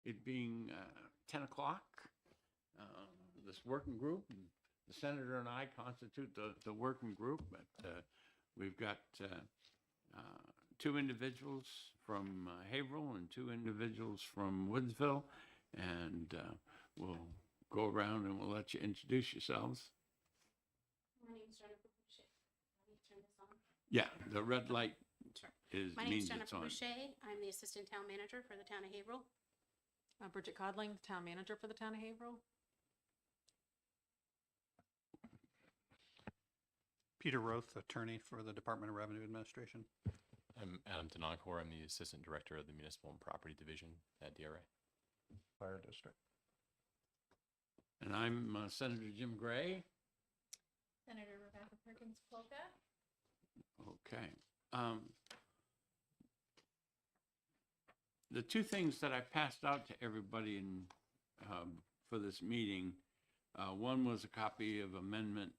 it being 10 o'clock, this working group, and the senator and I constitute the working group, but we've got two individuals from Haverhill and two individuals from Woodsville, and we'll go around and we'll let you introduce yourselves. My name's Jennifer Boucher. Let me turn this on. Yeah, the red light Sure. is My name's means it's Jennifer on. Boucher. I'm the assistant town manager for the town of Haverhill. Bridget Codling, Town Manager for the Town of Haverhill. Peter Roth, Attorney for the Department of Revenue Administration. I'm Adam Denoncourt. I'm the Assistant Director of the Municipal and Property Division at DRA. Fire District. And I'm Senator Jim Gray. Senator Rebecca Perkins Polka. Okay. The two things that I passed out to everybody in, for this meeting, one was a copy of Amendment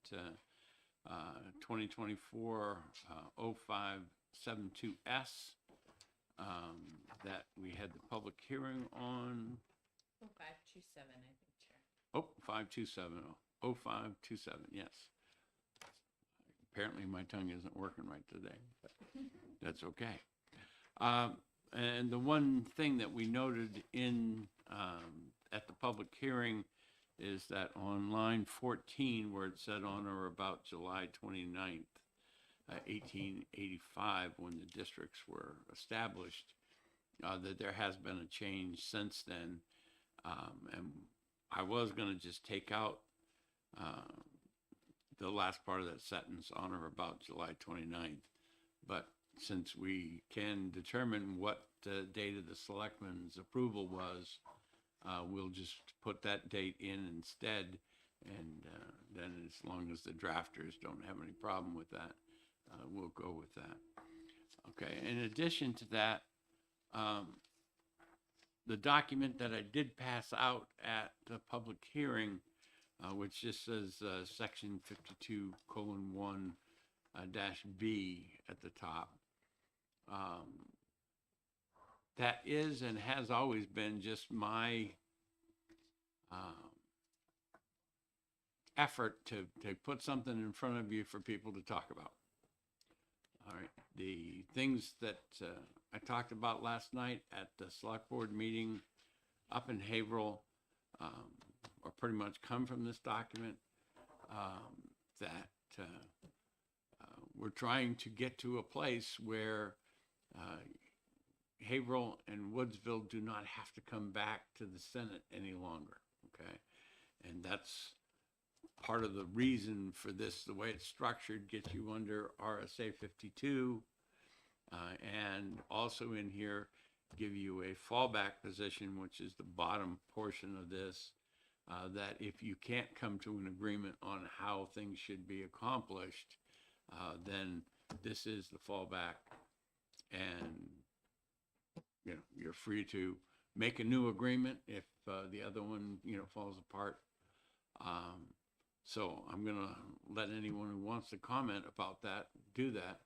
2024-0572S that we had the public hearing on. 0527, I think, Chair. Oh, 527, 0527, yes. Apparently my tongue isn't working right today, but that's okay. And the one thing that we noted in, at the public hearing is that on line 14, where it said on or about July 29th, 1885, when the districts were established, that there has been a change since then. And I was going to just take out the last part of that sentence, on or about July 29th. But since we can determine what the date of the selectmen's approval was, we'll just put that date in instead. And then as long as the drafters don't have any problem with that, we'll go with that. Okay, in addition to that, the document that I did pass out at the public hearing, which just says section 52:1 dash B at the top. That is and has always been just my effort to put something in front of you for people to talk about. All right, the things that I talked about last night at the select board meeting up in Haverhill or pretty much come from this document, that we're trying to get to a place where Haverhill and Woodsville do not have to come back to the Senate any longer, okay? And that's part of the reason for this, the way it's structured, gets you under RSA 52, and also in here, give you a fallback position, which is the bottom portion of this, that if you can't come to an agreement on how things should be accomplished, then this is the fallback, and you know, you're free to make a new agreement if the other one, you know, falls apart. So I'm gonna let anyone who wants to comment about that do that,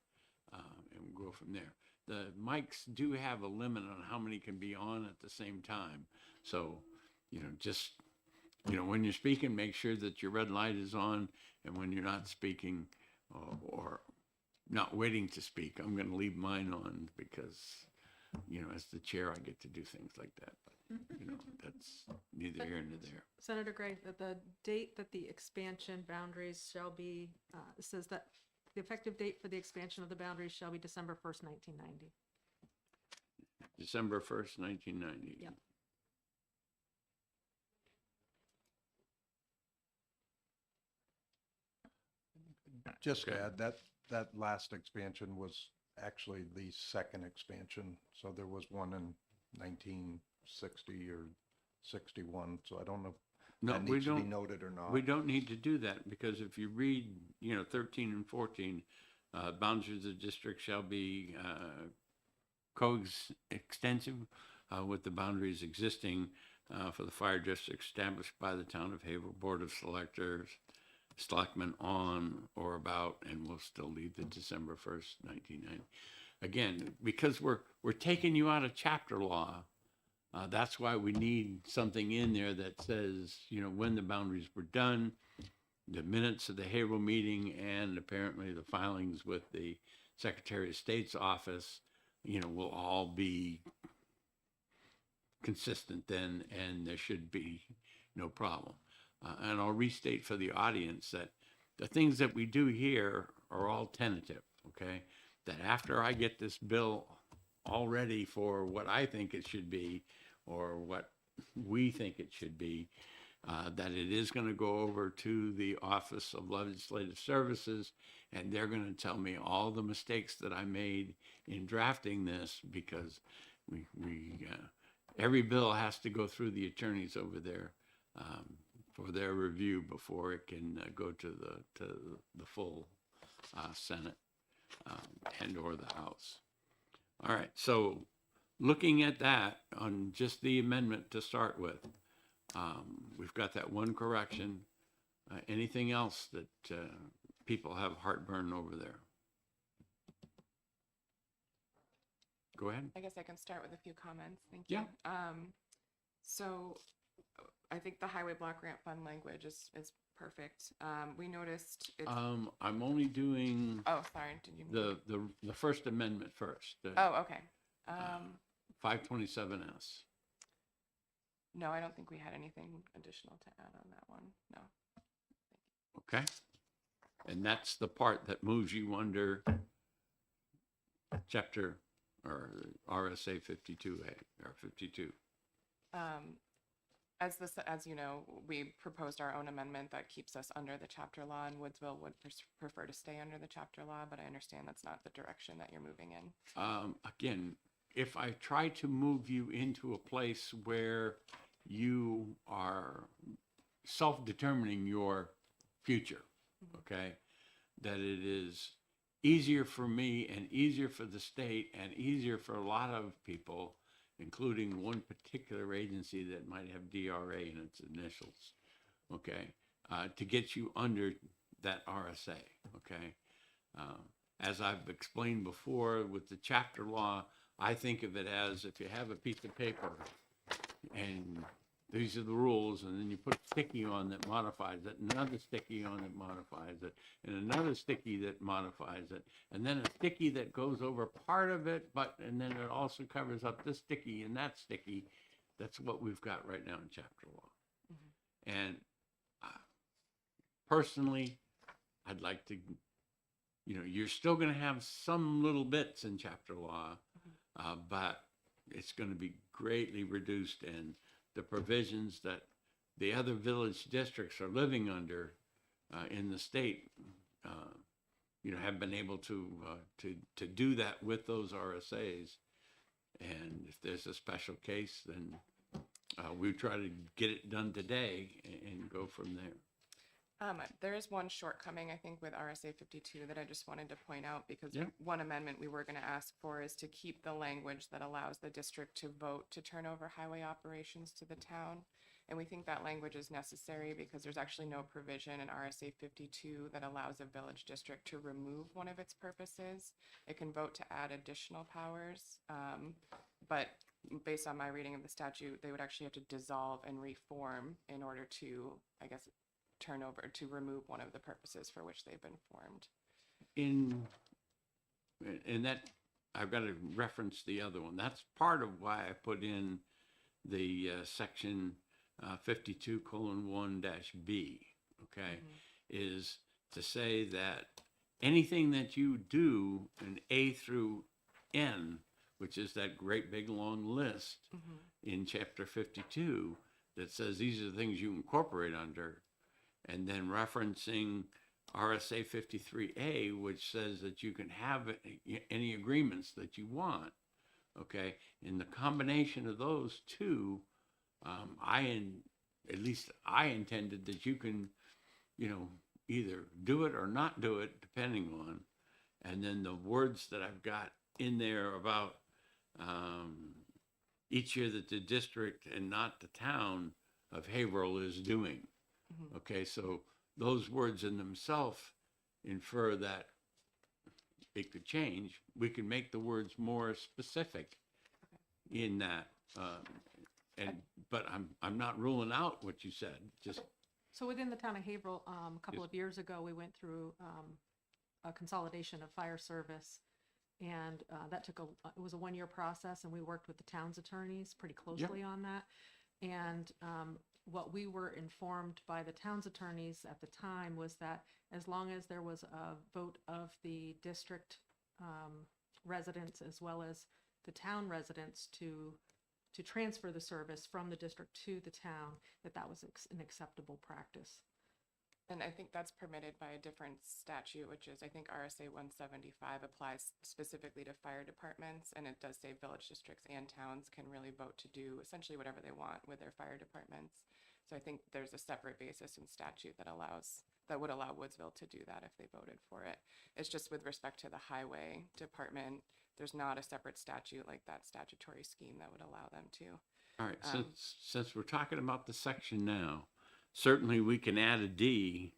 and we'll go from there. The mics do have a limit on how many can be on at the same time. So, you know, just, you know, when you're speaking, make sure that your red light is on, and when you're not speaking or not waiting to speak, I'm going to leave mine on because, you know, as the chair, I get to do things like that. But, you know, that's neither here nor there. Senator Gray, that the date that the expansion boundaries shall be, it says that the effective date for the expansion of the boundaries shall be December 1st, 1990. December 1st, 1990. Yep. Just to Okay. add, that last expansion was actually the second expansion. So there was one in 1960 or 61. So I don't know if No, that we needs to be don't. noted or not. We don't need to do that because if you read, you know, 13 and 14, boundaries of the district shall be coextensive with the boundaries existing for the fire district established by the town of Haverhill Board of Selectmen on or about, and we'll still leave the December 1st, 1990. Again, because we're taking you out of chapter law, That's why we need something in there that says, when the boundaries were done, the minutes of the Haverhill meeting, and apparently the filings with the Secretary of State's office, will all be consistent then, and there should be no problem. And I'll restate for the audience that the things that we do here are all tentative, okay? That after I get this bill all ready for what I think it should be, or what we think it should be, that it is going to go over to the Office of Legislative Services, and they're going to tell me all the mistakes that I made in drafting this, because every bill has to go through the attorneys over there for their review before it can go to the full Senate and or the House. All right, so looking at that on just the amendment to start with, we've got that one correction. Anything else that people have heartburn over there? Go ahead. I guess I can start with a few comments. Thank Yeah. you. So I think the highway block grant fund language is perfect. We noticed it's, I'm only doing oh, sorry, did you? the First Amendment first. Oh, okay. 527S. No, I don't think we had anything additional to add on that one. No. Okay. And that's the part that moves you under chapter or RSA 52A or 52. As you know, we proposed our own amendment that keeps us under the chapter law, and Woodsville would prefer to stay under the chapter law, but I understand that's not the direction that you're moving in. Again, if I try to move you into a place where you are self-determining your future, okay, that it is easier for me and easier for the state and easier for a lot of people, including one particular agency that might have DRA in its initials, okay, to get you under that RSA, okay? As I've explained before with the chapter law, I think of it as if you have a piece of paper and these are the rules, and then you put a sticky on that modifies it, another sticky on that modifies it, and another sticky that modifies it, and then a sticky that goes over part of it, and then it also covers up this sticky and that sticky. That's what we've got right now in chapter law. Mm-hmm. And personally, I'd like to, you're still going to have some little bits in chapter law, but it's going to be greatly reduced, and the provisions that the other village districts are living under in the state, have been able to do that with those RSAs. And if there's a special case, then we try to get it done today and go from there. There is one shortcoming, I think, with RSA 52 that I just wanted to point out, because Yeah. one amendment we were going to ask for is to keep the language that allows the district to vote to turn over highway operations to the town. And we think that language is necessary because there's actually no provision in RSA 52 that allows a village district to remove one of its purposes. It can vote to add additional powers, but based on my reading of the statute, they would actually have to dissolve and reform in order to, I guess, turn over to remove one of the purposes for which they've been formed. In that, I've got to reference the other one. That's part of why I put in the section 52:1-B, okay, is to say that anything that you do in A through N, which is that great big long list in chapter 52 that says these are the things you incorporate under, and then referencing RSA 53A, which says that you can have any agreements that you want, okay? In the combination of those two, at least I intended that you can, either do it or not do it, depending on, and then the words that I've got in there about each year that the district and not the town of Haverhill is doing. Okay, so those words in themselves infer that it could change. We can make the words more specific in that but I'm not ruling out what you said, just, So within the town of Haverhill, a couple of years ago, we went through a consolidation of fire service. And that took it was a 1-year process, and we worked with the town's attorneys pretty closely on that. And what we were informed by the town's attorneys at the time was that as long as there was a vote of the district residents as well as the town residents to transfer the service from the district to the town, that was an acceptable practice. And I think that's permitted by a different statute, which is, I think RSA 175 applies specifically to fire departments. And it does say village districts and towns can really vote to do essentially whatever they want with their fire departments. So I think there's a separate basis in statute that would allow Woodsville to do that if they voted for it. It's just with respect to the highway department, there's not a separate statute like that statutory scheme that would allow them to. all right, since we're talking about the section now, certainly we can add a D,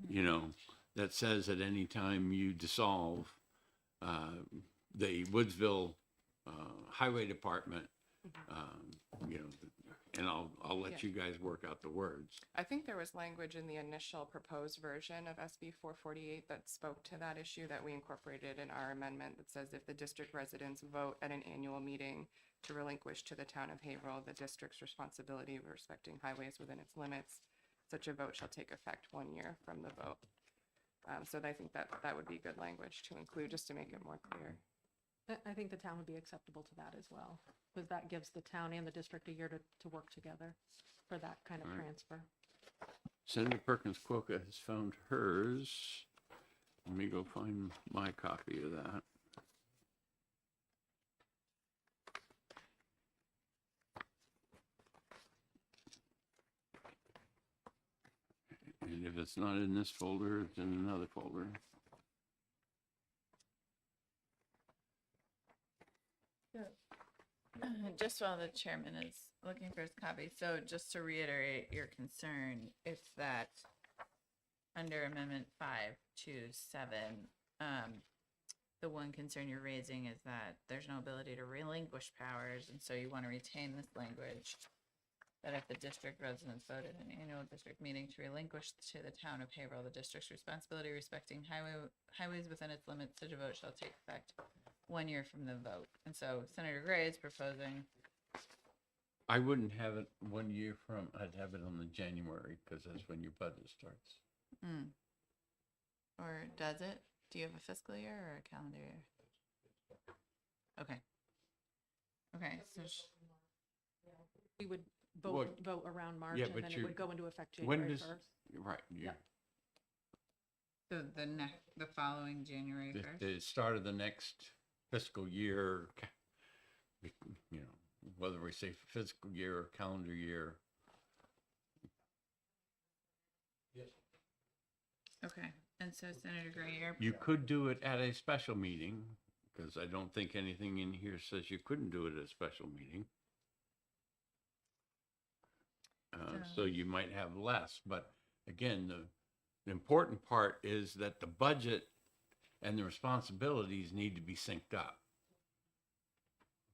you know, that says at any time you dissolve the Woodsville Highway Department, you know, and I'll let you guys work out the words. I think there was language in the initial proposed version of SB 448 that spoke to that issue that we incorporated in our amendment that says if the district residents vote at an annual meeting to relinquish to the town of Haverhill the district's responsibility of respecting highways within its limits, such a vote shall take effect 1 year from the vote. So I think that would be good language to include just to make it more clear. I think the town would be acceptable to that as well, because that gives the town and the district a year to work together for that kind of All right. transfer. Senator Perkins Quokka has found hers. Let me go find my copy of that. And if it's not in this folder, it's in another folder. Just while the chairman is looking for his copy, so just to reiterate your concern, it's that under Amendment 527, the one concern you're raising is that there's no ability to relinquish powers, and so you want to retain this language that if the district residents voted in an annual district meeting to relinquish to the town of Haverhill the district's responsibility respecting highways within its limits, such a vote shall take effect 1 year from the vote. And so Senator Gray is proposing, I wouldn't have it 1 year from, I'd have it on the January, because that's when your budget starts. or does it? Do you have a fiscal year or a calendar year? Okay. Okay, so We would Well, vote around March, yeah, and but then it you- would go into effect when January does- 1st. Right, you, so the following January the, 1st? the start of the next fiscal year, you know, whether we say fiscal year or calendar year. Okay, and so Senator Gray, you're You could do it at a special meeting, because I don't think anything in here says you couldn't do it at a special meeting. So you might have less, but again, the important part is that the budget and the responsibilities need to be synced up.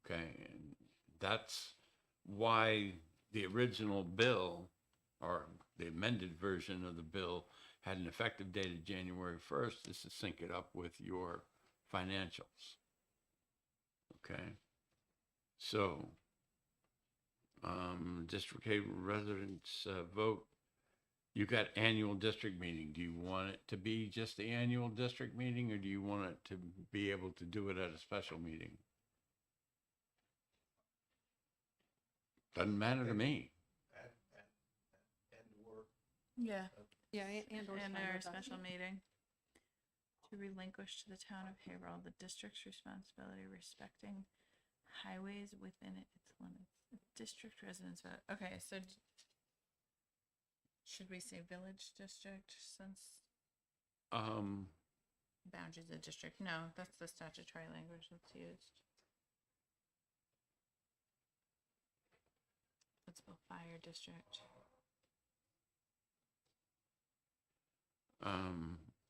Okay, and that's why the original bill, or the amended version of the bill, had an effective date of January 1st, is to sync it up with your financials. Okay, so, District A residents vote. You got annual district meeting. Do you want it to be just the annual district meeting, or do you want it to be able to do it at a special meeting? Doesn't matter to me. yeah, Yeah, and or in fine our with us. special meeting to relinquish to the town of Haverhill the district's responsibility respecting highways within its limits. District residents vote. Okay, so should we say village district since boundaries of district? No, that's the statutory language that's used. Let's spell fire district.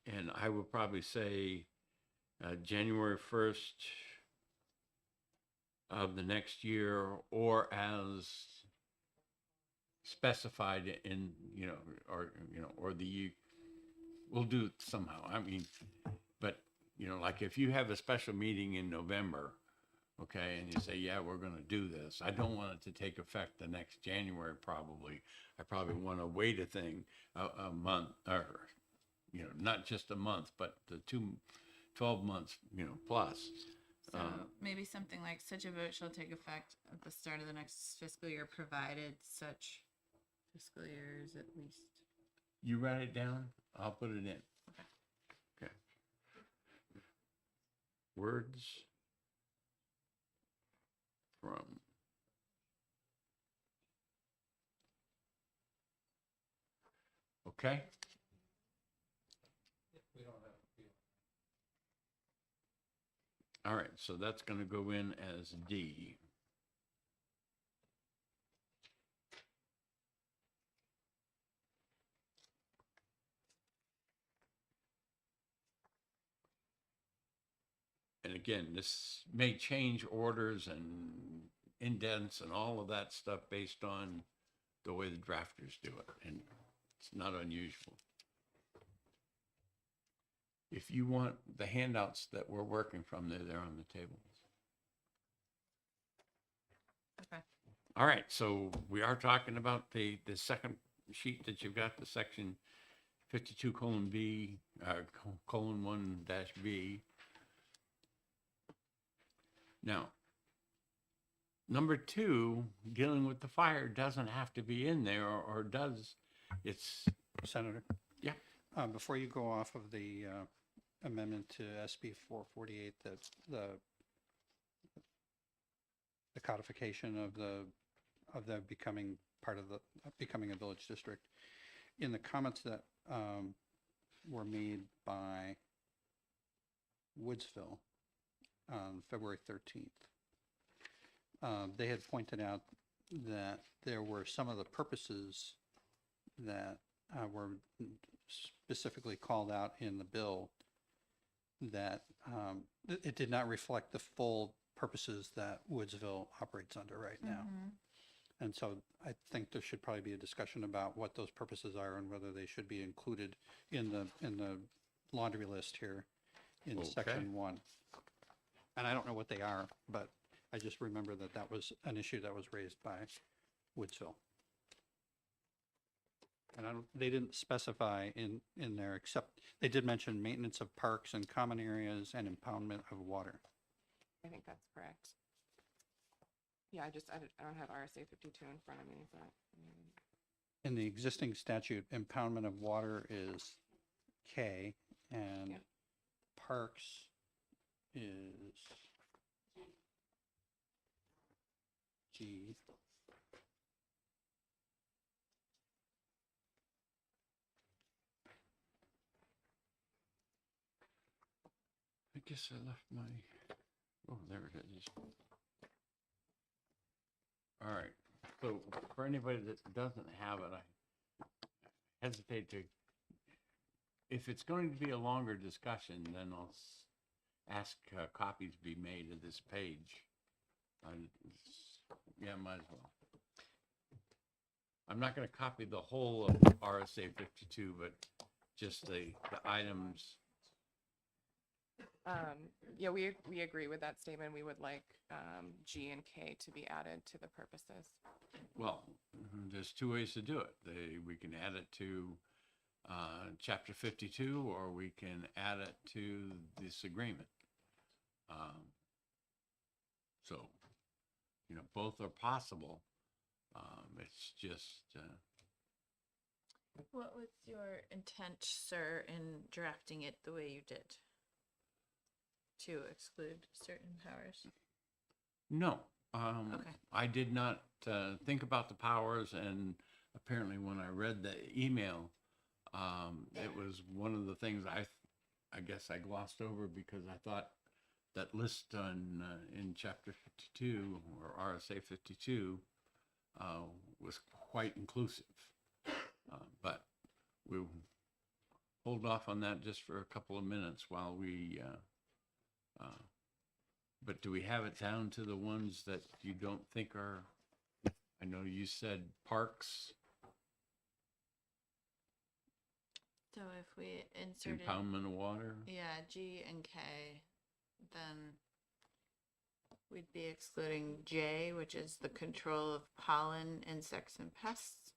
And I would probably say, January 1st, of the next year or as specified in, or we'll do it somehow. I mean, but, like if you have a special meeting in November, okay, and you say, yeah, we're going to do this, I don't want it to take effect the next January probably. I probably want to wait a month, or, not just a month, but the 12 months, plus. So maybe something like such a vote shall take effect at the start of the next fiscal year, provided such fiscal year is at least. You write it down, I'll put it in. Okay. Words from okay. All right, so that's going to go in as D. And again, this may change orders and indents and all of that stuff based on the way the drafters do it, and it's not unusual. If you want the handouts that we're working from, they're there on the table. Okay. All right, so we are talking about the second sheet that you've got, the section 52 colon B, colon 1 dash B. Now, number 2, dealing with the fire doesn't have to be in there, or does, it's, Senator? Yeah. Before you go off of the amendment to SB 448, the codification of the becoming part of the, becoming a village district, in the comments that were made by Woodsville on February 13th, they had pointed out that there were some of the purposes that were specifically called out in the bill that it did not reflect the full purposes that Woodsville operates under right now. And so I think there should probably be a discussion about what those purposes are and whether they should be included in the laundry list here in Okay. section 1. And I don't know what they are, but I just remember that that was an issue that was raised by Woodsville. And they didn't specify in there, except they did mention maintenance of parks and common areas and impoundment of water. I think that's correct. Yeah, I don't have RSA 52 in front of me, but. In the existing statute, impoundment of water is K, and Yeah. parks is G. I guess I left my, oh, there it is. All right, so for anybody that doesn't have it, I hesitate to, if it's going to be a longer discussion, then I'll ask copies be made of this page. Yeah, might as well. I'm not going to copy the whole of RSA 52, but just the items. Yeah, we agree with that statement. We would like G and K to be added to the purposes. Well, there's 2 ways to do it. We can add it to chapter 52, or we can add it to this agreement. So, both are possible. It's just, What was your intent, sir, in drafting it the way you did? To exclude certain powers? no. Okay. I did not think about the powers, and apparently when I read the email, it was one of the things I guess I glossed over because I thought that list in chapter 52 or RSA 52 was quite inclusive. But we'll hold off on that just for a couple of minutes while we But do we have it down to the ones that you don't think are, I know you said parks, So if we inserted, impoundment of water? yeah, G and K, then we'd be excluding J, which is the control of pollen, insects, and pests.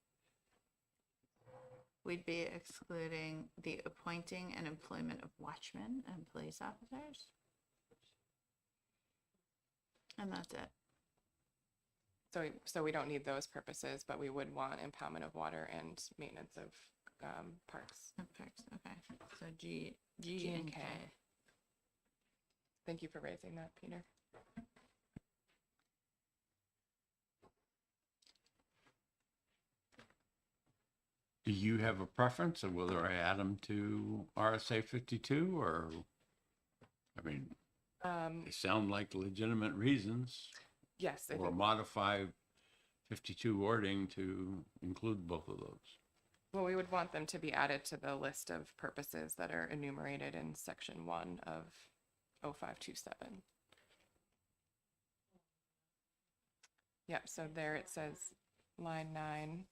We'd be excluding the appointing and employment of watchmen and police officers. And that's it. So we don't need those purposes, but we would want impoundment of water and maintenance of parks. Parks, okay. So G G and and K. K. Thank you for raising that, Peter. Do you have a preference of whether I add them to RSA 52 or, I mean, they sound like legitimate reasons, Yes, I or think, modify 52 wording to include both of those? well, we would want them to be added to the list of purposes that are enumerated in section 1 of 0527. Yep, so there it says line 9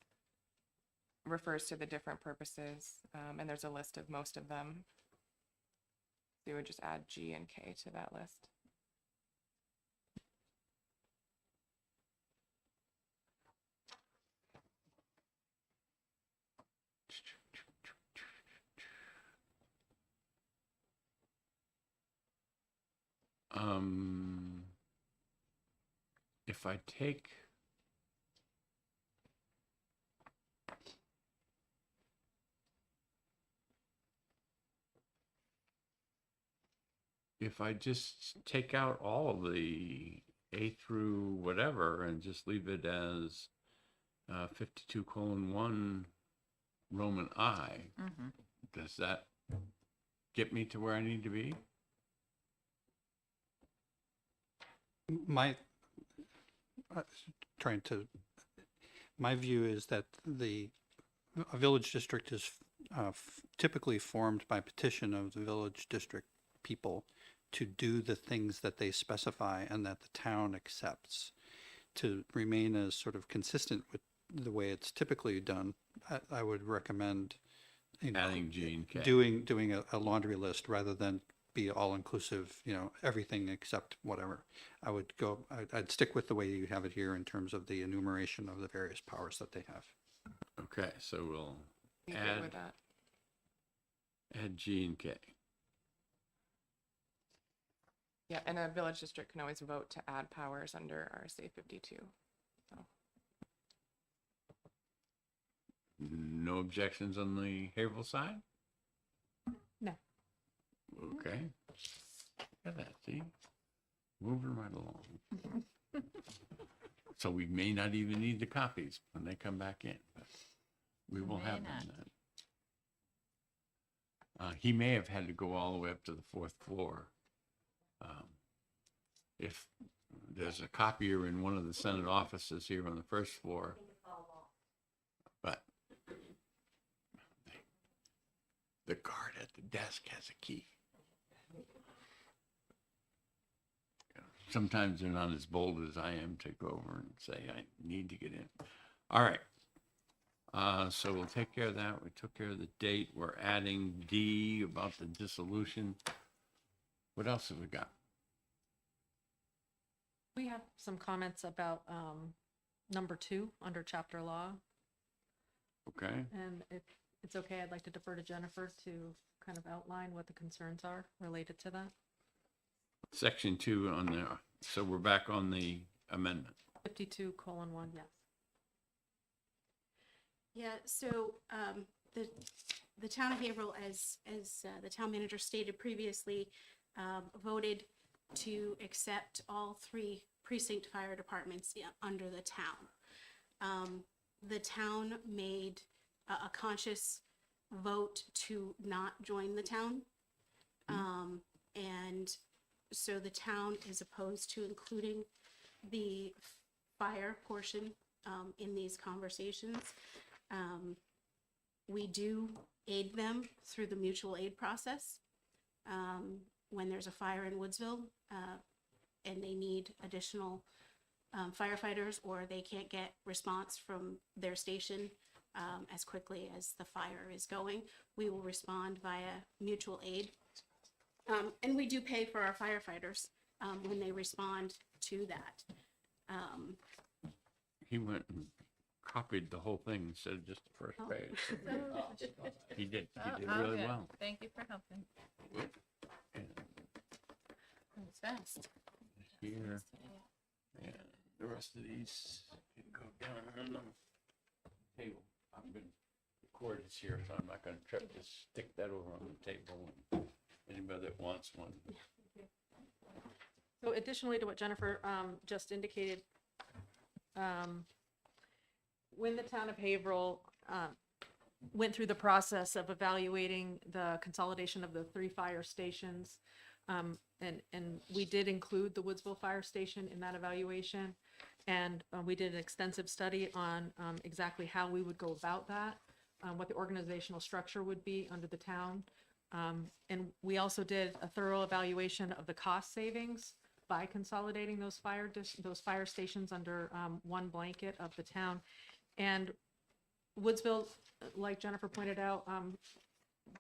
refers to the different purposes, and there's a list of most of them. So you would just add G and K to that list. If I take if I just take out all of the A through whatever and just leave it as 52:1 Roman I, Mm-hmm. does that get me to where I need to be? My, uh, trying to, my view is that a village district is typically formed by petition of the village district people to do the things that they specify and that the town accepts. To remain as sort of consistent with the way it's typically done, I would recommend, you know, Adding G and K. doing a laundry list rather than be all inclusive, you know, everything except whatever. I'd stick with the way you have it here in terms of the enumeration of the various powers that they have. Okay, so we'll Be good add with that. G and K. Yeah, and a village district can always vote to add powers under RSA 52. So, No objections on the Haverhill side? No. Okay. Look at that, see? Moving right along. So we may not even need the copies when they come back in. But we will May have them not. then. He may have had to go all the way up to the 4th floor. If there's a copier in one of the Senate offices here on the 1st floor, but the guard at the desk has a key. Sometimes they're not as bold as I am to go over and say, I need to get in. All right. So we'll take care of that. We took care of the date. We're adding D about the dissolution. What else have we got? We have some comments about number 2 under chapter law. Okay. And if it's okay, I'd like to defer to Jennifer to kind of outline what the concerns are related to that. Section 2 on there. So we're back on the amendment. 52:1, yes. Yeah, so the town of Haverhill, as the town manager stated previously, voted to accept all 3 precinct fire departments under the town. The town made a conscious vote to not join the town. And so the town is opposed to including the fire portion in these conversations. We do aid them through the mutual aid process when there's a fire in Woodsville. and they need additional firefighters, or they can't get response from their station as quickly as the fire is going, we will respond via mutual aid. And we do pay for our firefighters when they respond to that. He went and copied the whole thing instead of just the first Oh. page. He did Oh, really good. well. Thank you for helping. And It's fast. here, and the rest of these can go down on the table. I've been, the cord is here, so I'm not gonna trip, just stick that over on the table. And anybody that wants one. So additionally to what Jennifer just indicated, when the town of Haverhill went through the process of evaluating the consolidation of the 3 fire stations, and we did include the Woodsville Fire Station in that evaluation, and we did an extensive study on exactly how we would go about that, what the organizational structure would be under the town. And we also did a thorough evaluation of the cost savings by consolidating those fire stations under one blanket of the town. And Woodsville, like Jennifer pointed out,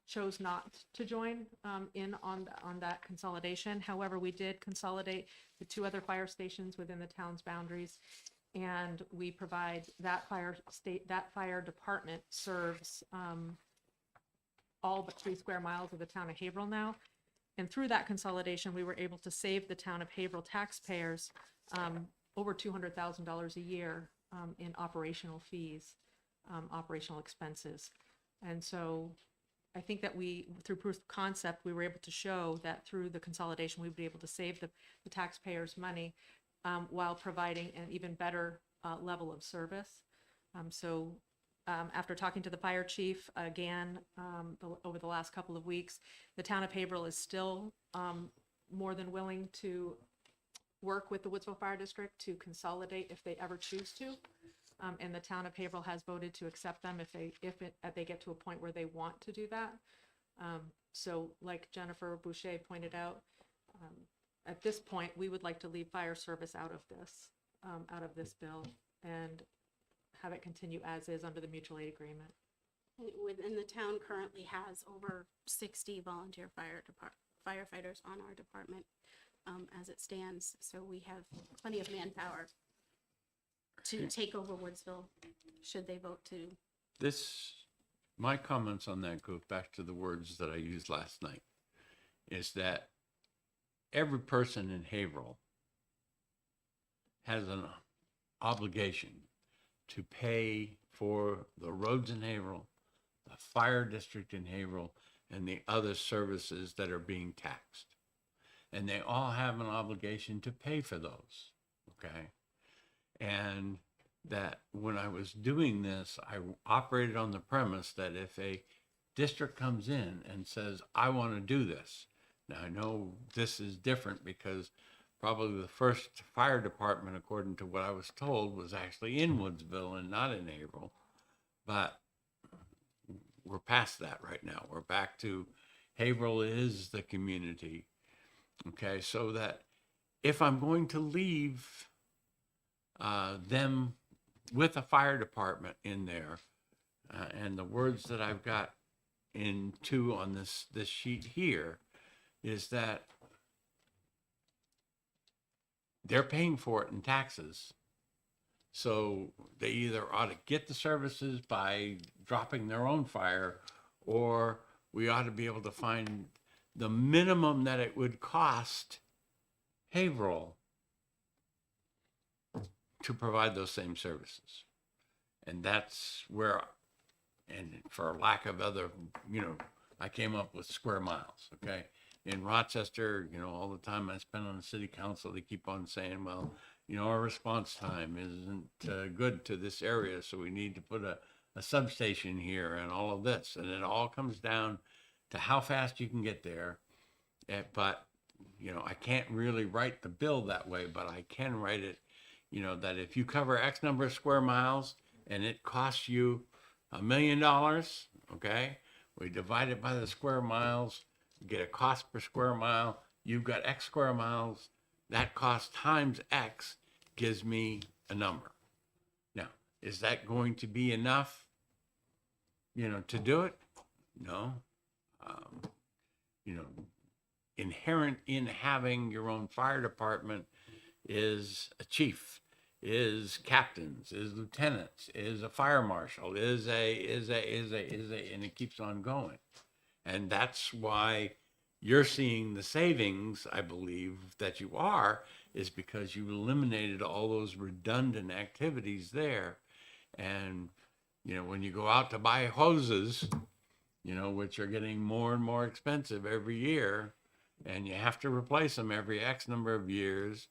chose not to join in on that consolidation. However, we did consolidate the 2 other fire stations within the town's boundaries, and we provide that fire department serves all but 3 square miles of the town of Haverhill now. And through that consolidation, we were able to save the town of Haverhill taxpayers over $200,000 a year in operational fees, operational expenses. And so I think that through proof of concept, we were able to show that through the consolidation, we'd be able to save the taxpayers money while providing an even better level of service. After talking to the fire chief again over the last couple of weeks, the town of Haverhill is still more than willing to work with the Woodsville Fire District to consolidate if they ever choose to. And the town of Haverhill has voted to accept them if they get to a point where they want to do that. So like Jennifer Boucher pointed out, at this point, we would like to leave fire service out of this bill and have it continue as is under the mutual aid agreement. Within the town currently has over 60 volunteer firefighters on our department as it stands. So we have plenty of manpower to take over Woodsville should they vote to. My comments on that goes back to the words that I used last night, is that every person in Haverhill has an obligation to pay for the roads in Haverhill, the fire district in Haverhill, and the other services that are being taxed. And they all have an obligation to pay for those, okay? And that when I was doing this, I operated on the premise that if a district comes in and says, I want to do this. Now, I know this is different because probably the first fire department, according to what I was told, was actually in Woodsville and not in Haverhill. But we're past that right now. We're back to Haverhill is the community. Okay, so that if I'm going to leave them with a fire department in there, and the words that I've got in 2 on this sheet here, is that they're paying for it in taxes. So they either ought to get the services by dropping their own fire, or we ought to be able to find the minimum that it would cost Haverhill to provide those same services. And that's where, and for lack of other, I came up with square miles, okay? In Rochester, all the time I spend on the city council, they keep on saying, well, our response time isn't good to this area, so we need to put a substation here and all of this. And it all comes down to how fast you can get there. But, I can't really write the bill that way, but I can write it, that if you cover X number of square miles and it costs you $1 million, okay, we divide it by the square miles, get a cost per square mile, you've got X square miles that cost times X gives me a number. Now, is that going to be enough, to do it? No. You know, inherent in having your own fire department is a chief, is captains, is lieutenants, is a fire marshal, is a, and it keeps on going. And that's why you're seeing the savings, I believe, that you are, is because you eliminated all those redundant activities there. And, when you go out to buy hoses, which are getting more and more expensive every year, and you have to replace them every X number of years,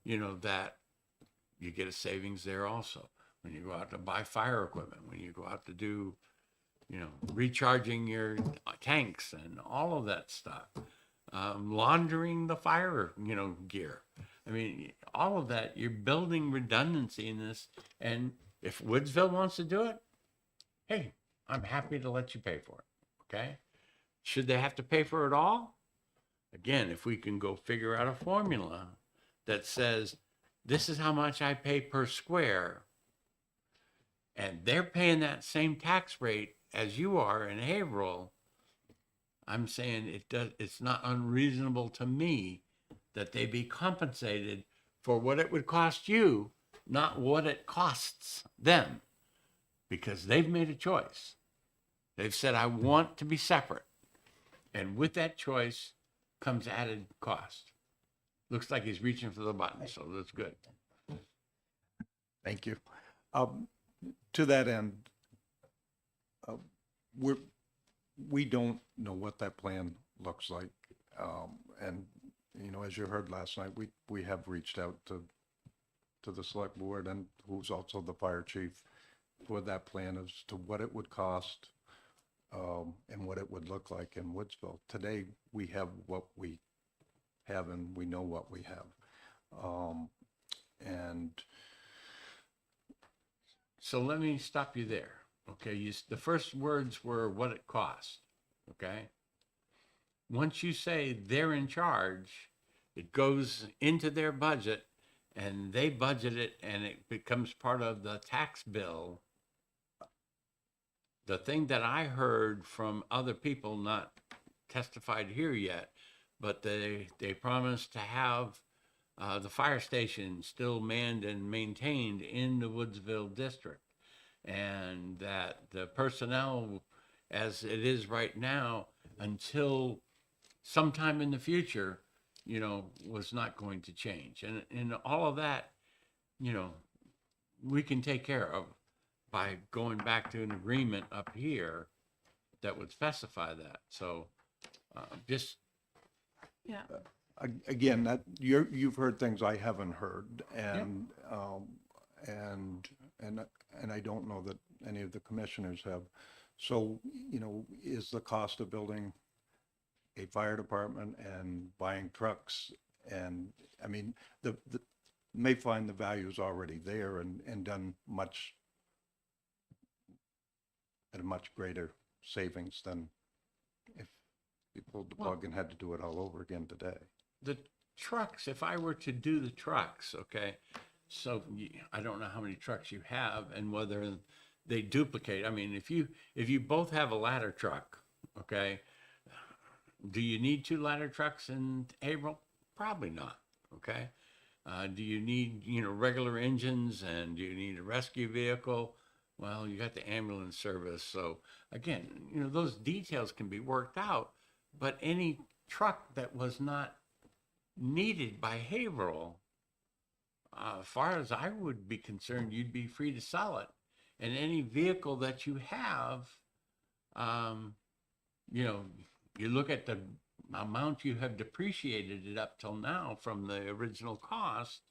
that you get a savings there also. When you go out to buy fire equipment, when you go out to do, recharging your tanks and all of that stuff, laundering the fire, gear. I mean, all of that, you're building redundancy in this. And if Woodsville wants to do it, hey, I'm happy to let you pay for it. Okay. Should they have to pay for it all? Again, if we can go figure out a formula that says, this is how much I pay per square, and they're paying that same tax rate as you are in Haverhill, I'm saying it's not unreasonable to me that they be compensated for what it would cost you, not what it costs them, because they've made a choice. They've said, I want to be separate. And with that choice comes added cost. Looks like he's reaching for the button, so that's good. Thank you. To that end, we don't know what that plan looks like. And, as you heard last night, we have reached out to the select board, and who's also the fire chief, for that plan as to what it would cost and what it would look like in Woodsville. Today, we have what we have, and we know what we have. And So let me stop you there. Okay, the first words were what it cost. Okay. Once you say they're in charge, it goes into their budget, and they budget it, and it becomes part of the tax bill. The thing that I heard from other people, not testified here yet, but they promised to have the fire station still manned and maintained in the Woodsville district, and that the personnel, as it is right now, until sometime in the future, was not going to change. And all of that, we can take care of by going back to an agreement up here that would specify that. So just, Yeah. again, that you've heard things I haven't heard, and and I don't know that any of the commissioners have. So, is the cost of building a fire department and buying trucks, and I mean, the may find the value is already there and done at a much greater savings than if you pulled the plug and had to do it all over again today. the trucks, if I were to do the trucks, okay, so I don't know how many trucks you have and whether they duplicate. I mean, if you both have a ladder truck, okay, do you need 2 ladder trucks in Haverhill? Probably not, okay. Do you need, regular engines, and do you need a rescue vehicle? Well, you got the ambulance service. So again, those details can be worked out, but any truck that was not needed by Haverhill, as far as I would be concerned, you'd be free to sell it. And any vehicle that you have, you look at the amount you have depreciated it up till now from the original cost,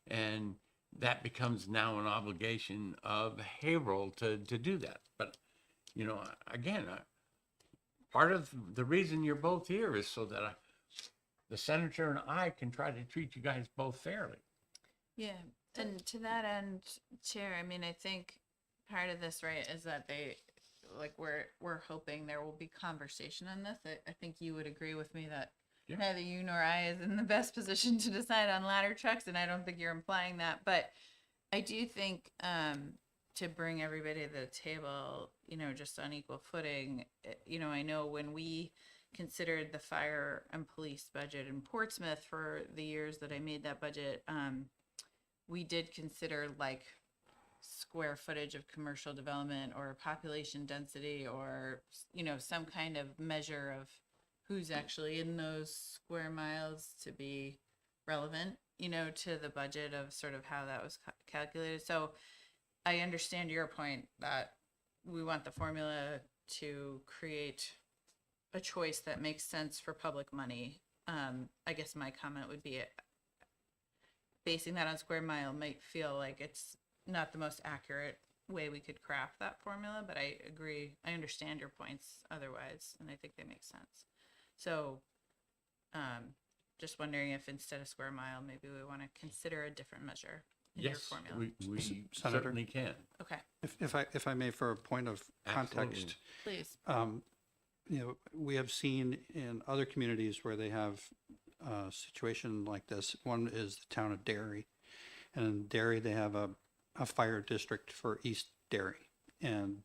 and that becomes now an obligation of Haverhill to do that. But, again, part of the reason you're both here is so that the senator and I can try to treat you guys both fairly. Yeah, and to that end, Chair, I mean, I think part of this, right, is that we're hoping there will be conversation on this. I think you would agree with me that Yeah. neither you nor I is in the best position to decide on ladder trucks, and I don't think you're implying that, but I do think, to bring everybody to the table, just on equal footing, I know when we considered the fire and police budget in Portsmouth for the years that I made that budget, we did consider like square footage of commercial development or population density or, some kind of measure of who's actually in those square miles to be relevant, to the budget of sort of how that was calculated. So I understand your point that we want the formula to create a choice that makes sense for public money. I guess my comment would be basing that on square mile might feel like it's not the most accurate way we could craft that formula, but I agree. I understand your points otherwise, and I think they make sense. So, just wondering if instead of square mile, maybe we want to consider a different measure in your Yes, formula. we Senator? certainly can. Okay, If I may, for a point of context, please. we have seen in other communities where they have a situation like this. One is the town of Derry. And in Derry, they have a fire district for East Derry. And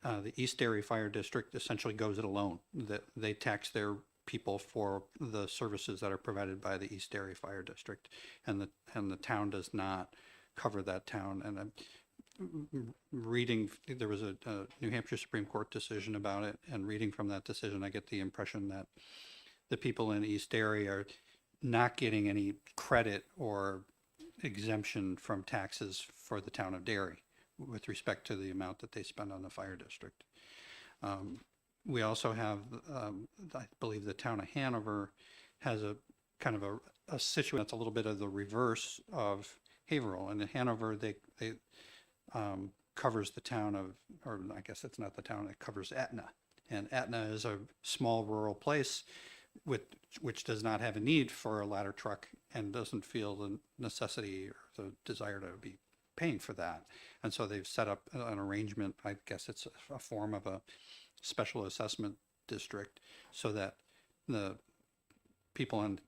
the East Derry Fire District essentially goes it alone. That they tax their people for the services that are provided by the East Derry Fire District. And the town does not cover that town. And I'm reading, there was a New Hampshire Supreme Court decision about it, and reading from that decision, I get the impression that the people in East Derry are not getting any credit or exemption from taxes for the town of Derry with respect to the amount that they spend on the fire district. We also have, I believe the town of Hanover has a kind of a situation that's a little bit of the reverse of Haverhill. And in Hanover, they covers the town of, or I guess it's not the town, it covers Etna. And Etna is a small rural place which does not have a need for a ladder truck and doesn't feel the necessity or the desire to be paying for that. And so they've set up an arrangement, I guess it's a form of a special assessment district, so that the people in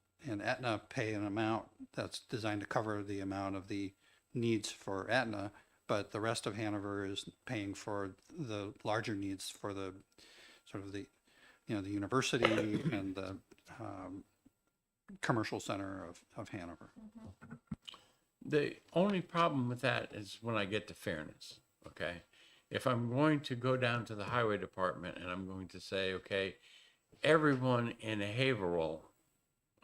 Etna pay an amount that's designed to cover the amount of the needs for Etna, but the rest of Hanover is paying for the larger needs for the sort of the university and the commercial center of Hanover. The only problem with that is when I get to fairness, okay? If I'm going to go down to the highway department and I'm going to say, okay, everyone in Haverhill,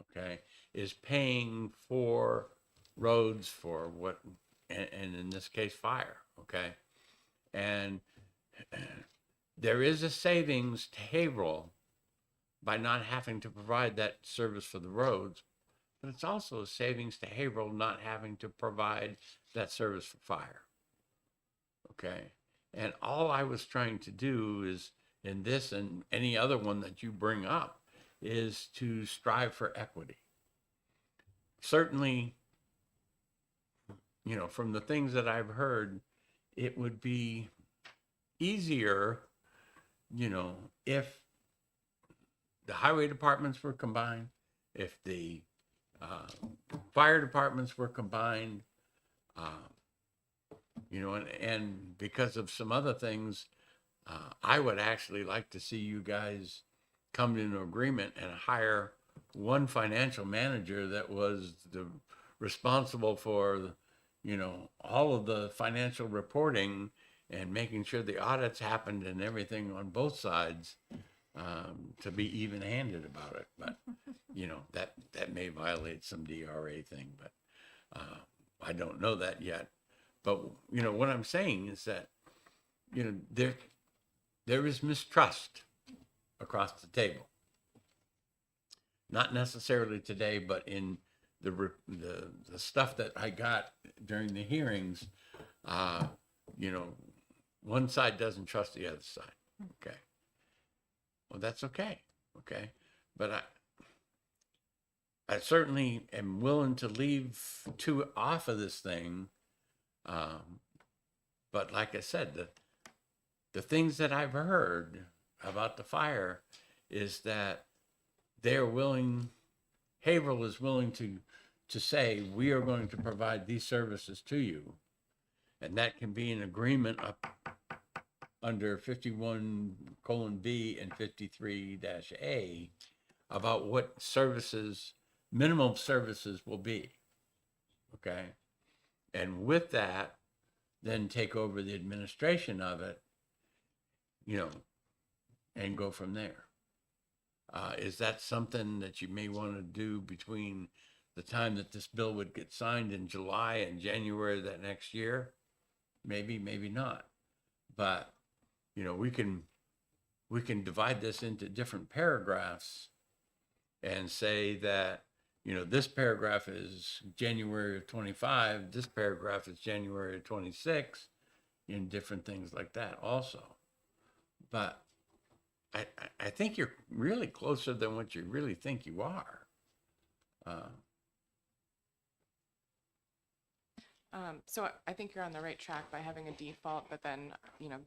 okay, is paying for roads for what, and in this case, fire, okay? And there is a savings to Haverhill by not having to provide that service for the roads, but it's also a savings to Haverhill not having to provide that service for fire. Okay. And all I was trying to do is, in this and any other one that you bring up, is to strive for equity. Certainly, from the things that I've heard, it would be easier, if the highway departments were combined, if the fire departments were combined, and because of some other things, I would actually like to see you guys come to an agreement and hire one financial manager that was responsible for, all of the financial reporting and making sure the audits happened and everything on both sides, to be even-handed about it. But, that may violate some DRA thing, but I don't know that yet. But, what I'm saying is that, there is mistrust across the table. Not necessarily today, but in the stuff that I got during the hearings, one side doesn't trust the other side. Okay. Well, that's okay. Okay. But I certainly am willing to leave two off of this thing. But like I said, the things that I've heard about the fire is that they're willing, Haverhill is willing to say, we are going to provide these services to you. And that can be an agreement up under 51:B and 53-A about what services, minimum services will be. Okay? And with that, then take over the administration of it, and go from there. Is that something that you may want to do between the time that this bill would get signed in July and January of that next year? Maybe, maybe not. But, we can divide this into different paragraphs and say that, this paragraph is January of 25, this paragraph is January of 26, and different things like that also. But I think you're really closer than what you really think you are. So I think you're on the right track by having a default, but then,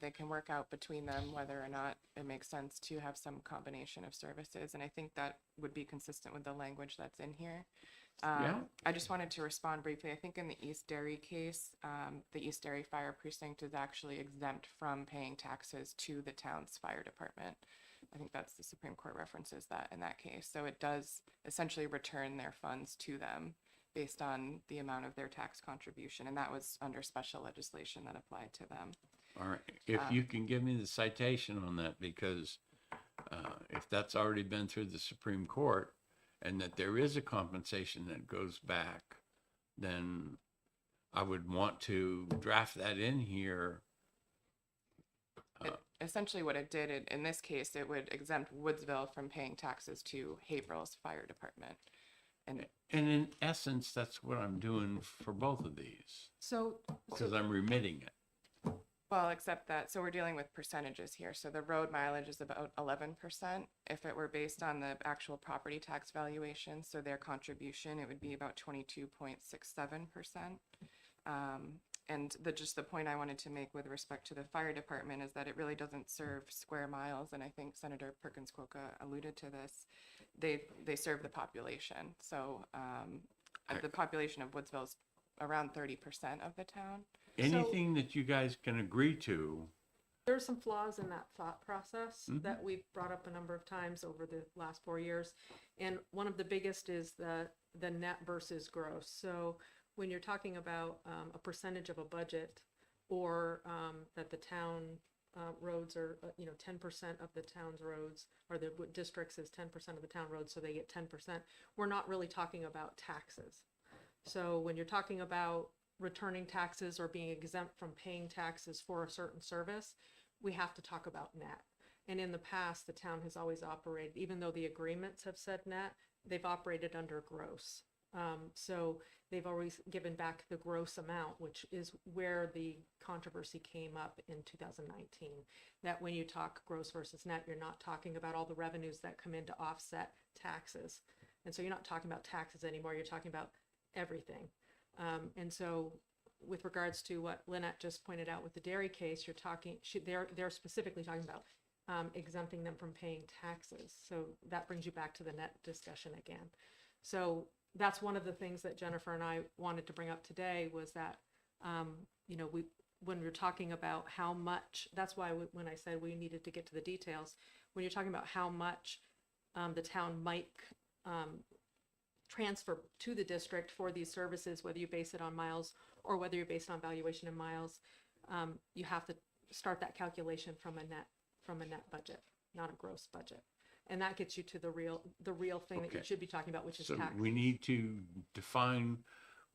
they can work out between them whether or not it makes sense to have some combination of services. And I think that would be consistent with the language that's in here. Yeah. I just wanted to respond briefly. I think in the East Derry case, the East Derry Fire Precinct is actually exempt from paying taxes to the town's fire department. I think that's the Supreme Court references that in that case. So it does essentially return their funds to them based on the amount of their tax contribution. And that was under special legislation that applied to them. All right. If you can give me the citation on that, because if that's already been through the Supreme Court and that there is a compensation that goes back, then I would want to draft that in here. Essentially what it did, in this case, it would exempt Woodsville from paying taxes to Haverhill's fire department. And in essence, that's what I'm doing for both of these, So, because I'm remitting it. well, except that, so we're dealing with percentages here. So the road mileage is about 11%. If it were based on the actual property tax valuation, so their contribution, it would be about 22.67%. And just the point I wanted to make with respect to the fire department is that it really doesn't serve square miles. And I think Senator Perkins-Coca alluded to this. They serve the population. So the population of Woodsville is around 30% of the town. Anything that you guys can agree to, there's some flaws in that thought process Mhm. that we've brought up a number of times over the last 4 years. And one of the biggest is the net versus gross. So when you're talking about a percentage of a budget, or that the town roads are, 10% of the town's roads, or the districts is 10% of the town roads, so they get 10%. We're not really talking about taxes. So when you're talking about returning taxes or being exempt from paying taxes for a certain service, we have to talk about net. And in the past, the town has always operated, even though the agreements have said net, they've operated under gross. So they've always given back the gross amount, which is where the controversy came up in 2019. That when you talk gross versus net, you're not talking about all the revenues that come in to offset taxes. And so you're not talking about taxes anymore, you're talking about everything. And so with regards to what Lynette just pointed out with the dairy case, they're specifically talking about exempting them from paying taxes. So that brings you back to the net discussion again. So that's one of the things that Jennifer and I wanted to bring up today was that, when we're talking about how much, that's why when I said we needed to get to the details, when you're talking about how much the town might transfer to the district for these services, whether you base it on miles or whether you're based on valuation in miles, you have to start that calculation from a net budget, not a gross budget. And that gets you to the real thing that you Okay. should be talking about, which is so taxes. we need to define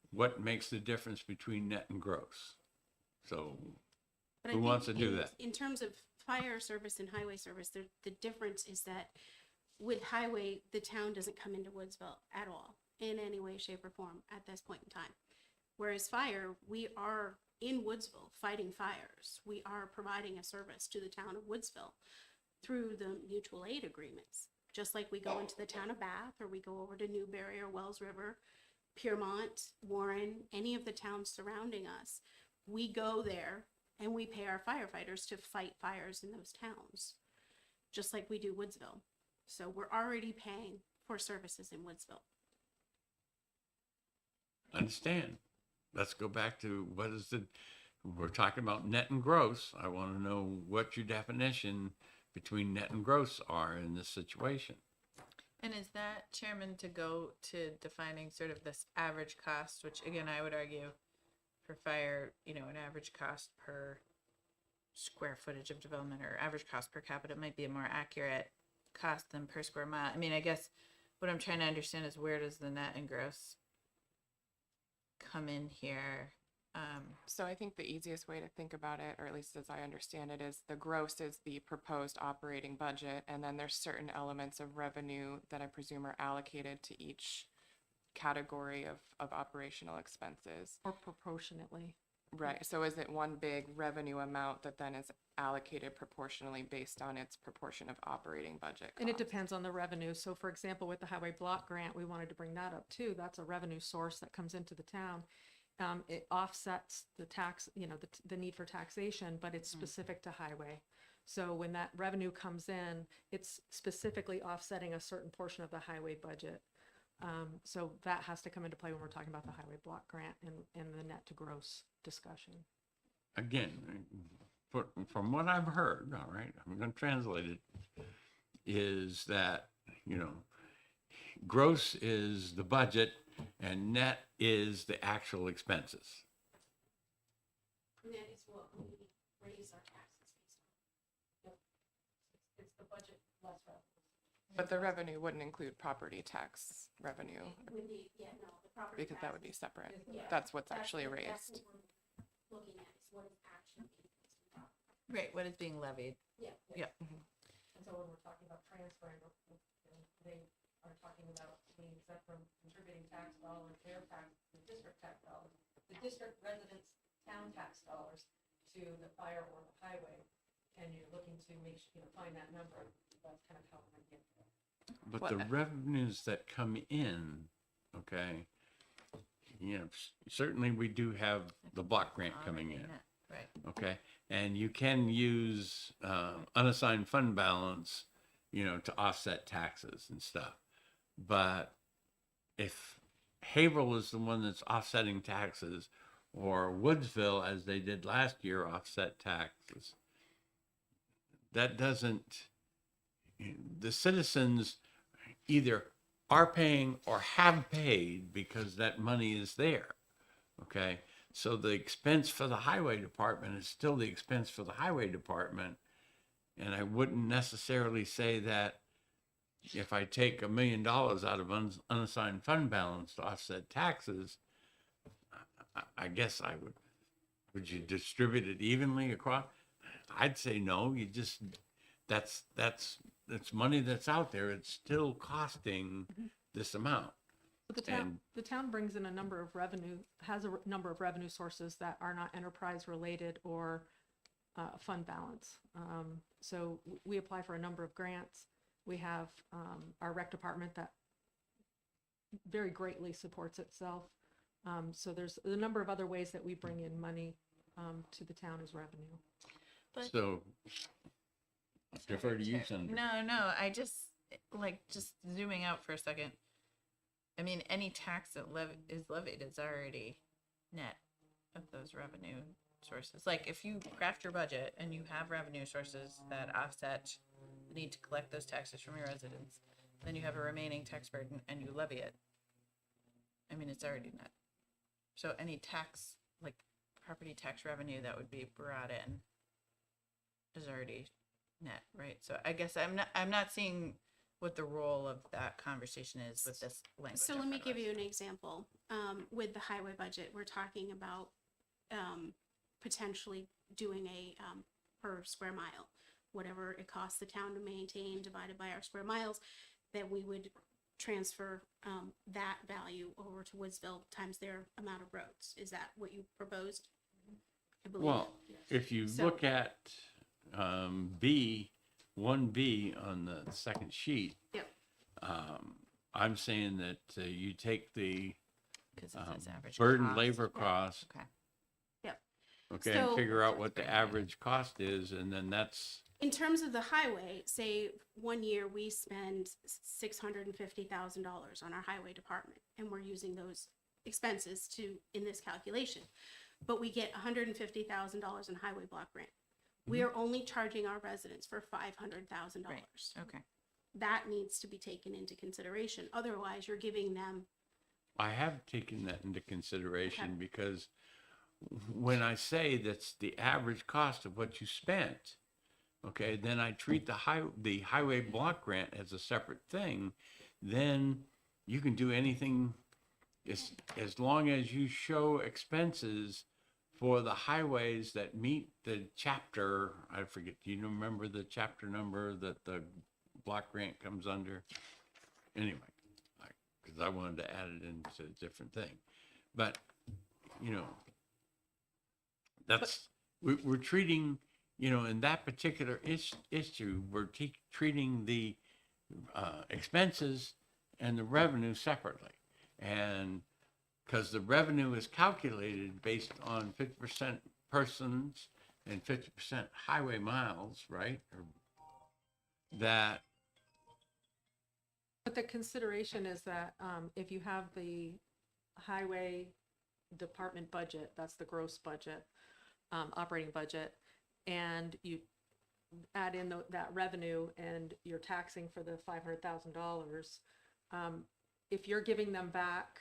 what makes the difference between net and gross. So But I who think wants to do that? In terms of fire service and highway service, the difference is that with highway, the town doesn't come into Woodsville at all in any way, shape, or form at this point in time. Whereas fire, we are in Woodsville fighting fires. We are providing a service to the town of Woodsville through the mutual aid agreements. Just like we go into the town of Bath, or we go over to Newberry or Wells River, Piermont, Warren, any of the towns surrounding us, we go there and we pay our firefighters to fight fires in those towns, just like we do Woodsville. So we're already paying for services in Woodsville. Understand. Let's go back to we're talking about net and gross. I want to know what your definition between net and gross are in this situation. And is that, Chairman, to go to defining sort of this average cost, which again, I would argue for fire, an average cost per square footage of development or average cost per capita might be a more accurate cost than per square mile. I mean, I guess what I'm trying to understand is where does the net and gross come in here? So I think the easiest way to think about it, or at least as I understand it, is the gross is the proposed operating budget, and then there's certain elements of revenue that I presume are allocated to each category of operational expenses. Or proportionately. Right, so is it one big revenue amount that then is allocated proportionally based on its proportion of operating budget And it costs? depends on the revenue. So for example, with the highway block grant, we wanted to bring that up too. That's a revenue source that comes into the town. It offsets the tax, the need for taxation, but it's specific to highway. So when that revenue comes in, it's specifically offsetting a certain portion of the highway budget. So that has to come into play when we're talking about the highway block grant and the net to gross discussion. Again, from what I've heard, all right, I'm going to translate it, is that, gross is the budget and net is the actual expenses. That is what we raise our taxes based on. It's the budget less revenue. But the revenue wouldn't include property tax revenue, The property because that would be tax separate. Yeah. That's what's That's actually what- raised. That's what we're looking at, is what is actually being raised in property. Right, what is being levied? Yeah. Yeah. And so when we're talking about transferring, they are talking about being exempt from contributing tax dollars, their tax, the district tax dollars, the district residents' town tax dollars to the fire or the highway. And you're looking to find that number. That's kind of how I get there. But Well, the revenues that come in, okay, certainly we do have the block grant coming Already in, net, right. okay? And you can use unassigned fund balance, to offset taxes and stuff. But if Haverhill is the one that's offsetting taxes, or Woodsville, as they did last year, offset taxes, that doesn't, the citizens either are paying or have paid because that money is there, okay? So the expense for the highway department is still the expense for the highway department. And I wouldn't necessarily say that if I take $1 million out of unassigned fund balance to offset taxes, I guess I would you distribute it evenly across? I'd say no, that's money that's out there. It's still costing this amount. But And- the town brings in a number of number of revenue sources that are not enterprise related or fund balance. So we apply for a number of grants. We have our rec department that very greatly supports itself. So there's a number of other ways that we bring in money to the town as revenue. But So defer to you, Chair- Senator. No, I just zooming out for a second. I mean, any tax that is levied is already net of those revenue sources. Like if you craft your budget and you have revenue sources that offset the need to collect those taxes from your residents, then you have a remaining tax burden and you levy it. I mean, it's already net. So any tax, like property tax revenue that would be brought in is already net, right? So I guess I'm not seeing what the role of that conversation is with this language. So in let me front of give us. you an example. With the highway budget, we're talking about potentially doing a per square mile, whatever it costs the town to maintain divided by our square miles, that we would transfer that value over to Woodsville times their amount of roads. Is that what you proposed? I believe. Well, if you So- look at B, 1B on the second sheet, Yep. I'm saying that you take the 'Cause it says average burden cost. labor cost, Okay. okay, So- and figure out what the Right. average cost is, and then that's In terms of the highway, say 1 year we spend $650,000 on our highway department, and we're using those expenses in this calculation, but we get $150,000 in highway block grant. We are only charging our residents for $500,000. Right. Okay. That needs to be taken into consideration. Otherwise, you're giving them, I have taken that into consideration because when I say that's the average cost of what you spent, okay, then I treat the highway block grant as a separate thing. Then you can do anything as long as you show expenses for the highways that meet the chapter. I forget. Do you remember the chapter number that the block grant comes under? Anyway, because I wanted to add it into a different thing, but we're treating, in that particular issue, we're treating the expenses and the revenue separately. And because the revenue is calculated based on 50% persons and 50% highway miles, right? But the consideration is that if you have the highway department budget, that's the gross budget, operating budget, and you add in that revenue and you're taxing for the $500,000, if you're giving them back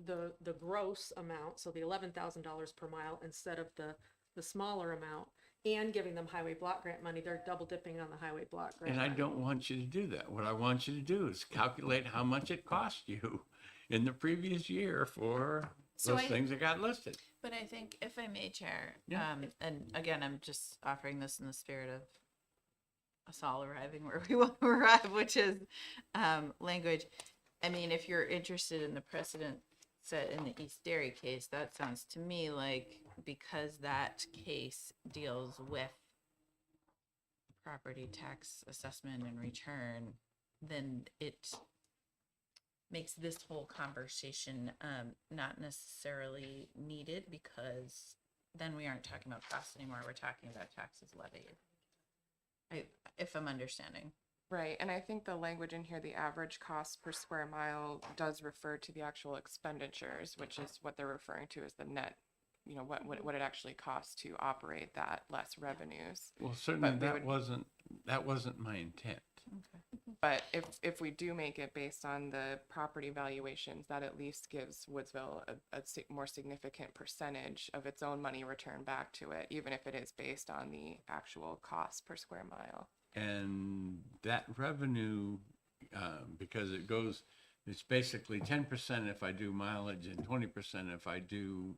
the gross amount, so the $11,000 per mile instead of the smaller amount, and giving them highway block grant money, they're double dipping on the highway block grant And I money. don't want you to do that. What I want you to do is calculate how much it cost you in the previous year for So those I- things that got listed. But I think, if I may, Chair, Yeah. and again, I'm just offering this in the spirit of us all arriving where we want to arrive, which is language. I mean, if you're interested in the precedent set in the East Derry case, that sounds to me like, because that case deals with property tax assessment and return, then it makes this whole conversation not necessarily needed, because then we aren't talking about costs anymore. We're talking about taxes levied. If I'm understanding. Right, and I think the language in here, the average cost per square mile, does refer to the actual expenditures, which is what they're referring to as the net, what it actually costs to operate that, less revenues. Well, certainly But we that wasn't my intent. But if we do make it based on the property valuations, that at least gives Woodsville a more significant percentage of its own money returned back to it, even if it is based on the actual cost per square mile. And that revenue, because it's basically 10% if I do mileage and 20% if I do,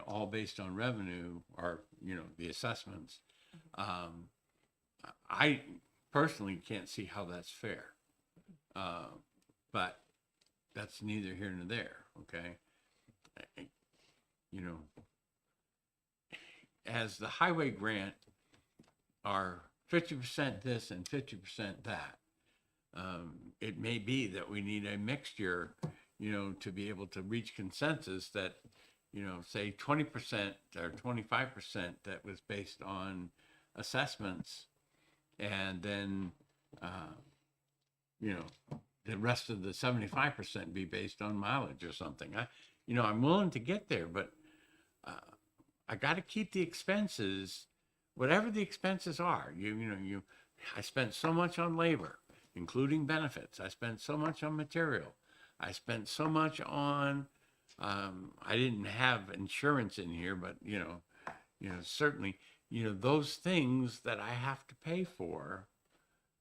all based on revenue or, the assessments. I personally can't see how that's fair. But that's neither here nor there, okay? As the highway grant are 50% this and 50% that, it may be that we need a mixture, to be able to reach consensus that, say 20% or 25% that was based on assessments, and then, the rest of the 75% be based on mileage or something. I'm willing to get there, but I got to keep the expenses, whatever the expenses are. I spent so much on labor, including benefits. I spent so much on material. I spent so much on, I didn't have insurance in here, but, certainly, those things that I have to pay for,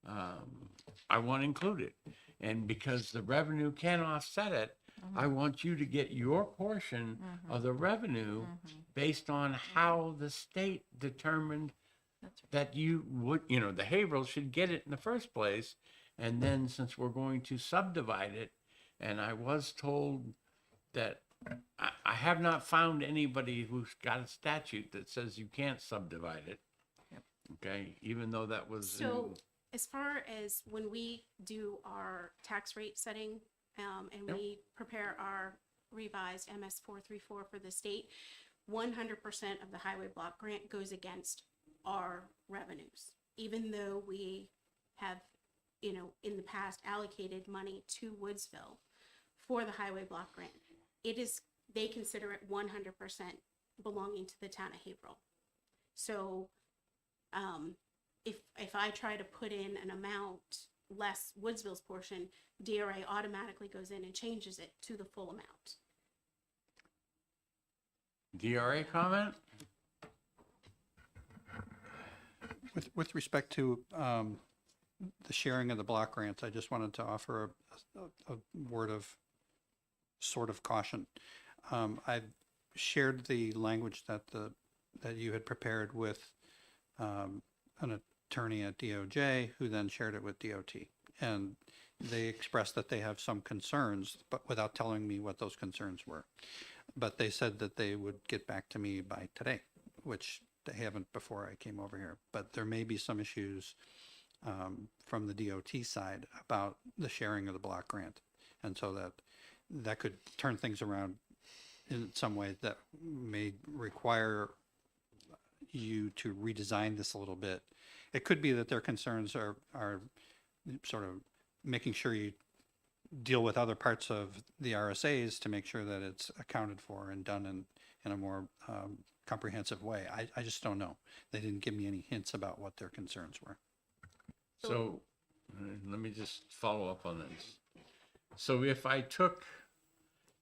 I want included. And because the revenue can offset it, I want you to get your portion of the revenue based on how the state determined That's right. that you would, the Haverhill should get it in the first place. And then since we're going to subdivide it, and I was told that I have not found anybody who's got a statute that says you can't subdivide it. Yep. Okay, even though that was. so as far as when we do our tax rate setting, and Yep. we prepare our revised MS 434 for the state, 100% of the highway block grant goes against our revenues, even though we have, in the past allocated money to Woodsville for the highway block grant. They consider it 100% belonging to the town of Haverhill. So, if I try to put in an amount less Woodsville's portion, DRA automatically goes in and changes it to the full amount. DRA comment? With respect to the sharing of the block grants, I just wanted to offer a word of sort of caution. I've shared the language that you had prepared with an attorney at DOJ, who then shared it with DOT. And they expressed that they have some concerns, but without telling me what those concerns were. But they said that they would get back to me by today, which they haven't before I came over here. But there may be some issues from the DOT side about the sharing of the block grant. And so that could turn things around in some way that may require you to redesign this a little bit. It could be that their concerns are sort of making sure you deal with other parts of the RSAs to make sure that it's accounted for and done in a more comprehensive way. I just don't know. They didn't give me any hints about what their concerns were. So let me just follow up on this. So if I took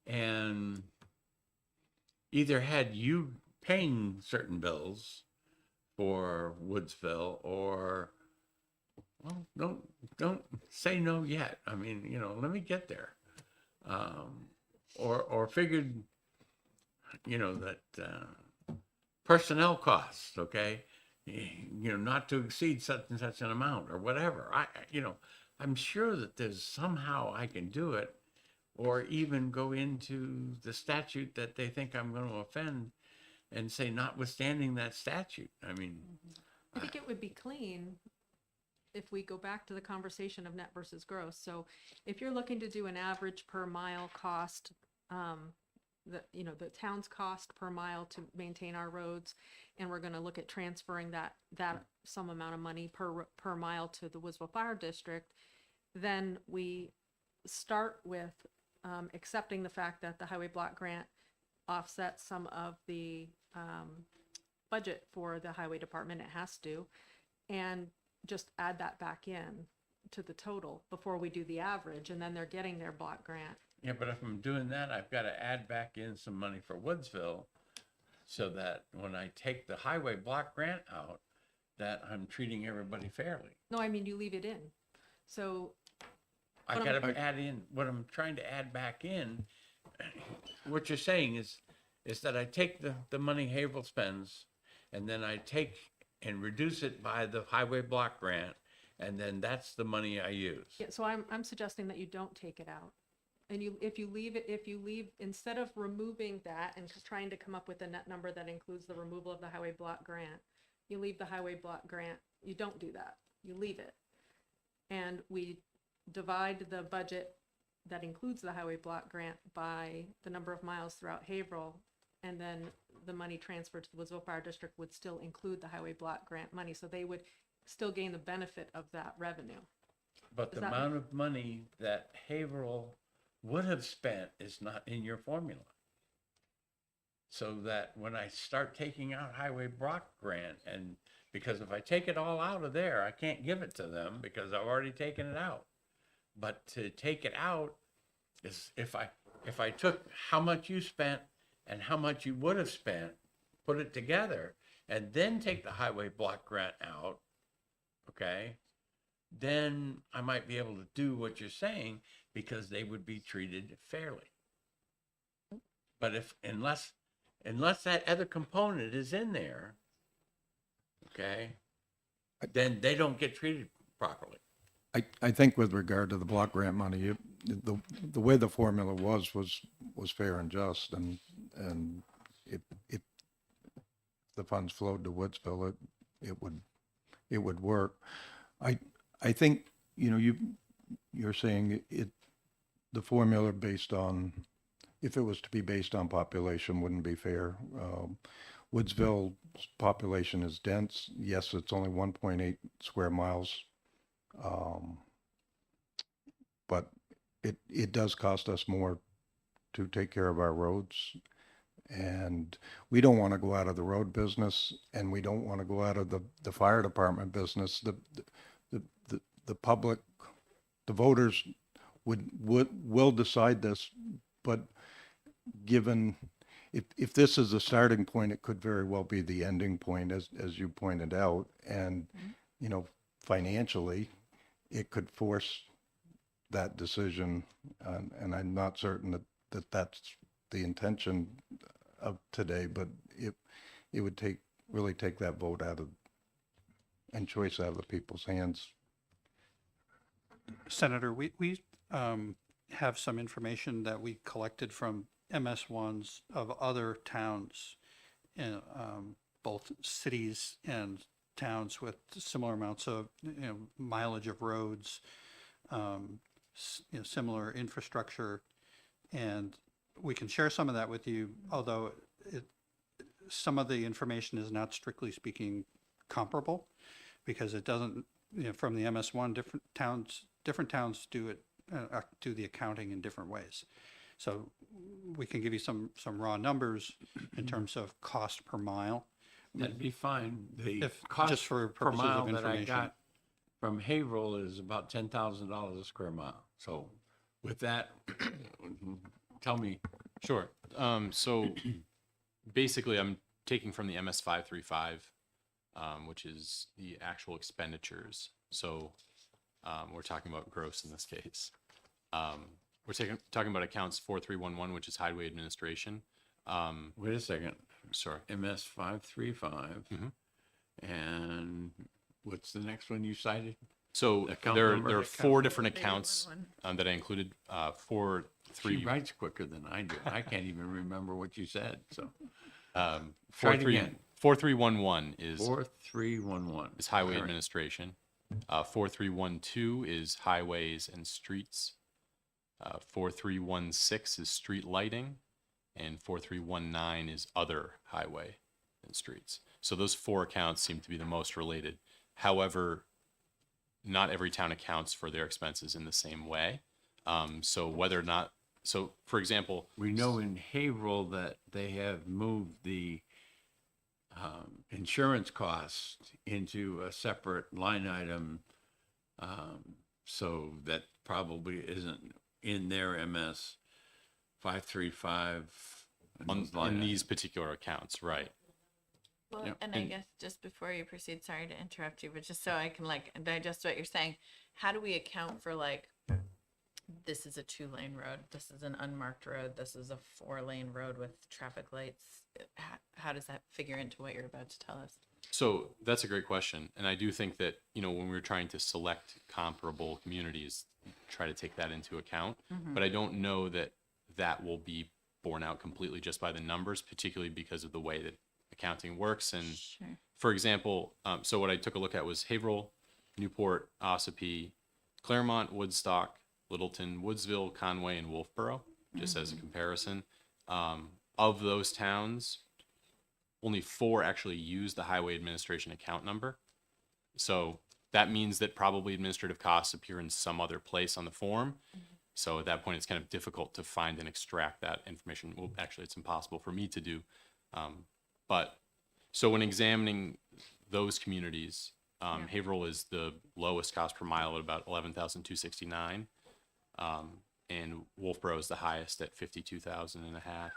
and either had you paying certain bills for Woodsville, or, well, don't say no yet. I mean, let me get there. Or figured, that personnel costs, okay, not to exceed such and such an amount or whatever. I'm sure that there's somehow I can do it, or even go into the statute that they think I'm going to offend and say, notwithstanding that statute. I mean, I think it would be clean if we go back to the conversation of net versus gross. So if you're looking to do an average per mile cost, the town's cost per mile to maintain our roads, and we're going to look at transferring that some amount of money per mile to the Woodsville Fire District, then we start with accepting the fact that the highway block grant offsets some of the budget for the highway department. It has to, and just add that back in to the total before we do the average, and then they're getting their block grant. yeah, but if I'm doing that, I've got to add back in some money for Woodsville, so that when I take the highway block grant out, that I'm treating everybody fairly. No, I mean, you leave it in. So I But got to add in what I'm trying to add back in. What you're saying is that I take the money Haverhill spends, and then I take and reduce it by the highway block grant, and then that's the money I use. yeah, so I'm suggesting that you don't take it out. And if you leave, instead of removing that and trying to come up with a net number that includes the removal of the highway block grant, you leave the highway block grant. You don't do that. You leave it. And we divide the budget that includes the highway block grant by the number of miles throughout Haverhill, and then the money transferred to the Woodsville Fire District would still include the highway block grant money, so they would still gain the benefit of that revenue. But Does the that amount of money that Haverhill would have spent is not in your formula. So that when I start taking out highway block grant, and because if I take it all out of there, I can't give it to them because I've already taken it out. But to take it out is if I took how much you spent and how much you would have spent, put it together, and then take the highway block grant out, okay, then I might be able to do what you're saying, because they would be treated fairly. But unless that other component is in there, okay, then they don't get treated properly. I think with regard to the block grant money, the way the formula was fair and just, and if the funds flowed to Woodsville, it would work. I think, you're saying the formula based on, if it was to be based on population, wouldn't be fair. Woodsville's population is dense. Yes, it's only 1.8 square miles. But it does cost us more to take care of our roads. And we don't want to go out of the road business, and we don't want to go out of the fire department business. The public, the voters will decide this, but given, if this is the starting point, it could very well be the ending point, as you pointed out. And, you know, financially, it could force that decision. And I'm not certain that that's the intention of today, but it would really take that vote out of, and choice out of the people's hands. Senator, we have some information that we collected from MS1s of other towns, in, both cities and towns with similar amounts of, mileage of roads, similar infrastructure, and we can share some of that with you, although some of the information is not strictly speaking comparable, because it doesn't, from the MS1, different towns do it, do the accounting in different ways. So we can give you some raw numbers in terms of cost per mile. That'd be fine. The If- cost just for per purposes of mile that I information. got from Haverhill is about $10,000 a square mile. So with that, tell me, Sure. So basically, I'm taking from the MS 535, which is the actual expenditures. So we're talking about gross in this case. We're talking about accounts 4311, which is highway administration. wait a second, Sorry. MS 535. Mhm. And what's the next one you cited? So Account there number? are four different accounts 3811. that I included. She writes quicker than I do. I can't even remember what you said, so. Try it 43 again. 4311 is 4311. highway All right. administration. 4312 is highways and streets. 4316 is street lighting, and 4319 is other highway and streets. So those four accounts seem to be the most related. However, not every town accounts for their expenses in the same way. So whether or not, so for example, We know in Haverhill that they have moved the insurance costs into a separate line item. So that probably isn't in their MS 535. and those line in items. these particular accounts, right? Well, Yep. and I And- guess just before you proceed, sorry to interrupt you, but just so I can like digest what you're saying, how do we account for like, this is a 2-lane road, this is an unmarked road, this is a 4-lane road with traffic lights? How does that figure into what you're about to tell us? So that's a great question. And I do think that, when we're trying to select comparable communities, try to take that into account. But I don't know that that will be borne out completely just by the numbers, particularly because of the way that accounting works. And Sure. for example, so what I took a look at was Haverhill, Newport, Ossipee, Claremont, Woodstock, Littleton, Woodsville, Conway, and Wolfboro, just as a comparison. Of those towns, only 4 actually use the highway administration account number. So that means that probably administrative costs appear in some other place on the form. So at that point, it's kind of difficult to find and extract that information. Well, actually, it's impossible for me to do. But so when examining those communities, Haverhill is the lowest cost per mile at about 11,269. And Wolfboro is the highest at 52,000 and a half.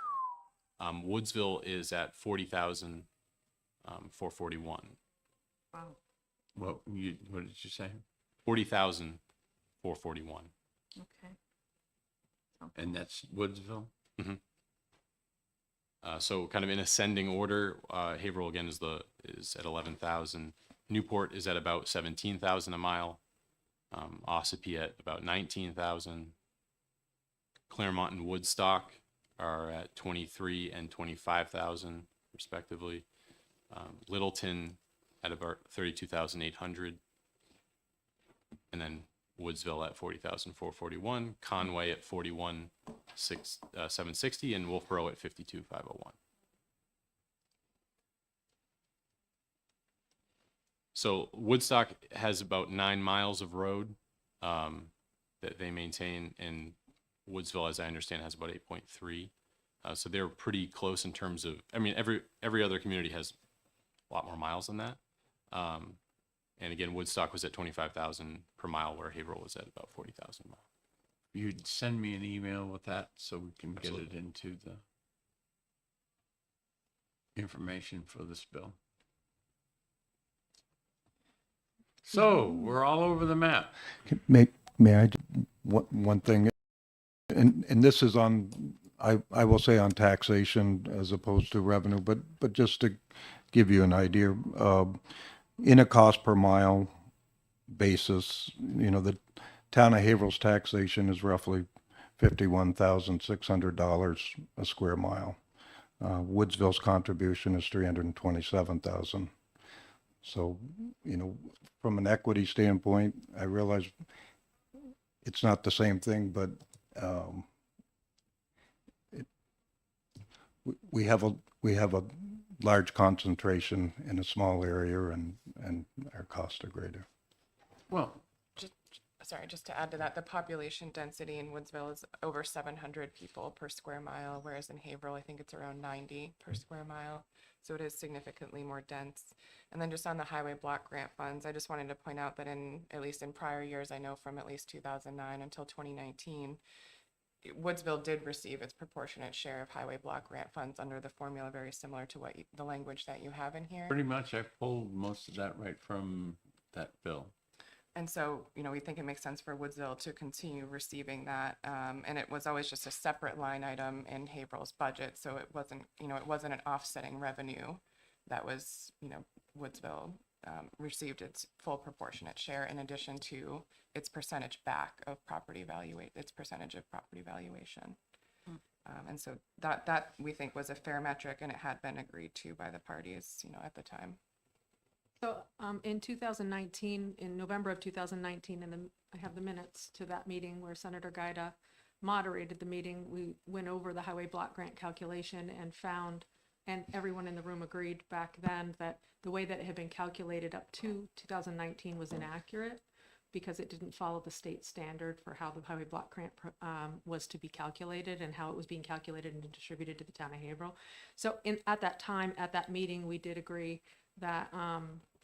Woodsville is at 40,441. Wow. What did you say? 40,441. Okay. And that's Woodsville? So kind of in ascending order, Haverhill again is at 11,000. Newport is at about 17,000 a mile. Ossipee at about 19,000. Claremont and Woodstock are at 23 and 25,000 respectively. Littleton at about 32,800. And then Woodsville at 40,441, Conway at 41,760, and Wolfboro at 52,501. So Woodstock has about 9 miles of road that they maintain, and Woodsville, as I understand, has about 8.3. So they're pretty close in terms of, I mean, every other community has a lot more miles than that. And again, Woodstock was at 25,000 per mile, where Haverhill was at about 40,000 miles. You'd send me an email with that so we can get it Absolutely. into the information for this bill. So we're all over the map. May I, one thing, and this is on, I will say on taxation as opposed to revenue, but just to give you an idea, in a cost per mile basis, the town of Haverhill's taxation is roughly $51,600 a square mile. Woodsville's contribution is $327,000. So, from an equity standpoint, I realize it's not the same thing, but we have a large concentration in a small area, and our costs are greater. Well, Just to add to that, the population density in Woodsville is over 700 people per square mile, whereas in Haverhill, I think it's around 90 per square mile. So it is significantly more dense. And then just on the highway block grant funds, I just wanted to point out that at least in prior years, I know from at least 2009 until 2019, Woodsville did receive its proportionate share of highway block grant funds under the formula very similar to the language that you have in here. pretty much I pulled most of that right from that bill. And so, we think it makes sense for Woodsville to continue receiving that. And it was always just a separate line item in Haverhill's budget. So it wasn't an offsetting revenue that was, Woodsville received its full proportionate share in addition to its percentage back of its percentage of property valuation. And so that we think was a fair metric, and it had been agreed to by the parties, at the time. So in 2019, in November of 2019, and I have the minutes to that meeting where Senator Gaida moderated the meeting, we went over the highway block grant calculation and found, and everyone in the room agreed back then, that the way that it had been calculated up to 2019 was inaccurate because it didn't follow the state standard for how the highway block grant was to be calculated and how it was being calculated and distributed to the town of Haverhill. So at that time, at that meeting, we did agree that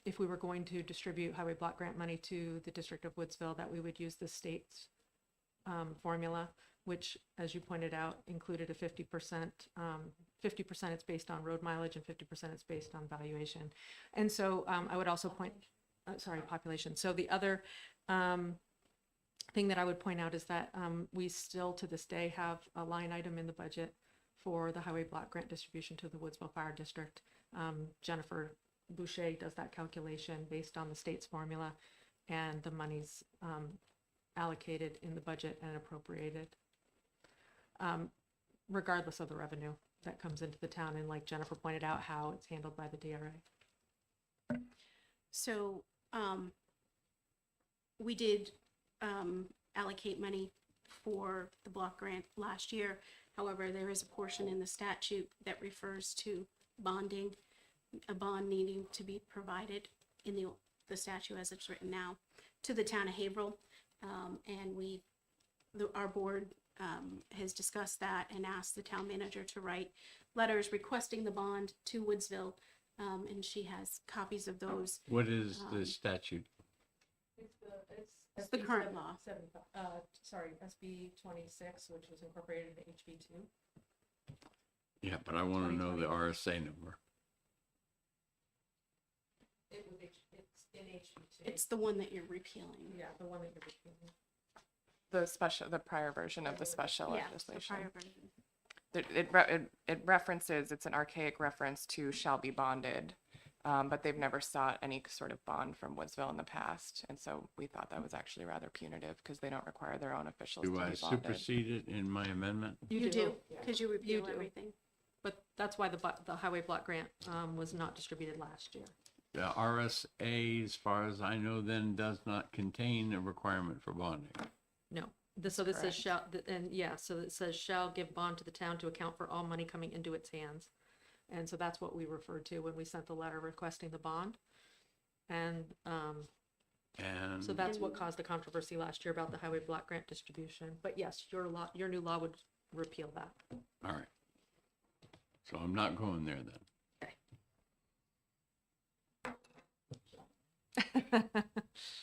if we were going to distribute highway block grant money to the District of Woodsville, that we would use the state's formula, which, as you pointed out, included a 50%. 50% it's based on road mileage and 50% it's based on valuation. And so I would also population. So the other thing that I would point out is that we still to this day have a line item in the budget for the highway block grant distribution to the Woodsville Fire District. Jennifer Boucher does that calculation based on the state's formula, and the money's allocated in the budget and appropriated, regardless of the revenue that comes into the town, and like Jennifer pointed out, how it's handled by the DRA. So, we did allocate money for the block grant last year. However, there is a portion in the statute that refers to bonding, a bond needing to be provided in the statute as it's written now to the town of Haverhill. And our board has discussed that and asked the town manager to write letters requesting the bond to Woodsville. And she has copies of those. What is the statute? It's the current law. SB 26, which was incorporated into HB2. Yeah, but I want to know the RSA number. It's in HB2. It's the one that you're repealing. Yeah, the one that you're repealing. The prior version of the special Yeah, the legislation. prior version. It references, it's an archaic reference to shall be bonded, but they've never sought any sort of bond from Woodsville in the past. And so we thought that was actually rather punitive because they don't require their own officials to Do be I bonded. supersede it in my amendment? You do, yeah. because you repeal do. everything. But that's why the highway block grant was not distributed last year. The RSA, as far as I know, then does not contain a requirement for bonding. No. So this says Correct. so it says shall give bond to the town to account for all money coming into its hands. And so that's what we referred to when we sent the letter requesting the bond. And, And so that's what caused the controversy last year about the highway block grant distribution. But yes, your new law would repeal that. all right. So I'm not going there then.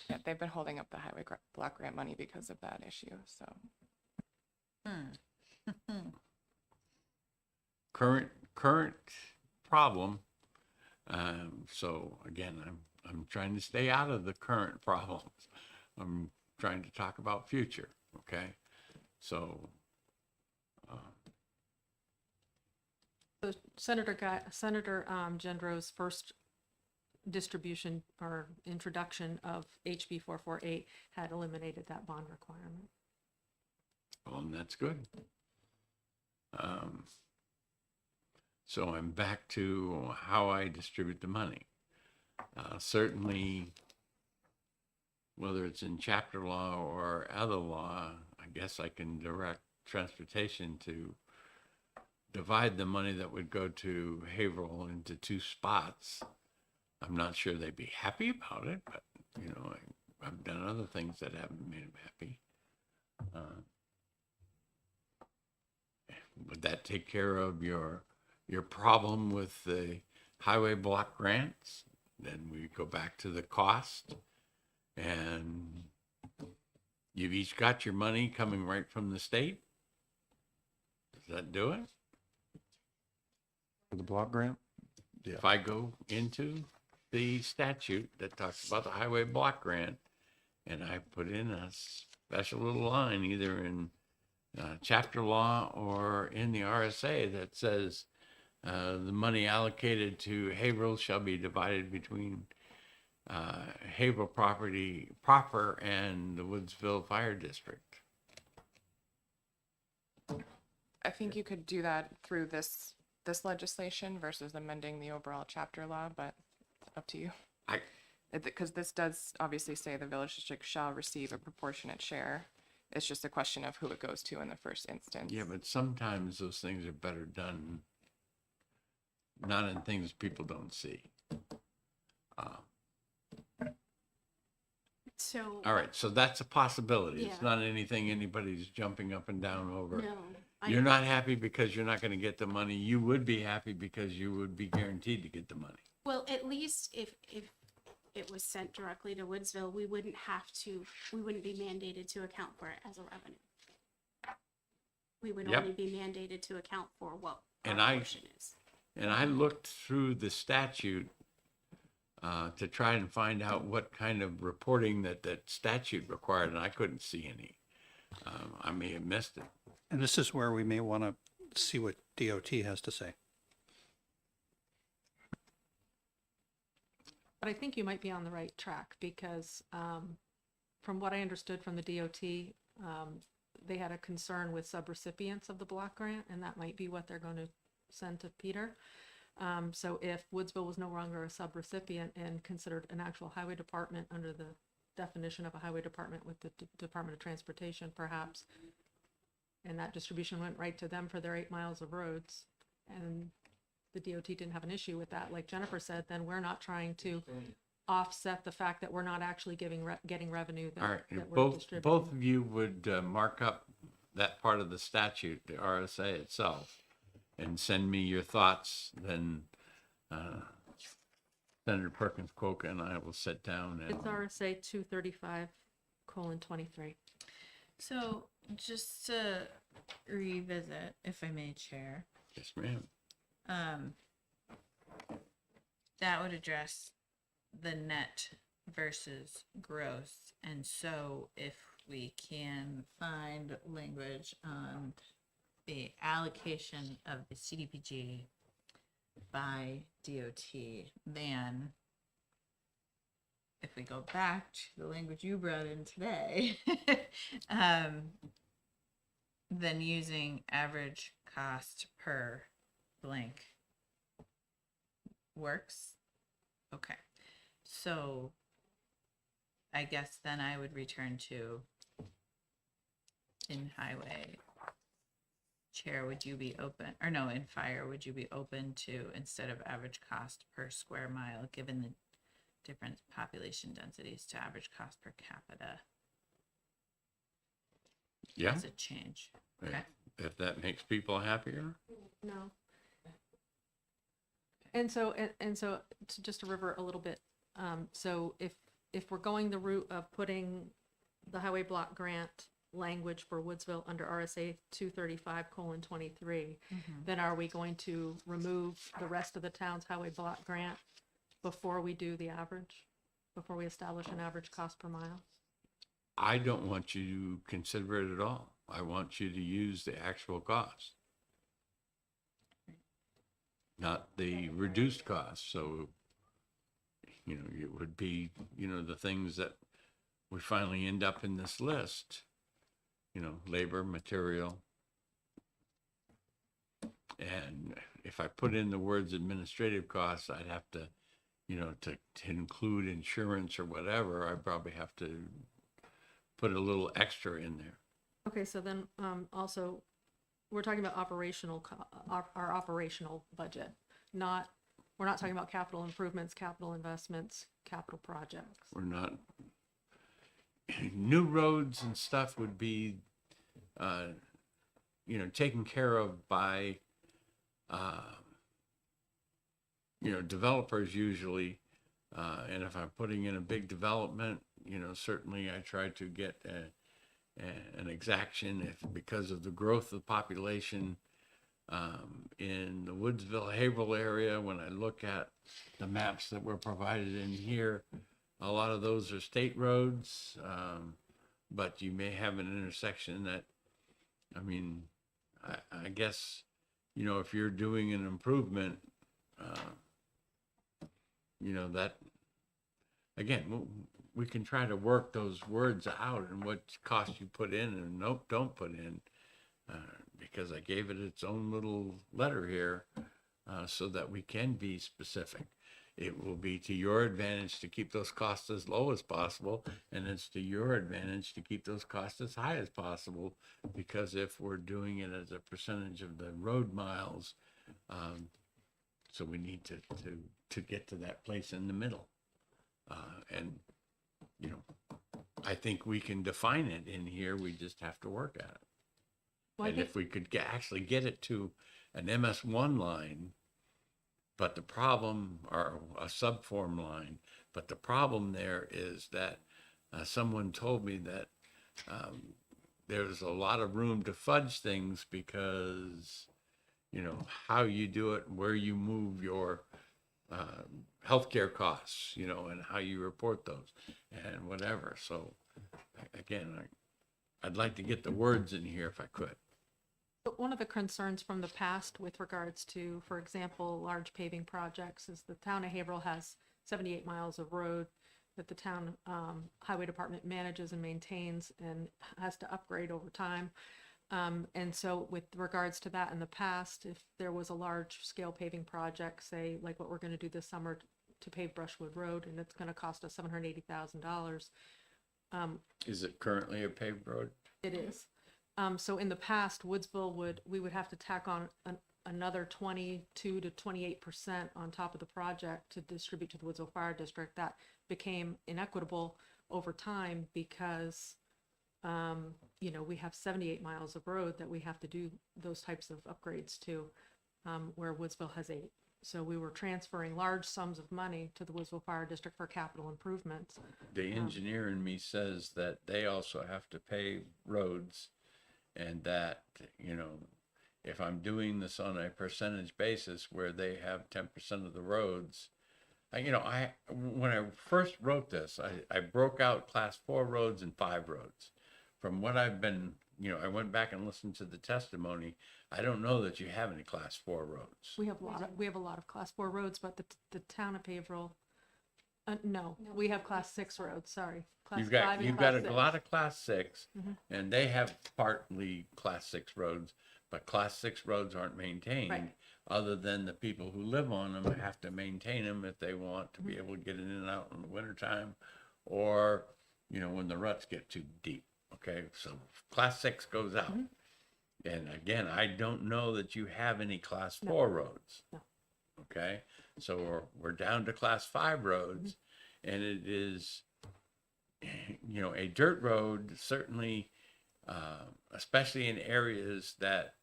Yeah, they've been holding up the block grant money because of that issue, so. Current problem. So again, I'm trying to stay out of the current problems. I'm trying to talk about future. Okay, so So Senator Gendro's first distribution or introduction of HB 448 had eliminated that bond requirement. well, and that's good. So I'm back to how I distribute the money. Certainly, whether it's in chapter law or other law, I guess I can direct transportation to divide the money that would go to Haverhill into two spots. I'm not sure they'd be happy about it, but you know, I've done other things that haven't made them happy. Would that take care of your problem with the highway block grants? Then we go back to the cost, and you've each got your money coming right from the state. Does that do it? For the block grant? Yeah. If I go into the statute that talks about the highway block grant, and I put in a special little line, either in chapter law or in the RSA, that says the money allocated to Haverhill shall be divided between Haverhill property proper and the Woodsville Fire District. I think you could do that through this legislation versus amending the overall chapter law, but it's up to you. Because this does obviously say the village district shall receive a proportionate share. It's just a question of who it goes to in the first instance. Yeah, but sometimes those things are better done not in things people don't see. So, All right, so that's a possibility. It's Yeah. not anything anybody's jumping up and down over. no. You're not happy because you're not going to get the money. You would be happy because you would be guaranteed to get the money. Well, at least if it was sent directly to Woodsville, we wouldn't be mandated to account for it as a revenue. We would Yep. only be mandated to account for what And our I- portion is. And I looked through the statute to try and find out what kind of reporting that statute required, and I couldn't see any. I may have missed it. And this is where we may want to see what DOT has to say. But I think you might be on the right track because from what I understood from the DOT, they had a concern with subrecipients of the block grant, and that might be what they're going to send to Peter. So if Woodsville was no longer a subrecipient and considered an actual highway department under the definition of a highway department with the Department of Transportation, perhaps, and that distribution went right to them for their 8 miles of roads, and the DOT didn't have an issue with that, like Jennifer said, then we're not trying to offset the fact that we're not actually getting revenue All right, that if we're both distributing. of you would mark up that part of the statute, the RSA itself, and send me your thoughts, then Senator Perkins Coker and I will sit down and. It's RSA 235:23. So just to revisit, if I may, Chair, Yes, ma'am. that would address the net versus gross. And so if we can find language on the allocation of the CDBG by DOT, then if we go back to the language you brought in today, then using average cost per blank works. Okay, so I guess then I would return to in highway. Chair, would you be open, or no, in fire, would you be open to, instead of average cost per square mile, given different population densities to average cost per capita Yeah, as a change. Okay. if that makes people happier. No. And so, to just to revert a little bit, so if we're going the route of putting the highway block grant language for Woodsville under RSA 235:23, then are we going to remove the rest of the town's highway block grant before we do the average, before we establish an average cost per mile? I don't want you to consider it at all. I want you to use the actual cost, not the reduced cost. So, it would be, the things that we finally end up in this list, labor, material. And if I put in the words administrative costs, I'd have to, to include insurance or whatever, I probably have to put a little extra in there. Okay, so then, also, we're talking about our operational budget, we're not talking about capital improvements, capital investments, capital projects. We're not, new roads and stuff would be, taken care of by, developers usually. And if I'm putting in a big development, certainly I try to get an exaction because of the growth of the population in the Woodsville, Haverhill area. When I look at the maps that were provided in here, a lot of those are state roads, but you may have an intersection that, I guess, if you're doing an improvement, that, again, we can try to work those words out and what cost you put in and don't put in, because I gave it its own little letter here, so that we can be specific. It will be to your advantage to keep those costs as low as possible, and it's to your advantage to keep those costs as high as possible, because if we're doing it as a percentage of the road miles, so we need to get to that place in the middle. And, I think we can define it in here, we just have to work at it. Well, I And think- if we could actually get it to an MS1 line, but the problem, or a subform line, but the problem there is that someone told me that there's a lot of room to fudge things because, how you do it, where you move your healthcare costs, and how you report those and whatever. So again, I'd like to get the words in here if I could. But one of the concerns from the past with regards to, for example, large paving projects is the town of Haverhill has 78 miles of road that the town highway department manages and maintains and has to upgrade over time. And so with regards to that in the past, if there was a large scale paving project, say like what we're going to do this summer to pave Brushwood Road, and it's going to cost us $780,000. Is it currently a paved road? It is. So in the past, we would have to tack on another 22 to 28% on top of the project to distribute to the Woodsville Fire District. That became inequitable over time because, we have 78 miles of road that we have to do those types of upgrades to, where Woodsville has 8. So we were transferring large sums of money to the Woodsville Fire District for capital improvements. The engineer in me says that they also have to pave roads, and that, if I'm doing this on a percentage basis where they have 10% of the roads, when I first wrote this, I broke out class 4 roads and 5 roads. From what I've been, I went back and listened to the testimony. I don't know that you have any class 4 roads. We have a lot of class 4 roads, but the town of Haverhill, no, we have class 6 roads, sorry. Class 5 and You've class got a 6. lot of class 6, Mhm. and they have partly class 6 roads, but class 6 roads aren't maintained. Right. Other than the people who live on them have to maintain them if they want to be able to get in and out in the wintertime, or, when the ruts get too deep. Okay, so class 6 goes out. And again, I don't know that you have any class 4 roads. No. Okay, so we're down to class 5 roads. and it is, you know, a dirt road, certainly, especially in areas that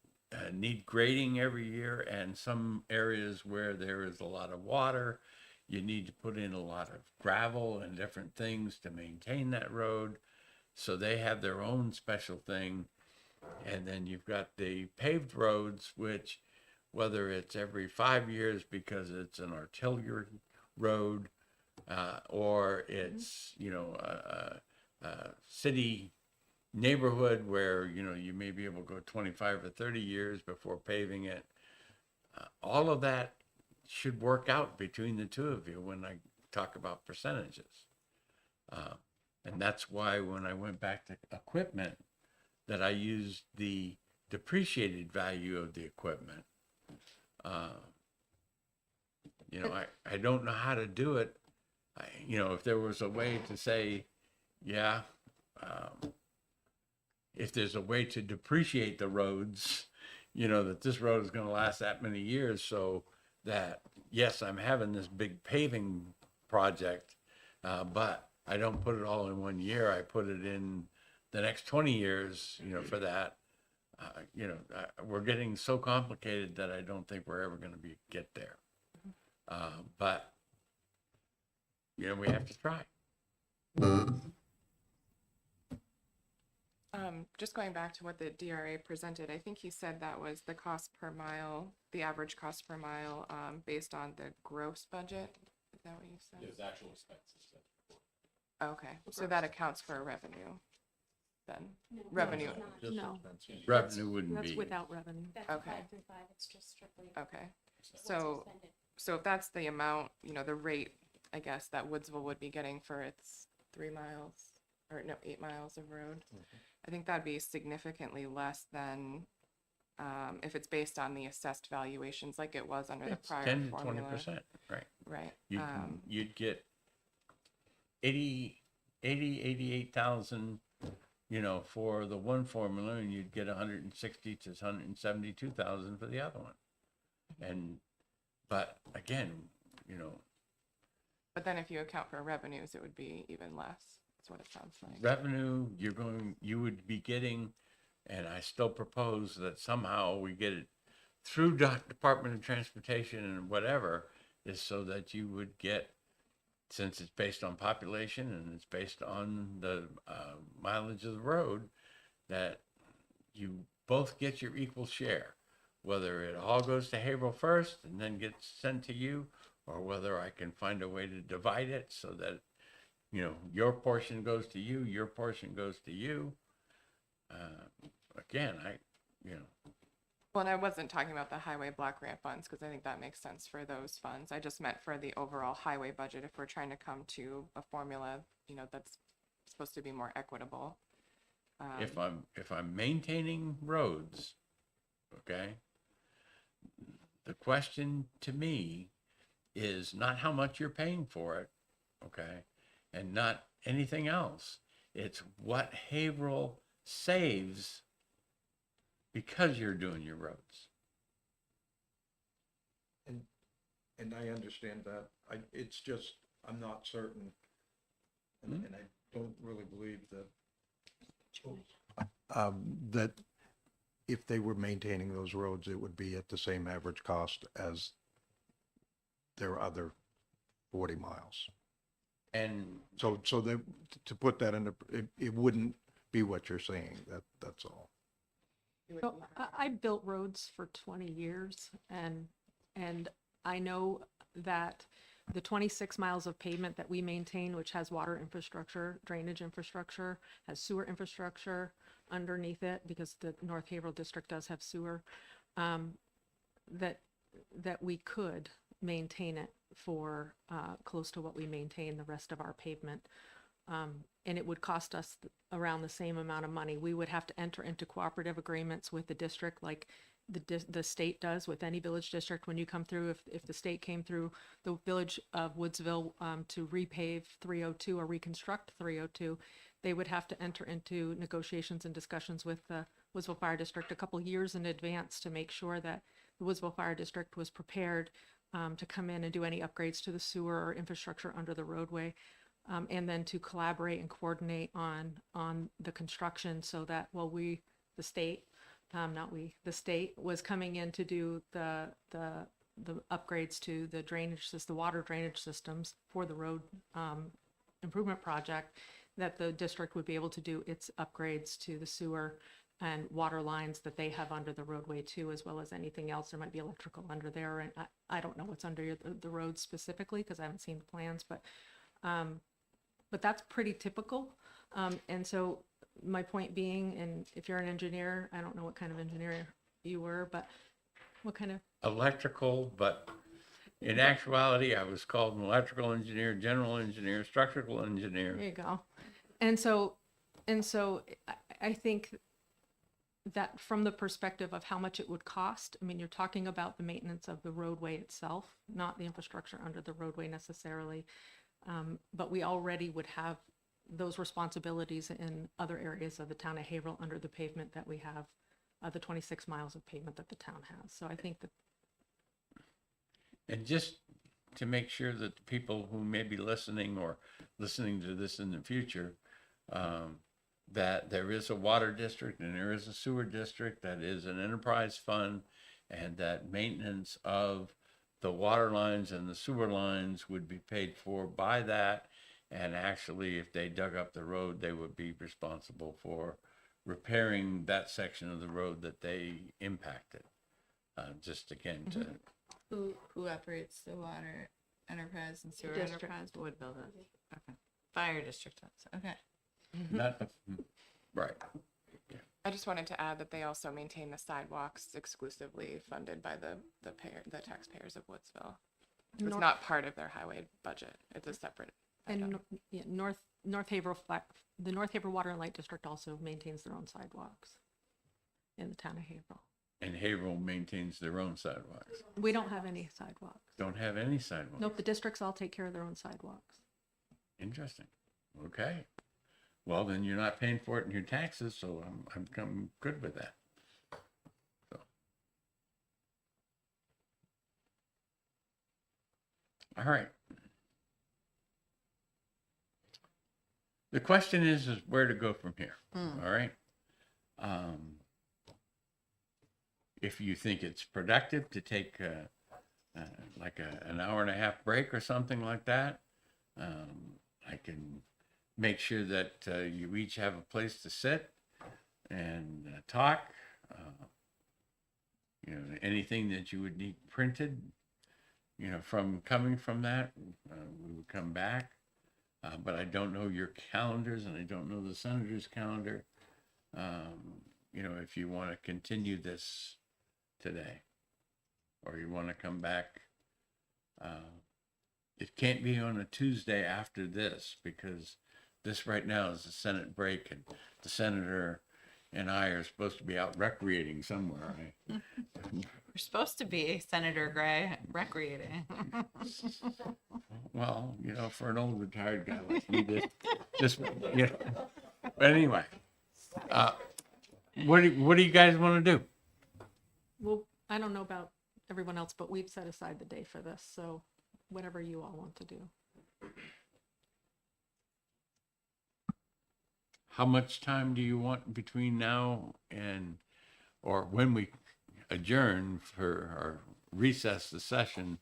need grading every year, and some areas where there is a lot of water, you need to put in a lot of gravel and different things to maintain that road. So they have their own special thing. And then you've got the paved roads, which, whether it's every 5 years because it's an artillery road, or it's, you know, a city neighborhood where, you know, you may be able to go 25 or 30 years before paving it. All of that should work out between the two of you when I talk about percentages. And that's why when I went back to equipment, that I used the depreciated value of the equipment. You know, I don't know how to do it. You know, if there was a way to say, yeah, if there's a way to depreciate the roads, you know, that this road is going to last that many years, so that, yes, I'm having this big paving project, but I don't put it all in 1 year. I put it in the next 20 years, you know, for that. You know, we're getting so complicated that I don't think we're ever going to get there. But, you know, we have to try. Just going back to what the DRA presented, I think he said that was the cost per mile, the average cost per mile, based on the gross budget. Is that what you said? There's actual expenses. Okay, so that accounts for revenue, then? Revenue. No, Revenue wouldn't that's be. without revenue. That's Okay. 5 through 5, it's just strictly Okay, what's so, expended. so if that's the amount, you know, the rate, I guess, that Woodsville would be getting for its 3 miles, or no, 8 miles of road, I think that'd be significantly less than, if it's based on the assessed valuations like it was under the It's prior 10 to formula. 20%, right? Right, You'd get 88,000, you know, for the one formula, and you'd get 160 to 172,000 for the other one. And, but again, you know, but then if you account for revenues, it would be even less, that's what it sounds like. revenue, you would be getting, and I still propose that somehow we get it through Department of Transportation and whatever, is so that you would get, since it's based on population and it's based on the mileage of the road, that you both get your equal share, whether it all goes to Haverhill first and then gets sent to you, or whether I can find a way to divide it so that, you know, your portion goes to you, your portion goes to you. Again, you know, Well, and I wasn't talking about the highway block grant funds, because I think that makes sense for those funds. I just meant for the overall highway budget, if we're trying to come to a formula, you know, that's supposed to be more equitable. if I'm maintaining roads, okay, the question to me is not how much you're paying for it, okay, and not anything else. It's what Haverhill saves because you're doing your roads. And I understand that. It's just, I'm not certain. And I don't really believe that, that if they were maintaining those roads, it would be at the same average cost as their other 40 miles. And So they, to put that in, it wouldn't be what you're saying. That's all. It would So be- I built roads for 20 years and I know that the 26 miles of pavement that we maintain, which has water infrastructure, drainage infrastructure, has sewer infrastructure underneath it, because the North Haverhill District does have sewer, that we could maintain it for close to what we maintain the rest of our pavement. And it would cost us around the same amount of money. We would have to enter into cooperative agreements with the district, like the state does with any village district. When you come through, if the state came through the village of Woodsville to repave 302 or reconstruct 302, they would have to enter into negotiations and discussions with the Woodsville Fire District a couple years in advance to make sure that the Woodsville Fire District was prepared to come in and do any upgrades to the sewer or infrastructure under the roadway. And then to collaborate and coordinate on the construction so that, well, the state, not we, the state was coming in to do the upgrades to the drainage, the water drainage systems for the road improvement project, that the district would be able to do its upgrades to the sewer and water lines that they have under the roadway too, as well as anything else. There might be electrical under there, and I don't know what's under the road specifically because I haven't seen the plans, but that's pretty typical. And so my point being, and if you're an engineer, I don't know what kind of engineer you were, but what kind of, Electrical, but in actuality, I was called an electrical engineer, general engineer, structural engineer. there you go. And so I think that from the perspective of how much it would cost, I mean, you're talking about the maintenance of the roadway itself, not the infrastructure under the roadway necessarily. But we already would have those responsibilities in other areas of the town of Haverhill under the pavement that we have, the 26 miles of pavement that the town has. So I think that, And just to make sure that the people who may be listening or listening to this in the future, that there is a water district and there is a sewer district, that is an enterprise fund, and that maintenance of the water lines and the sewer lines would be paid for by that. And actually, if they dug up the road, they would be responsible for repairing that section of the road that they impacted. Just again, to, Who operates the water enterprise and sewer district. enterprise? Woodville does. Okay. Fire district does. Okay. not, right. I just wanted to add that they also maintain the sidewalks exclusively funded by the taxpayers of Woodsville. It's Nor- not part of their highway budget. It's a separate and item. yeah, North Haverhill, the North Haverhill Water and Light District also maintains their own sidewalks in the town of Haverhill. And Haverhill maintains their own sidewalks. We don't have any sidewalks. Don't have any sidewalks. Nope, the districts all take care of their own sidewalks. Interesting. Okay. Well, then you're not paying for it in your taxes, so I'm good with that. So. All right. The question is where to go from here. All right. If you think it's productive to take like an hour and a half break or something like that, I can make sure that you each have a place to sit and talk. You know, anything that you would need printed, you know, from coming from that, we would come back. But I don't know your calendars and I don't know the senator's calendar. You know, if you want to continue this today or you want to come back, it can't be on a Tuesday after this because this right now is a Senate break and the senator and I are supposed to be out recreating somewhere. Right? We're supposed to be Senator Gray recreating. Well, you know, for an old retired guy like me, this you know. But anyway, what do you guys want to do? Well, I don't know about everyone else, but we've set aside the day for this, so whatever you all want to do. How much time do you want between now and, or when we adjourn for or recess the session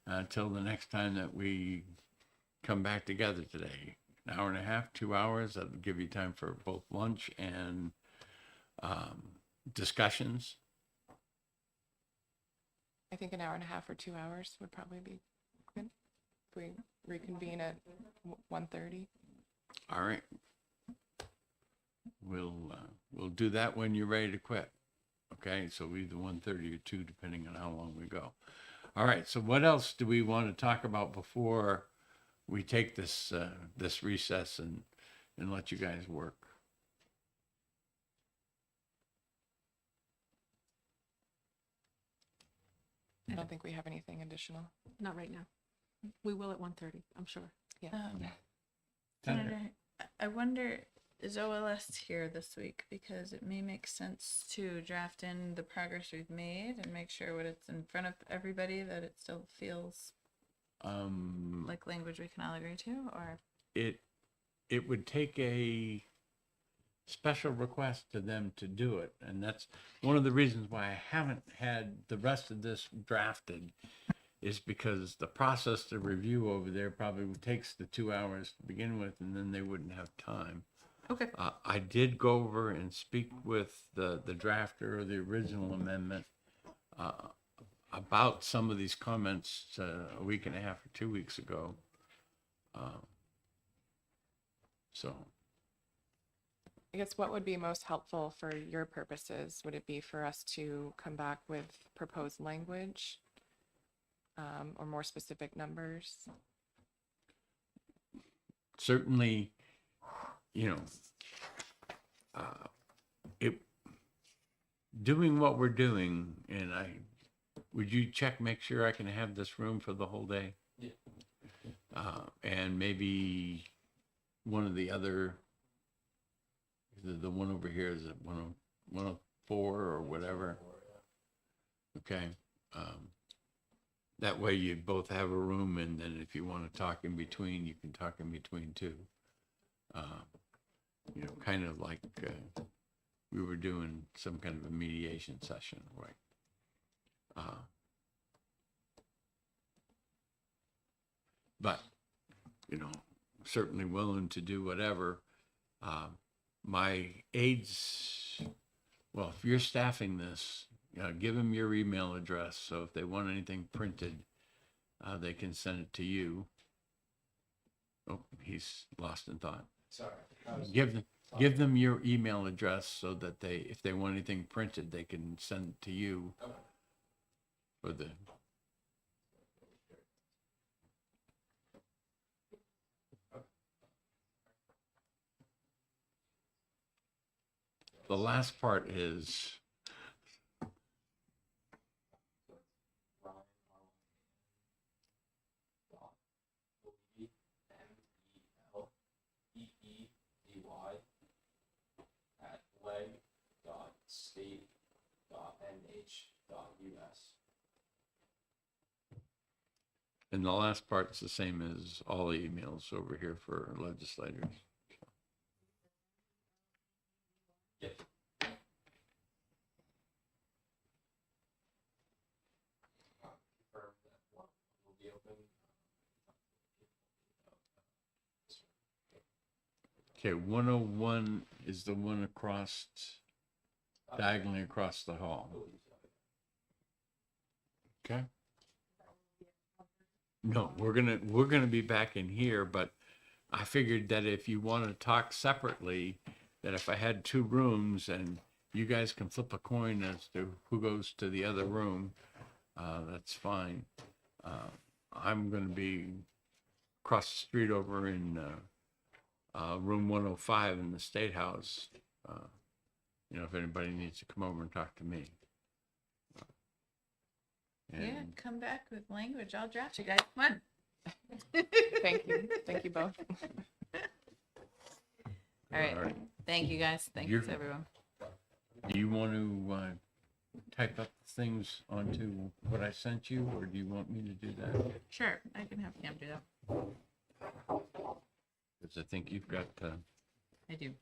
until the next time that we come back together today? An hour and a half, 2 hours? That'll give you time for both lunch and discussions. I think an hour and a half or 2 hours would probably be good. If we reconvene at 1:30. All right. We'll do that when you're ready to quit. Okay, so either 1:30 or 2, depending on how long we go. All right, so what else do we want to talk about before we take this this recess and let you guys work? I don't think we have anything additional. Not right now. We will at 1:30, I'm sure. Yeah. Senator. Senator, I wonder is OLS here this week? Because it may make sense to draft in the progress we've made and make sure when it's in front of everybody that it still feels like language we can all agree to, or? It would take a special request to them to do it, and that's one of the reasons why I haven't had the rest of this drafted, is because the process to review over there probably takes the 2 hours to begin with, and then they wouldn't have time. Okay. I did go over and speak with the drafter of the original amendment about some of these comments a week and a half or 2 weeks ago. So I guess what would be most helpful for your purposes? Would it be for us to come back with proposed language? Or more specific numbers? certainly, it, doing what we're doing, and would you make sure I can have this room for the whole day? Yeah. And maybe one of the other, the one over here, is it 104 or whatever? Okay. That way you both have a room, and then if you want to talk in between, you can talk in between too. Kind of like we were doing some kind of a mediation session, right? But, certainly willing to do whatever. My aides, well, if you're staffing this, give them your email address, so if they want anything printed, they can send it to you. Oh, he's lost in thought. Sorry. Give them your email address so that if they want anything printed, they can send it to you. For the last part is, leg.state.nh.us. and the last part's the same as all the emails over here for legislators. Yep. Confirm that one will be open. Okay, 101 is the one diagonally across the hall. Okay. No, we're gonna be back in here, but I figured that if you want to talk separately, that if I had 2 rooms and you guys can flip a coin as to who goes to the other room, that's fine. I'm gonna be across the street over in room 105 in the State House. If anybody needs to come over and talk to me. Yeah, come back with language. I'll draft you guys. Come on. Thank you. Thank you both. All right. Thank you guys. Thanks You're- everyone. Do you want to type up things onto what I sent you, or do you want me to do that? Sure, I can have Cam do that. Because I think you've got I do.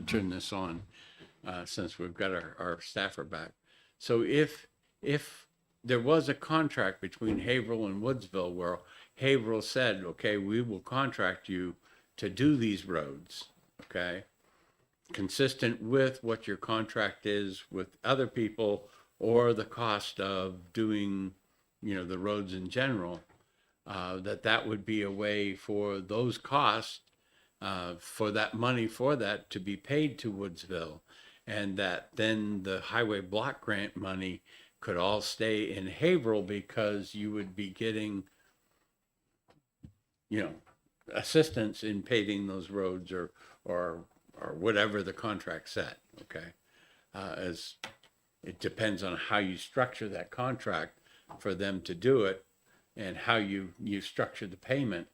turn this on, since we've got our staffer back. So if there was a contract between Haverhill and Woodsville where Haverhill said, okay, we will contract you to do these roads, okay? Consistent with what your contract is with other people or the cost of doing, the roads in general, that would be a way for those costs, for that money for that to be paid to Woodsville. And that then the highway block grant money could all stay in Haverhill because you would be getting, assistance in paving those roads or whatever the contract said, okay? As it depends on how you structure that contract for them to do it and how you structure the payment.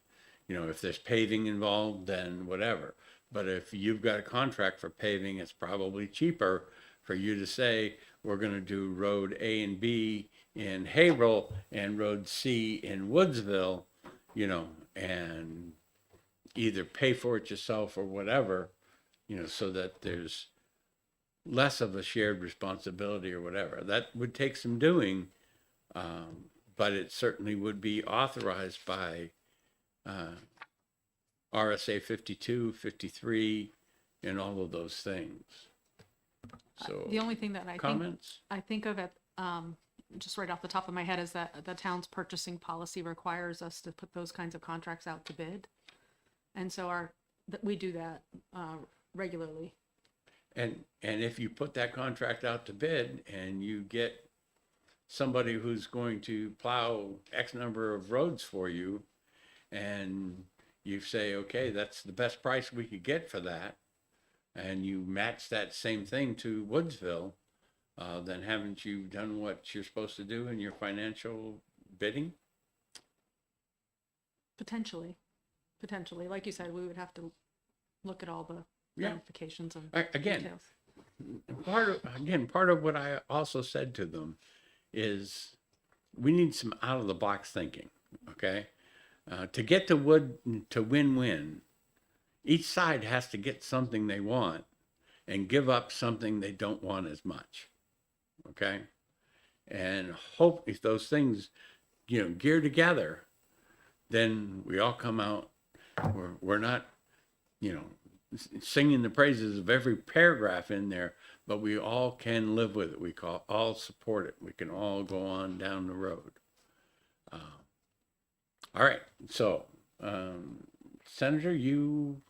If there's paving involved, then whatever. But if you've got a contract for paving, it's probably cheaper for you to say, we're going to do road A and B in Haverhill and road C in Woodsville, and either pay for it yourself or whatever, so that there's less of a shared responsibility or whatever. That would take some doing, but it certainly would be authorized by RSA 52, 53, and all of those things. So The only thing that comments? I think of it, just right off the top of my head, is that the town's purchasing policy requires us to put those kinds of contracts out to bid. And so we do that regularly. And if you put that contract out to bid and you get somebody who's going to plow X number of roads for you, and you say, okay, that's the best price we could get for that, and you match that same thing to Woodsville, then haven't you done what you're supposed to do in your financial bidding? Potentially. Like you said, we would have to look at all the Yeah. ramifications and Again, details. part of what I also said to them is we need some out of the box thinking, okay? To get to win-win, each side has to get something they want and give up something they don't want as much, okay? And hope if those things, gear together, then we all come out, we're not, singing the praises of every paragraph in there, but we all can live with it. We can all support it. We can all go on down the road. All right. So, Senator, you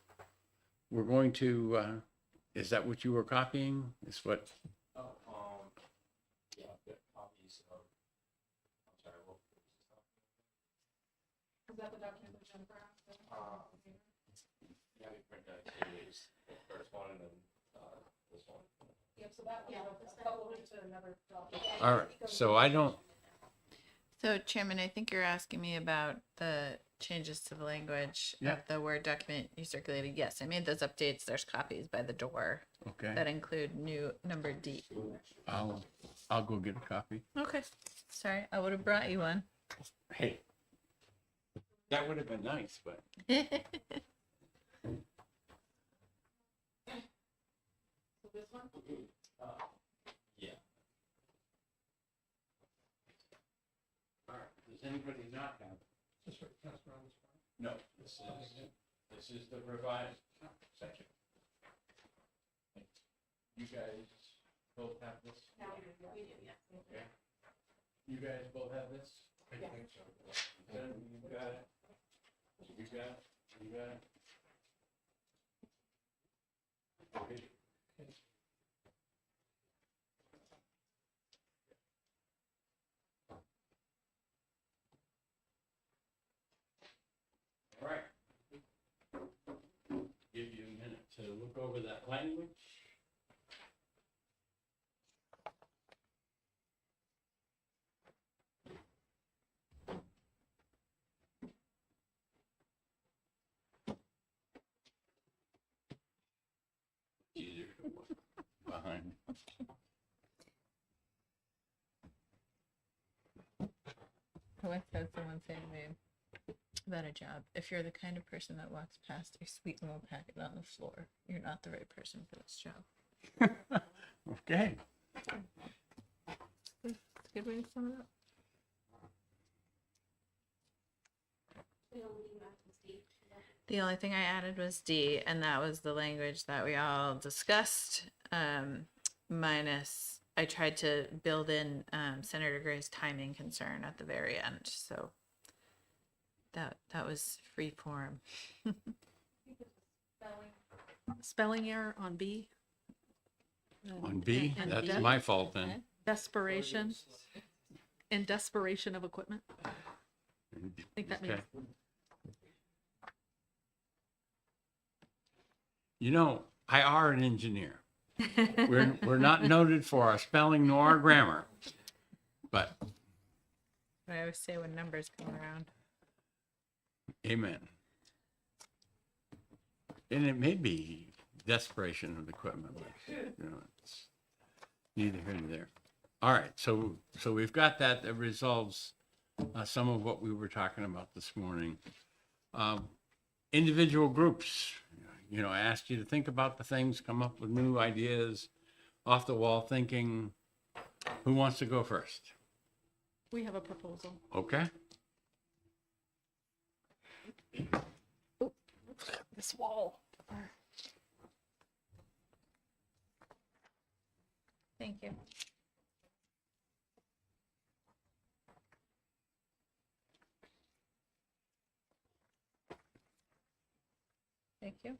were going to, is that what you were copying? Is what? Yeah, I've got copies of, I'm sorry, what was this? Is that the document that Jennifer asked? Yeah, we print out two, the first one and then, this one. Yep, so that was to another document. All right. So I don't, So Chairman, I think you're asking me about the changes to the language Yeah. of the Word document you circulated. Yes, I made those updates. There's copies by the door okay. that include new number D. I'll go get a copy. Okay. Sorry, I would have brought you one. Hey, that would have been nice, but. Yeah. All right. Does anybody not have? No, this is the revised section. You guys both have this? We do, yes. Okay. You guys both have this? I think so. Then you got it? You got it? You got it? Okay. All right. Give you a minute to look over that language. Easier to look behind. Who had someone say name? better job. If you're the kind of person that walks past a sweet little packet on the floor, you're not the right person for this job. Okay. It's a good way to sum it up. The only thing I added was D, and that was the language that we all discussed. Minus, I tried to build in Senator Gray's timing concern at the very end, so that was free form. Spelling error on B. On B, And that's D. my fault then. Desperation. In desperation of equipment. I think that means, Okay. You know, I are an engineer. We're not noted for our spelling nor our grammar, but I always say when numbers come around. amen. And it may be desperation of equipment, but, you know, it's neither here nor there. All right, so we've got that. That resolves some of what we were talking about this morning. Individual groups, you know, I asked you to think about the things, come up with new ideas, off the wall thinking. Who wants to go first? we have a proposal. Okay. This wall. Thank you. Thank you.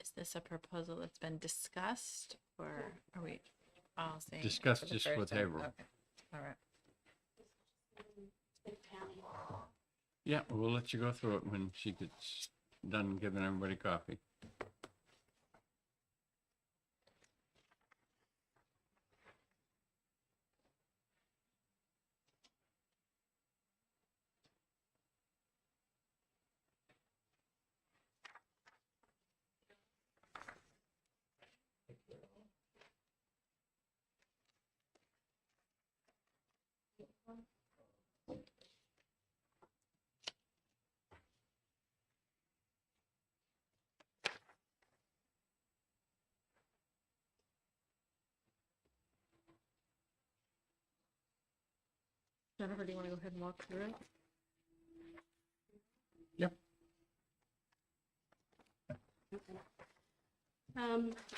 Is this a proposal that's been discussed, or are we all saying? it Discussed for the just first with time? Haverhill. Okay, all right. Yeah, we'll let you go through it when she gets done giving everybody coffee. Jennifer, do you want to go ahead and walk through it? Yep.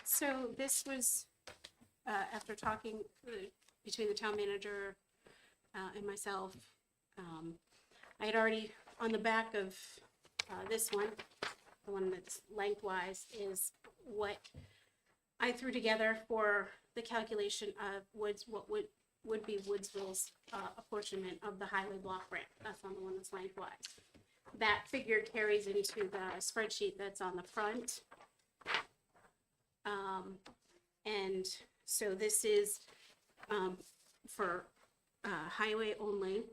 So this was, after talking between the town manager and myself, I had already, on the back of this one, the one that's lengthwise, is what I threw together for the calculation of what would be Woodsville's apportionment of the highway block grant. That's on the one that's lengthwise. That figure carries into the spreadsheet that's on the front. And so this is for highway only.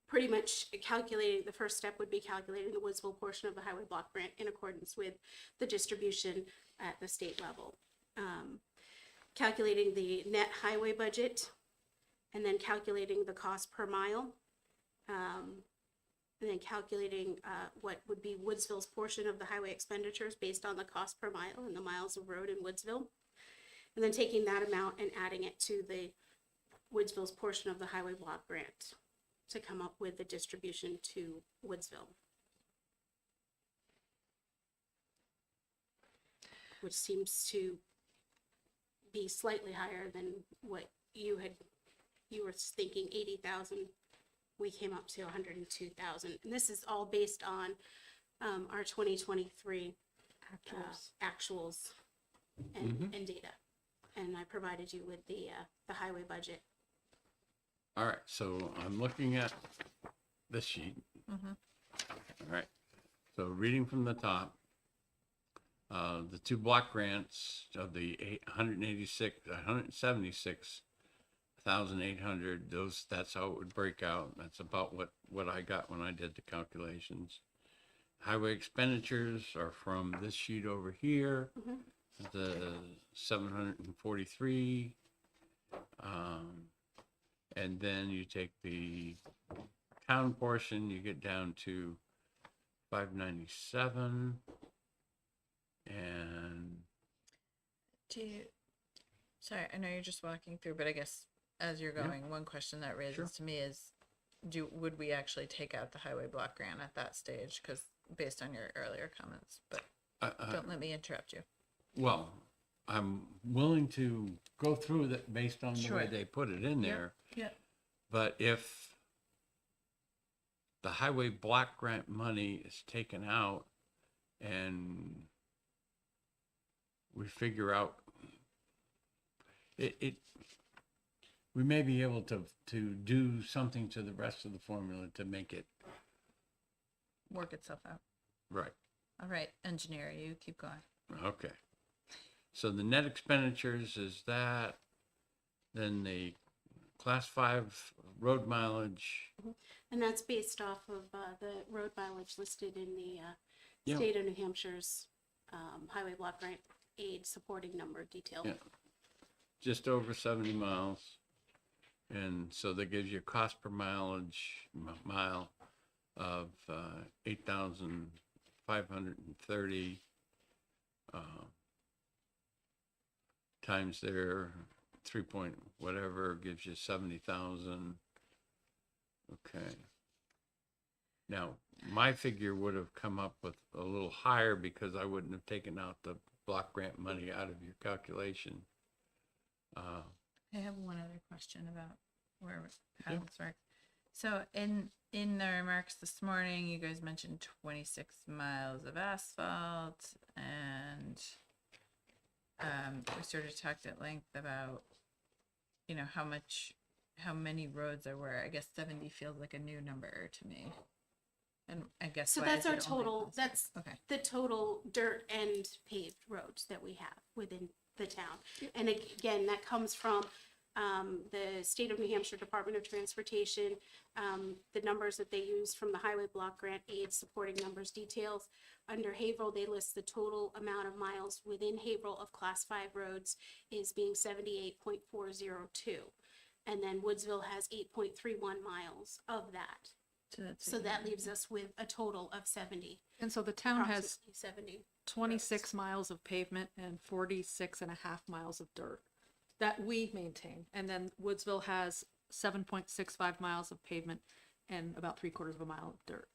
Pretty much calculating, the first step would be calculating the Woodsville portion of the highway block grant in accordance with the distribution at the state level. Calculating the net highway budget, and then calculating the cost per mile. And then calculating what would be Woodsville's portion of the highway expenditures based on the cost per mile and the miles of road in Woodsville. And then taking that amount and adding it to the Woodsville's portion of the highway block grant to come up with the distribution to Woodsville. Which seems to be slightly higher than what you were thinking, 80,000. We came up to 102,000. And this is all based on our 2023 actuals and data. And I provided you with the highway budget. All right, so I'm looking at this sheet. Mhm. All right, so reading from the top, the two block grants of the 176,000 1,800, that's how it would break out. That's about what I got when I did the calculations. Highway expenditures are from this sheet over here, the 743. And then you take the town portion, you get down to 597. And Do you, sorry, I know you're just walking through, but I guess as you're Yeah. going, one question that raises Sure. to me is, would we actually take out the highway block grant at that stage? Because based on your earlier comments, but don't let me interrupt you. well, I'm willing to go through that based on the way Sure. they put it in there. Yeah. But if the highway block grant money is taken out and we figure out we may be able to do something to the rest of the formula to make it Work itself out. right. All right, engineer, you keep going. Okay. So the net expenditures is that, then the class 5 road mileage. And that's based off of the road mileage listed in the Yeah. state of New Hampshire's highway block grant aid supporting number detail. Yeah. Just over 70 miles. And so that gives you a cost per mile of 8,530 times their 3 point whatever gives you 70,000. Okay. Now, my figure would have come up with a little higher because I wouldn't have taken out the block grant money out of your calculation. I have one other question about how Yeah. this works. So in the remarks this morning, you guys mentioned 26 miles of asphalt, and we sort of talked at length about, how many roads there were. I guess 70 feels like a new number to me. And I guess So why that's is our it only total, one that's step? Okay. the total dirt and paved roads that we have within the town. And again, that comes from the State of New Hampshire Department of Transportation, the numbers that they use from the highway block grant aid supporting numbers details. Under Haverhill, they list the total amount of miles within Haverhill of class 5 roads is being 78.402. And then Woodsville has 8.31 miles of that. So that leaves us with a total of 70, And so the town has approximately 70. 26 miles of pavement and 46.5 miles of dirt that we maintain. And then Woodsville has 7.65 miles of pavement and about 3/4 of a mile of dirt.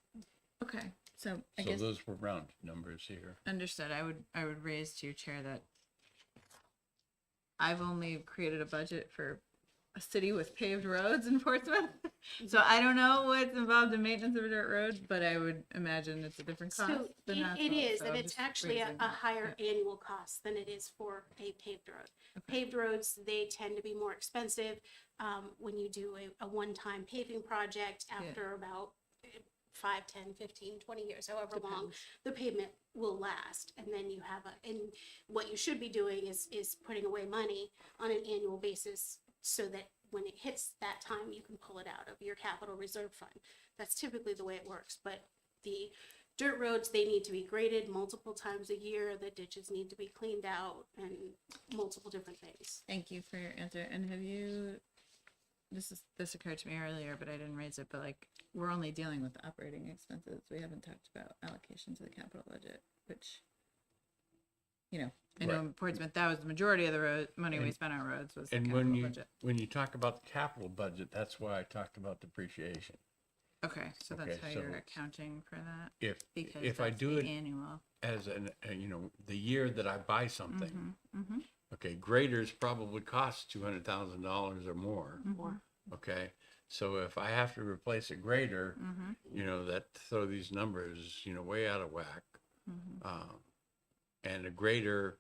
Okay. So I So guess those were round numbers here. understood. I would raise to your chair that I've only created a budget for a city with paved roads in Portsmouth. So I don't know what's involved in maintenance of a dirt road, but I would imagine it's a different cost So than it asphalt, is, so and I'm it's just actually raising- a higher annual cost than it is for a paved road. Paved roads, they tend to be more expensive when you do a one-time paving project after about 5, 10, 15, 20 years, however long the pavement will last. And then you have and what you should be doing is putting away money on an annual basis so that when it hits that time, you can pull it out of your capital reserve fund. That's typically the way it works, but the dirt roads, they need to be graded multiple times a year, the ditches need to be cleaned out, and multiple different things. Thank you for your answer. And have you, this occurred to me earlier, but I didn't raise it, but like, we're only dealing with the operating expenses. We haven't talked about allocation to the capital budget, which, I know in Portsmouth, that was the majority of the money we spent on roads was the And capital budget. when you talk about the capital budget, that's why I talked about depreciation. Okay, so that's Okay, how so you're accounting for that? If Because I that's do the it annual. as the year that I buy something, Mm-hmm. okay, graders probably cost $200,000 or more. More. Okay, so if I have to replace a grader, Mm-hmm. that throw these numbers, way out of whack. Mm-hmm. And a grader,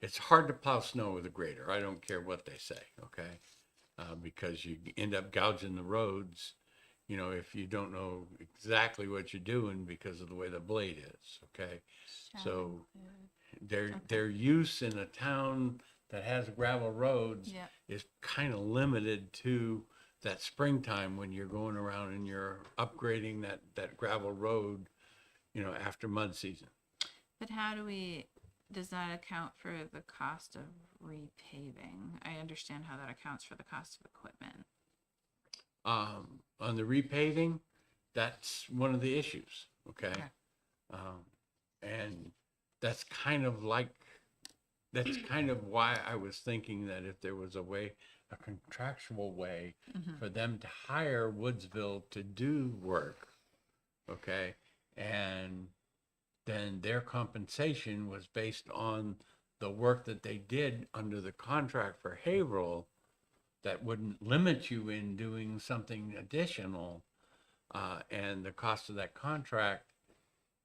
it's hard to plow snow with a grader. I don't care what they say, okay? Because you end up gouging the roads, if you don't know exactly what you're doing because of the way the blade is, okay? So their use in a town that has gravel roads Yeah. is kind of limited to that springtime when you're going around and you're upgrading that gravel road, you know, after mud season. But does that account for the cost of repaving? I understand how that accounts for the cost of equipment. On the repaving, that's one of the issues, okay? Okay. And that's kind of why I was thinking that if there was a way, a contractual way for them to hire Woodsville to do work, okay? And then their compensation was based on the work that they did under the contract for Haverhill, that wouldn't limit you in doing something additional, and the cost of that contract,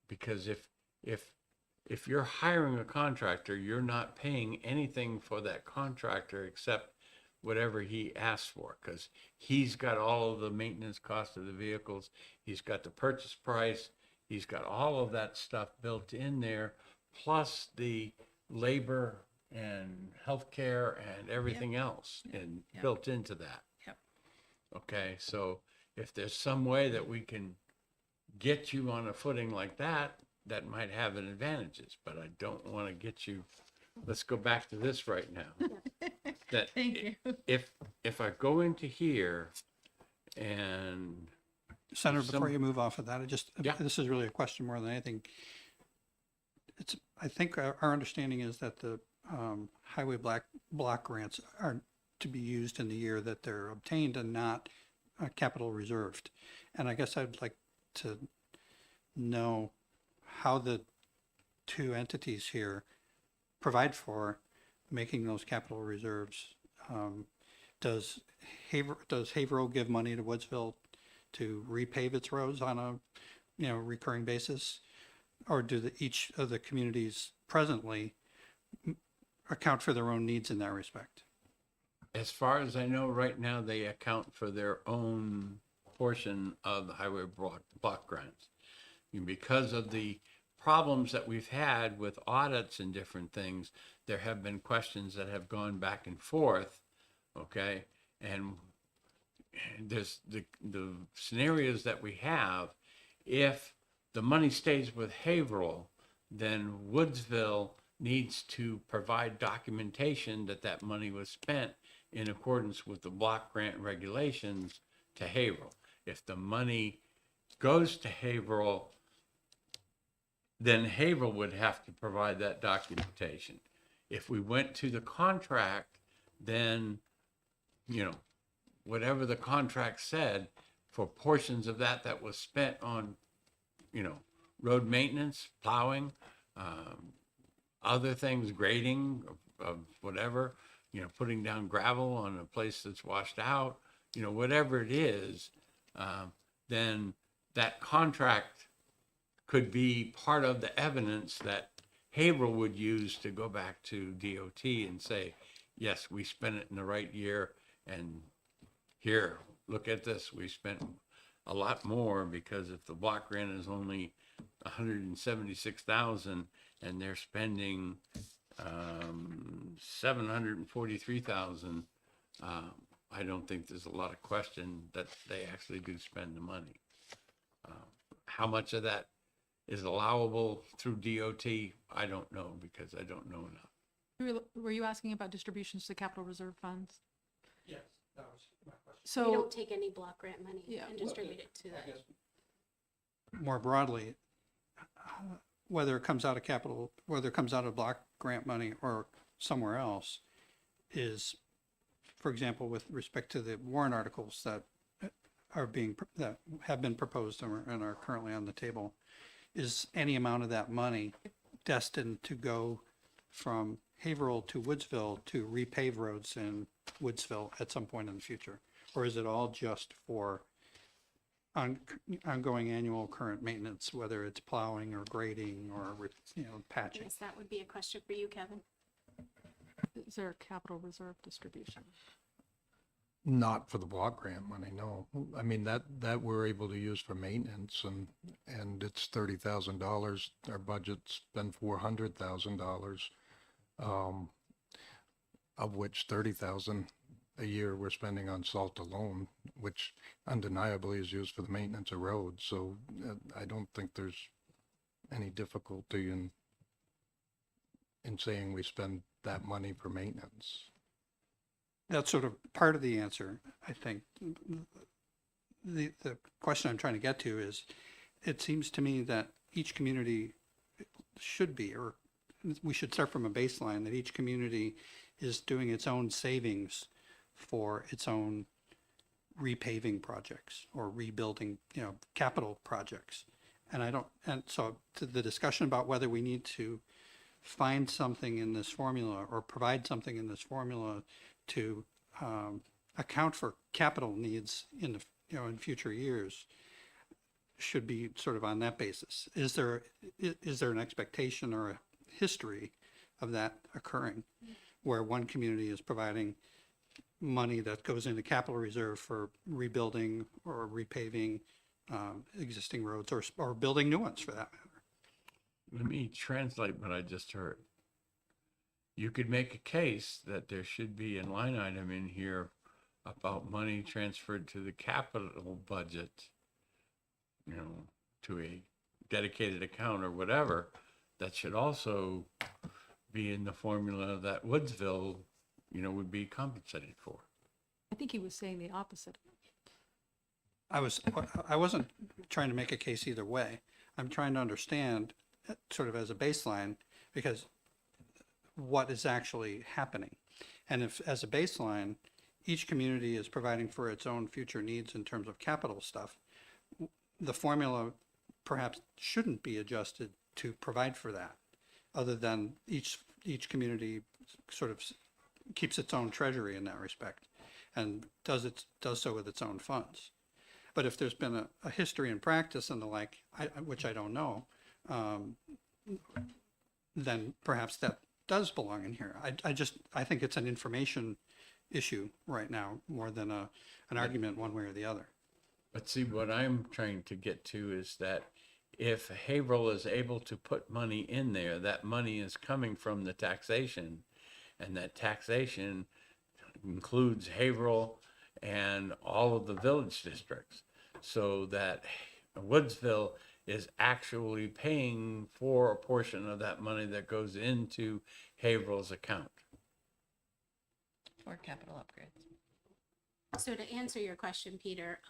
because if you're hiring a contractor, you're not paying anything for that contractor except whatever he asks for, because he's got all of the maintenance cost of the vehicles, he's got the purchase price, he's got all of that stuff built in there, plus the labor and healthcare and everything else and built into that. Yep. Okay, so if there's some way that we can get you on a footing like that, that might have an advantages, but I don't want to get you, let's go back to this right now. That Thank you. if I go into here and Senator, Some- before you move off of that, Yeah. this is really a question more than anything. I think our understanding is that the highway block grants are to be used in the year that they're obtained and not capital reserved. And I guess I'd like to know how the two entities here provide for making those capital reserves. Does Haverhill give money to Woodsville to repave its roads on a, recurring basis? Or do each of the communities presently account for their own needs in that respect? as far as I know, right now, they account for their own portion of the highway block grants. And because of the problems that we've had with audits and different things, there have been questions that have gone back and forth, okay? And there's the scenarios that we have, if the money stays with Haverhill, then Woodsville needs to provide documentation that that money was spent in accordance with the block grant regulations to Haverhill. If the money goes to Haverhill, then Haverhill would have to provide that documentation. If we went to the contract, then, whatever the contract said, for portions of that was spent on, road maintenance, plowing, other things, grading of whatever, putting down gravel on a place that's washed out, whatever it is, then that contract could be part of the evidence that Haverhill would use to go back to DOT and say, yes, we spent it in the right year, and here, look at this, we spent a lot more, because if the block grant is only 176,000 and they're spending 743,000, I don't think there's a lot of question that they actually do spend the money. How much of that is allowable through DOT, I don't know, because I don't know enough. Were you asking about distributions to capital reserve funds? Yes, that was my question. We So, don't take any block grant money Yeah, and distribute it to that. More broadly, whether it comes out of block grant money or somewhere else, is, for example, with respect to the warrant articles that that have been proposed and are currently on the table, is any amount of that money destined to go from Haverhill to Woodsville to repave roads in Woodsville at some point in the future? Or is it all just for ongoing annual current maintenance, whether it's plowing or grading or, I patching? guess that would be a question for you, Kevin. is there a capital reserve distribution? Not for the block grant money, no. I mean, that we're able to use for maintenance, and it's $30,000. Our budget's been $400,000. of which 30,000 a year we're spending on salt alone, which undeniably is used for the maintenance of roads. So I don't think there's any difficulty in saying we spend that money for maintenance. That's sort of part of the answer, I think. The question I'm trying to get to is, it seems to me that each community should be, or we should start from a baseline, that each community is doing its own savings for its own repaving projects or rebuilding, capital projects. And so to the discussion about whether we need to find something in this formula or provide something in this formula to account for capital needs in in future years should be sort of on that basis. Is there an expectation or a history of that occurring, where one community is providing money that goes into capital reserve for rebuilding or repaving existing roads or building new ones for that matter? Let me translate what I just heard. You could make a case that there should be a line item in here about money transferred to the capital budget, to a dedicated account or whatever, that should also be in the formula that Woodsville, would be compensated for. I think he was saying the opposite. I wasn't trying to make a case either way. I'm trying to understand sort of as a baseline, because what is actually happening. And if, as a baseline, each community is providing for its own future needs in terms of capital stuff, the formula perhaps shouldn't be adjusted to provide for that, other than each community sort of keeps its own treasury in that respect and does so with its own funds. But if there's been a history and practice and the like, which I don't know, then perhaps that does belong in here. I think it's an information issue right now more than an argument one way or the other. But see, what I'm trying to get to is that if Haverhill is able to put money in there, that money is coming from the taxation, and that taxation includes Haverhill and all of the village districts, so that Woodsville is actually paying for a portion of that money that goes into Haverhill's account. Or capital upgrades. So to answer your question, Peter,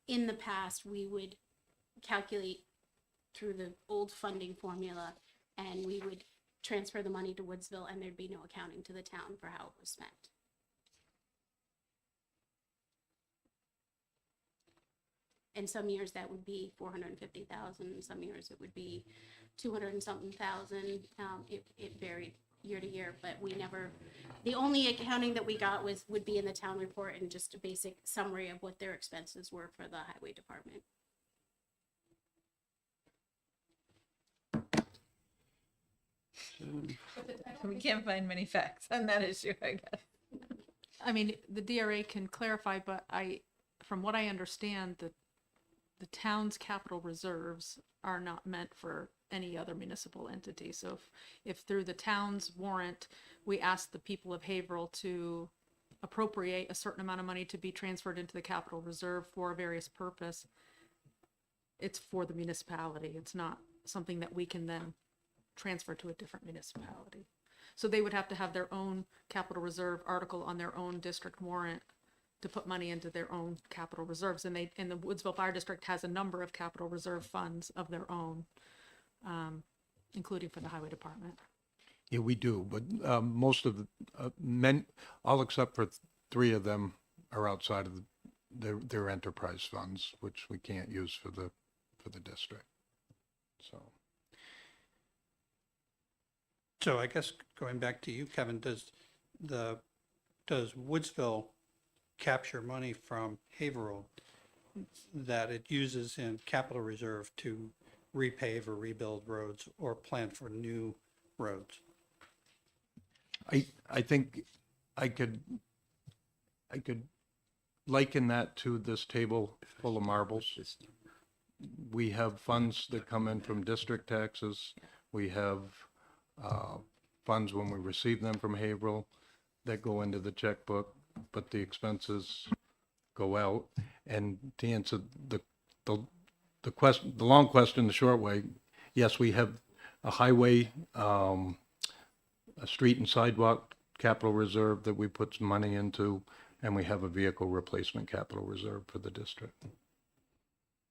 in the past, we would calculate through the old funding formula, and we would transfer the money to Woodsville, and there'd be no accounting to the town for how it was spent. In some years, that would be 450,000. Some years it would be 200 and something thousand. It varied year to year, but the only accounting that we got would be in the town report and just a basic summary of what their expenses were for the highway department. We can't find many facts on that issue, I guess. I mean, the DRA can clarify, but from what I understand, the town's capital reserves are not meant for any other municipal entity. So if through the town's warrant, we ask the people of Haverhill to appropriate a certain amount of money to be transferred into the capital reserve for a various purpose, it's for the municipality. It's not something that we can then transfer to a different municipality. So they would have to have their own capital reserve article on their own district warrant to put money into their own capital reserves. And the Woodsville Fire District has a number of capital reserve funds of their own, including for the highway department. Yeah, we do, but most of all except for 3 of them are outside of their enterprise funds, which we can't use for the district. So I guess going back to you, Kevin, does Woodsville capture money from Haverhill that it uses in capital reserve to repave or rebuild roads or plan for new roads? I think I could liken that to this table full of marbles. We have funds that come in from district taxes. We have funds when we receive them from Haverhill. that go into the checkbook, but the expenses go out. And to answer the question, the long question, the short way, yes, we have a highway, a street and sidewalk capital reserve that we put some money into, and we have a vehicle replacement capital reserve for the district.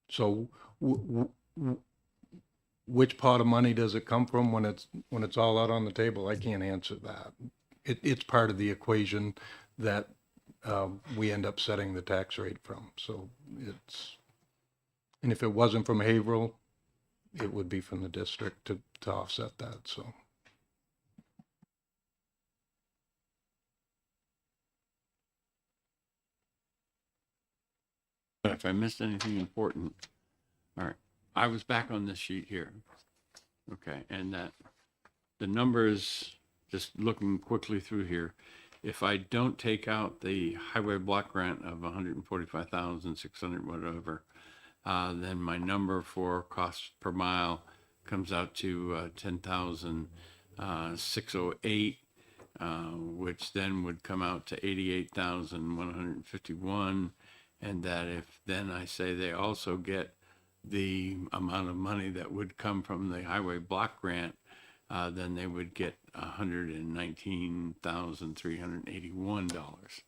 So which pot of money does it come from when it's all out on the table? I can't answer that. It's part of the equation that we end up setting the tax rate from. So and if it wasn't from Haverhill, it would be from the district to offset that, so. If I missed anything important, all right, I was back on this sheet here. Okay, and that, the numbers, just looking quickly through here, if I don't take out the highway block grant of 145,600, whatever, then my number for cost per mile comes out to 10,608, which then would come out to 88,151. And that if then I say they also get the amount of money that would come from the highway block grant, then they would get $119,381.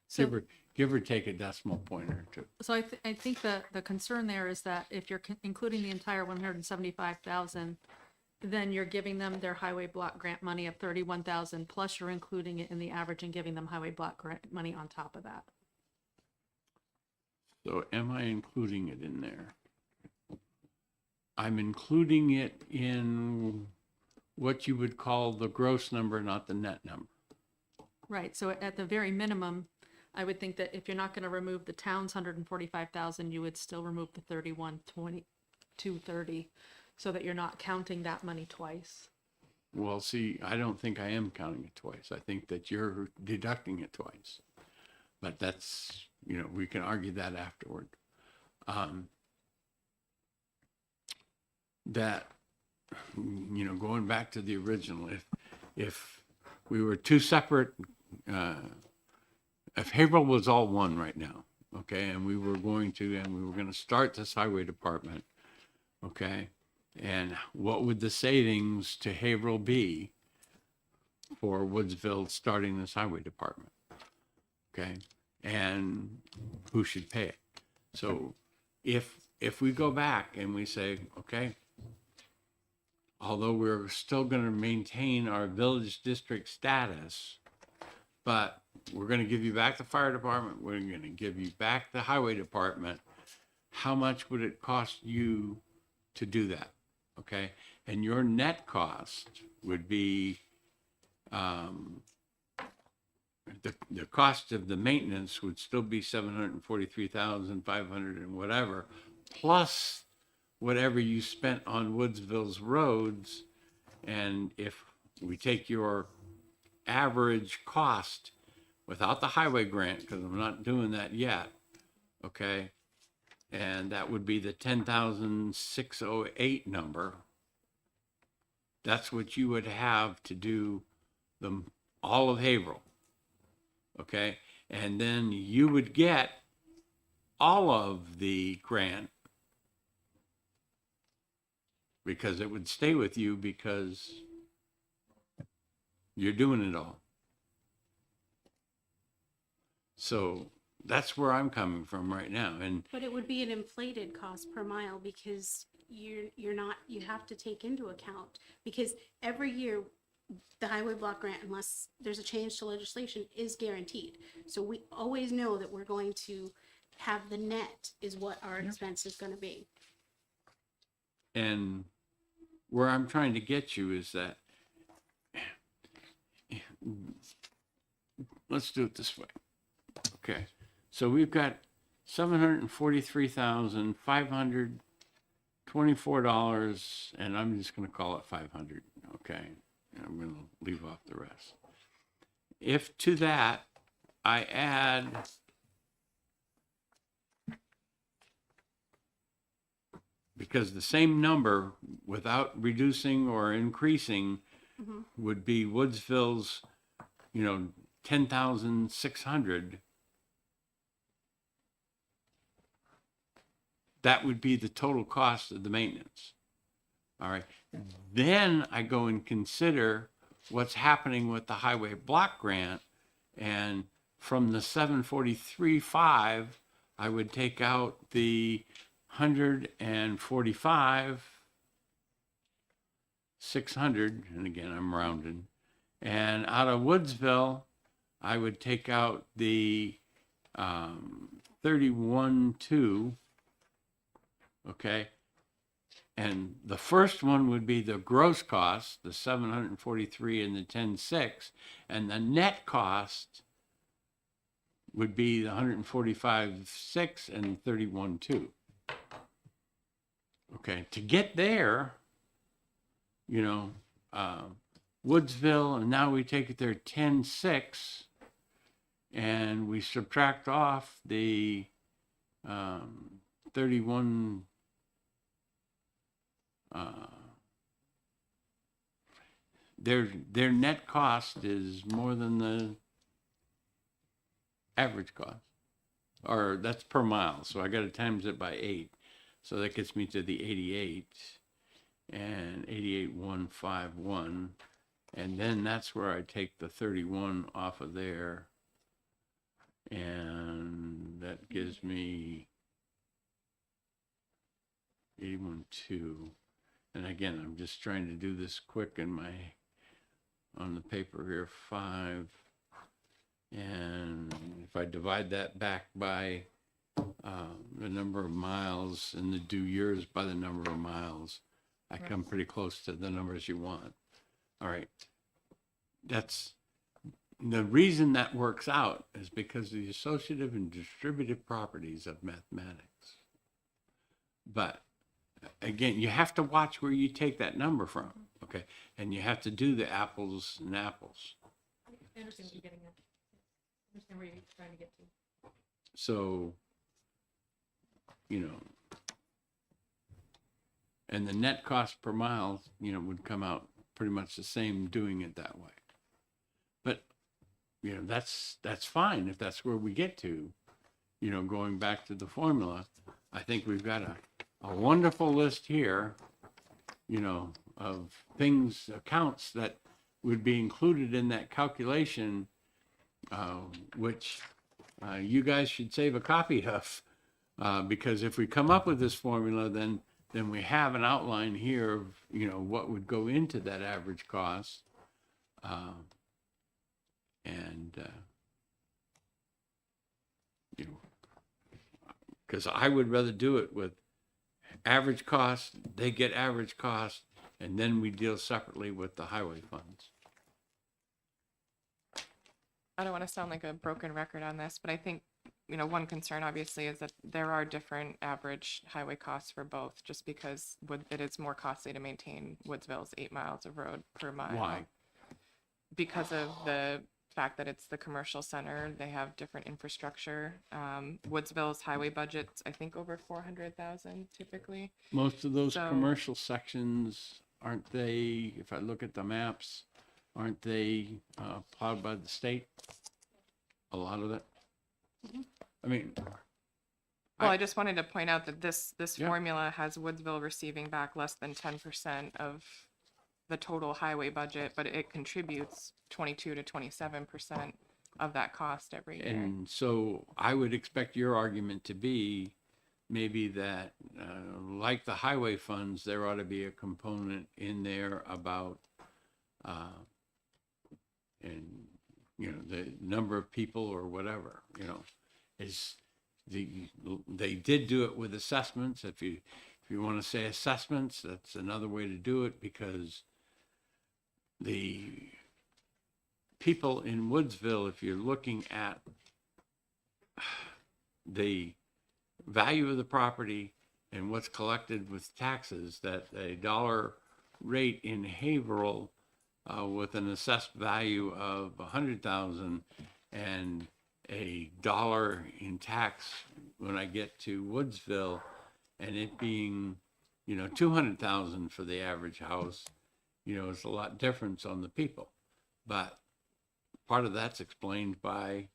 So, Give or take a decimal point or two. so I think the concern there is that if you're including the entire 175,000, then you're giving them their highway block grant money of 31,000, plus you're including it in the average and giving them highway block grant money on top of that. So am I including it in there? I'm including it in what you would call the gross number, not the net number. Right, so at the very minimum, I would think that if you're not gonna remove the town's 145,000, you would still remove the 31,230, so that you're not counting that money twice. Well, see, I don't think I am counting it twice. I think that you're deducting it twice. But that's, we can argue that afterward. That, going back to the original, if we were two separate, if Haverhill was all one right now, okay, and we were going to start this highway department, okay, and what would the savings to Haverhill be for Woodsville starting this highway department? Okay, and who should pay it? So if we go back and we say, okay, although we're still going to maintain our village district status, but we're going to give you back the fire department, we're going to give you back the highway department, how much would it cost you to do that? Okay, and your net cost would be the cost of the maintenance would still be 743,500 and whatever, plus whatever you spent on Woodsville's roads. And if we take your average cost without the highway grant, because I'm not doing that yet, okay, and that would be the 10,608 number. That's what you would have to do all of Haverhill. Okay, and then you would get all of the grant because it would stay with you because you're doing it all. So that's where I'm coming from right now. But it would be an inflated cost per mile because you have to take into account, because every year the highway block grant, unless there's a change to legislation, is guaranteed. So we always know that we're going to have the net is what our expense is going to be. And where I'm trying to get you is that, let's do it this way. Okay, so we've got $743,524, and I'm just going to call it 500. Okay, and I'm going to leave off the rest. If to that I add because the same number without reducing or increasing would be Woodsville's 10,600, that would be the total cost of the maintenance. All right. Then I go and consider what's happening with the highway block grant. And from the 743.5, I would take out the 145, 600, and again, I'm rounding. And out of Woodsville, I would take out the 31.2, okay? And the first one would be the gross cost, the 743 and the 10.6, and the net cost would be the 145.6 and 31.2. Okay, to get there, Woodsville, and now we take it there 10.6, and we subtract off the 31. Their net cost is more than the average cost, or that's per mile. So I got to times it by 8. So that gets me to the 88 and 88,151. And then that's where I take the 31 off of there. And that gives me 81.2. And again, I'm just trying to do this quick on the paper here, 5. And if I divide that back by the number of miles and the due years by the number of miles, I come pretty close to the numbers you want. All right. That's the reason that works out is because of the associative and distributive properties of mathematics. But again, you have to watch where you take that number from, okay? And you have to do the apples and apples. I understand what you're getting at. I understand where you're trying to get to. So, and the net cost per mile, would come out pretty much the same doing it that way. But, that's fine if that's where we get to, going back to the formula. I think we've got a wonderful list here, of things, accounts that would be included in that calculation, which you guys should save a copy of, because if we come up with this formula, then we have an outline here of, what would go into that average cost. Because I would rather do it with average cost, they get average cost, and then we deal separately with the highway funds. I don't want to sound like a broken record on this, but I think, one concern obviously is that there are different average highway costs for both, just because it is more costly to maintain Woodsville's 8 miles of road per mile. Why? Because of the fact that it's the commercial center, they have different infrastructure. Woodsville's highway budget's, I think, over 400,000 typically. Most of those So- commercial sections, aren't they, if I look at the maps, aren't they plowed by the state? A lot of it? I mean, Well, I just wanted to point out that this Yeah. formula has Woodsville receiving back less than 10% of the total highway budget, but it contributes 22 to 27% of that cost every year. and so I would expect your argument to be maybe that, like the highway funds, there ought to be a component in there about, and, the number of people or whatever, is they did do it with assessments. If you want to say assessments, that's another way to do it, because the people in Woodsville, if you're looking at the value of the property and what's collected with taxes, that a dollar rate in Haverhill with an assessed value of 100,000 and a dollar in tax when I get to Woodsville, and it being, 200,000 for the average house, it's a lot difference on the people. But part of that's explained by,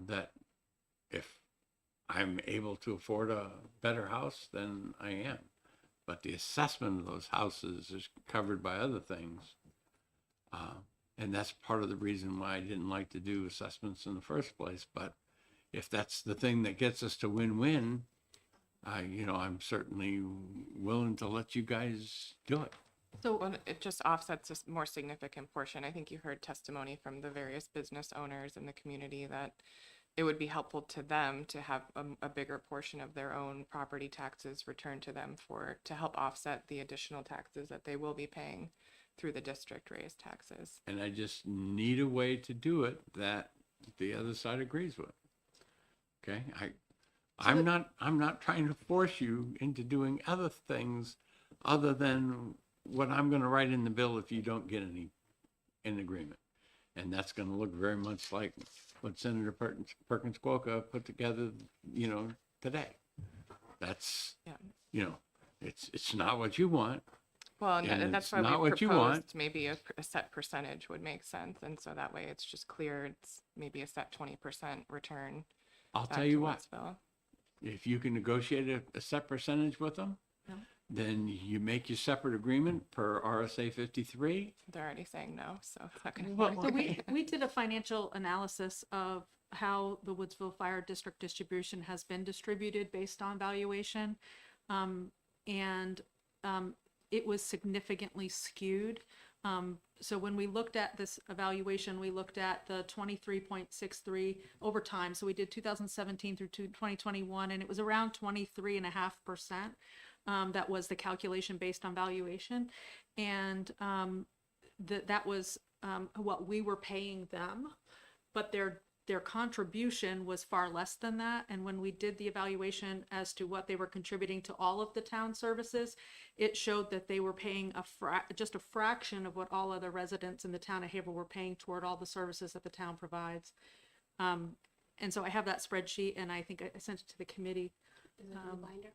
that if I'm able to afford a better house, then I am. But the assessment of those houses is covered by other things. And that's part of the reason why I didn't like to do assessments in the first place. But if that's the thing that gets us to win-win, I'm certainly willing to let you guys do it. So, Well, it just offsets a more significant portion. I think you heard testimony from the various business owners in the community that it would be helpful to them to have a bigger portion of their own property taxes returned to them to help offset the additional taxes that they will be paying through the district raised taxes. And I just need a way to do it that the other side agrees with. Okay, I'm not trying to force you into doing other things other than what I'm going to write in the bill if you don't get an agreement. And that's going to look very much like what Senator Perkins Quokka put together, today. That's, Yeah. It's not what you want. Well, and And that's it's why not we what you want. proposed maybe a set percentage would make sense. And so that way it's just clear. It's maybe a set 20% return. I'll back tell to you what, Woodsville. if you can negotiate a set percentage with them, No. then you make your separate agreement per RSA 53. They're already saying no, so it's not going Well, to so work. we did a financial analysis of how the Woodsville Fire District distribution has been distributed based on valuation. And it was significantly skewed. So when we looked at this evaluation, we looked at the 23.63 over time. So we did 2017 through 2021, and it was around 23.5%. That was the calculation based on valuation. And that was what we were paying them, but their contribution was far less than that. And when we did the evaluation as to what they were contributing to all of the town services, it showed that they were paying just a fraction of what all other residents in the town of Haverhill were paying toward all the services that the town provides. And so I have that spreadsheet, and I think I sent it to the committee. Is it in the binder?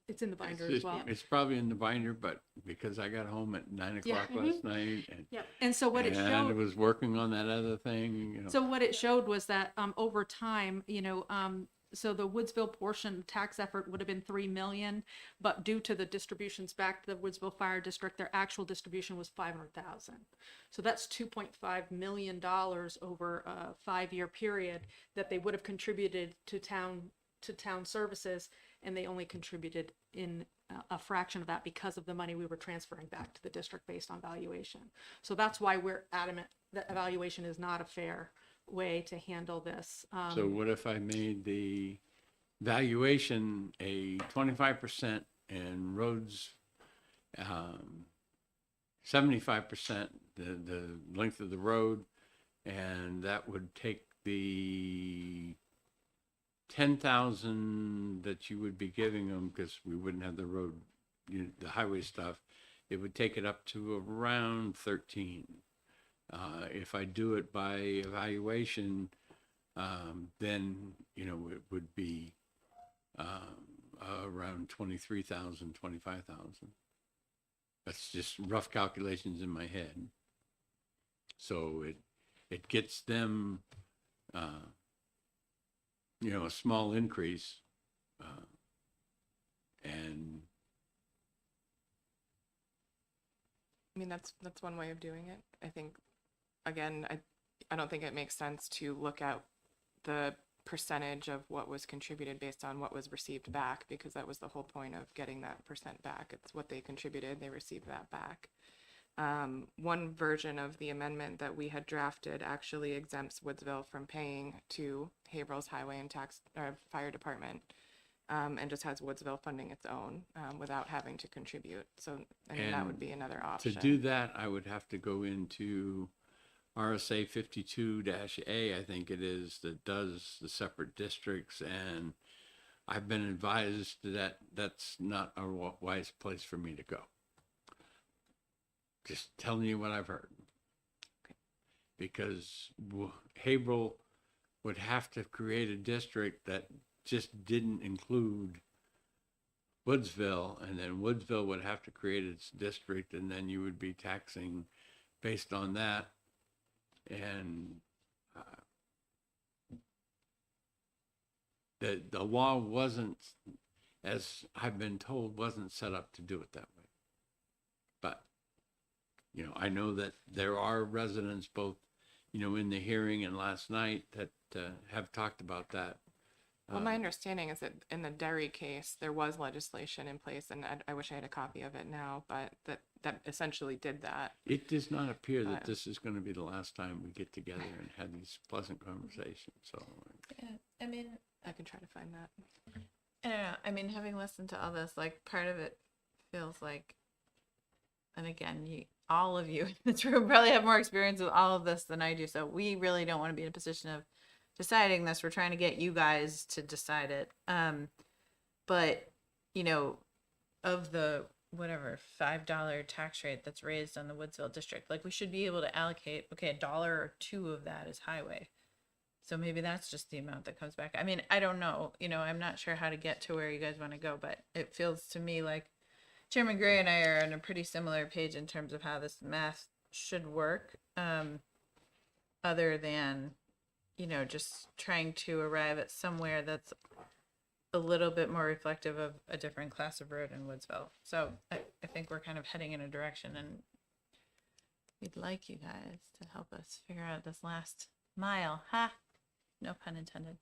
It's in the binder It's as well. It's probably in the binder, but because I got home at 9 Yeah. o'clock last night and, Yep. And so what it and showed. I was working on that other thing, So what it showed was that over time, so the Woodsville portion tax effort would have been 3 million, but due to the distributions back to the Woodsville Fire District, their actual distribution was 500,000. So that's $2.5 million over a 5-year period that they would have contributed to town services, and they only contributed in a fraction of that because of the money we were transferring back to the district based on valuation. So that's why we're adamant that evaluation is not a fair way to handle this. So what if I made the valuation a 25% and roads 75%, the length of the road, and that would take the 10,000 that you would be giving them, because we wouldn't have the road, the highway stuff, it would take it up to around 13. If I do it by evaluation, then, it would be around 23,000, 25,000. That's just rough calculations in my head. So it gets them, a small increase, and I mean, that's one way of doing it. I think, again, I don't think it makes sense to look at the percentage of what was contributed based on what was received back, because that was the whole point of getting that percent back. It's what they contributed, they received that back. One version of the amendment that we had drafted actually exempts Woodsville from paying to Haverhill's Highway and Fire Department, and just has Woodsville funding its own without having to contribute. So, I mean, that would And be another to option. do that, I would have to go into RSA 52-A, I think it is, that does the separate districts. And I've been advised that that's not a wise place for me to go. Just telling you what I've heard. Because Haverhill would have to create a district that just didn't include Woodsville, and then Woodsville would have to create its district, and then you would be taxing based on that. And the law wasn't, as I've been told, wasn't set up to do it that way. But, you know, I know that there are residents both, you know, in the hearing and last night that have talked about that. Well, my understanding is that in the dairy case, there was legislation in place, and I wish I had a copy of it now, but that essentially did that. It does not appear that But- this is going to be the last time we get together and have these pleasant conversations. So, Yeah, I mean, I can try to find that. I don't know. I mean, having listened to all this, like part of it feels like, and again, all of you in this room probably have more experience with all of this than I do. So we really don't want to be in a position of deciding this. We're trying to get you guys to decide it. But you know, of the whatever $5 tax rate that's raised on the Woodsville district, like we should be able to allocate, okay, $1 or $2 of that is highway. So maybe that's just the amount that comes back. I mean, I don't know. You know, I'm not sure how to get to where you guys want to go, but it feels to me like Chairman Gray and I are on a pretty similar page in terms of how this math should work. Other than, you know, just trying to arrive at somewhere that's a little bit more reflective of a different class of road in Woodsville. So I think we're kind of heading in a direction, and we'd like you guys to help us figure out this last mile. Ha! No pun intended.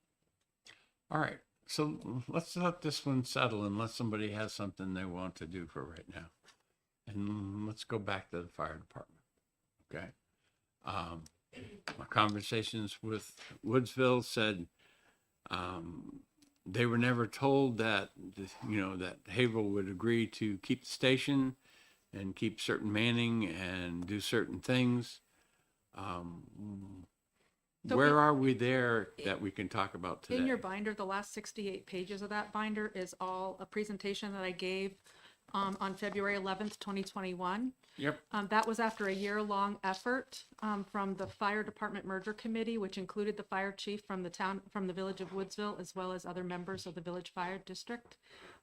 all right. So let's let this one settle unless somebody has something they want to do for right now. And let's go back to the fire department. Okay. My conversations with Woodsville said they were never told that, you know, that Haverhill would agree to keep the station and keep certain manning and do certain things. So Where we- are we there that we can talk about today? In your binder, the last 68 pages of that binder is all a presentation that I gave on February 11th, 2021. Yep. That was after a year-long effort from the Fire Department Merger Committee, which included the fire chief from the village of Woodsville, as well as other members of the Village Fire District.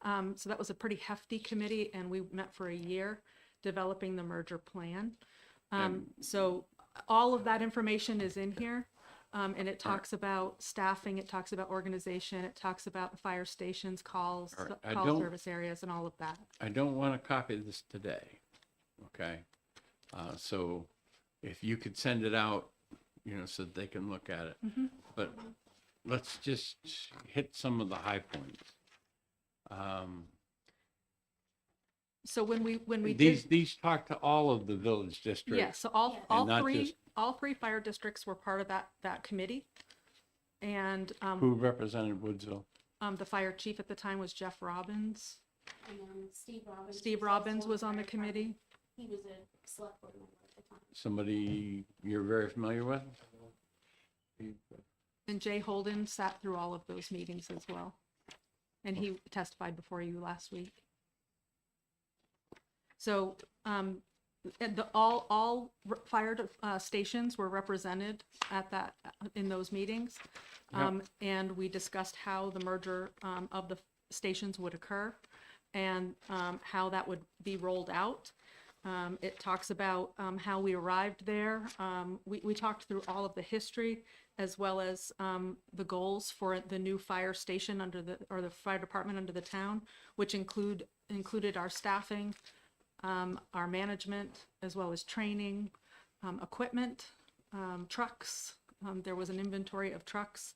So that was a pretty hefty committee, and we met for a year developing the merger plan. So all of that information is in here. And it talks about staffing, it talks about organization, it talks about fire stations, calls, All right, I call don't- service areas, and all of that. I don't want to copy this today, okay? So if you could send it out, you know, so that they can look at it. But let's just hit some of the high points. So when we These talk to all of the village districts. yeah, so all And not just- all three fire districts were part of that committee. And Who represented Woodsville? the fire chief at the time was Jeff Robbins. And Steve Robbins. Steve was Robbins also was on the fire department. committee. He was a select board member at the time. Somebody you're very familiar with? And Jay Holden sat through all of those meetings as well. And he testified before you last week. So, and all fire stations were represented at in those meetings. And we discussed how the merger of the stations would occur and how that would be rolled out. It talks about how we arrived there. We talked through all of the history as well as the goals for the new fire station or the fire department under the town, which included our staffing, our management, as well as training, equipment, trucks. There was an inventory of trucks.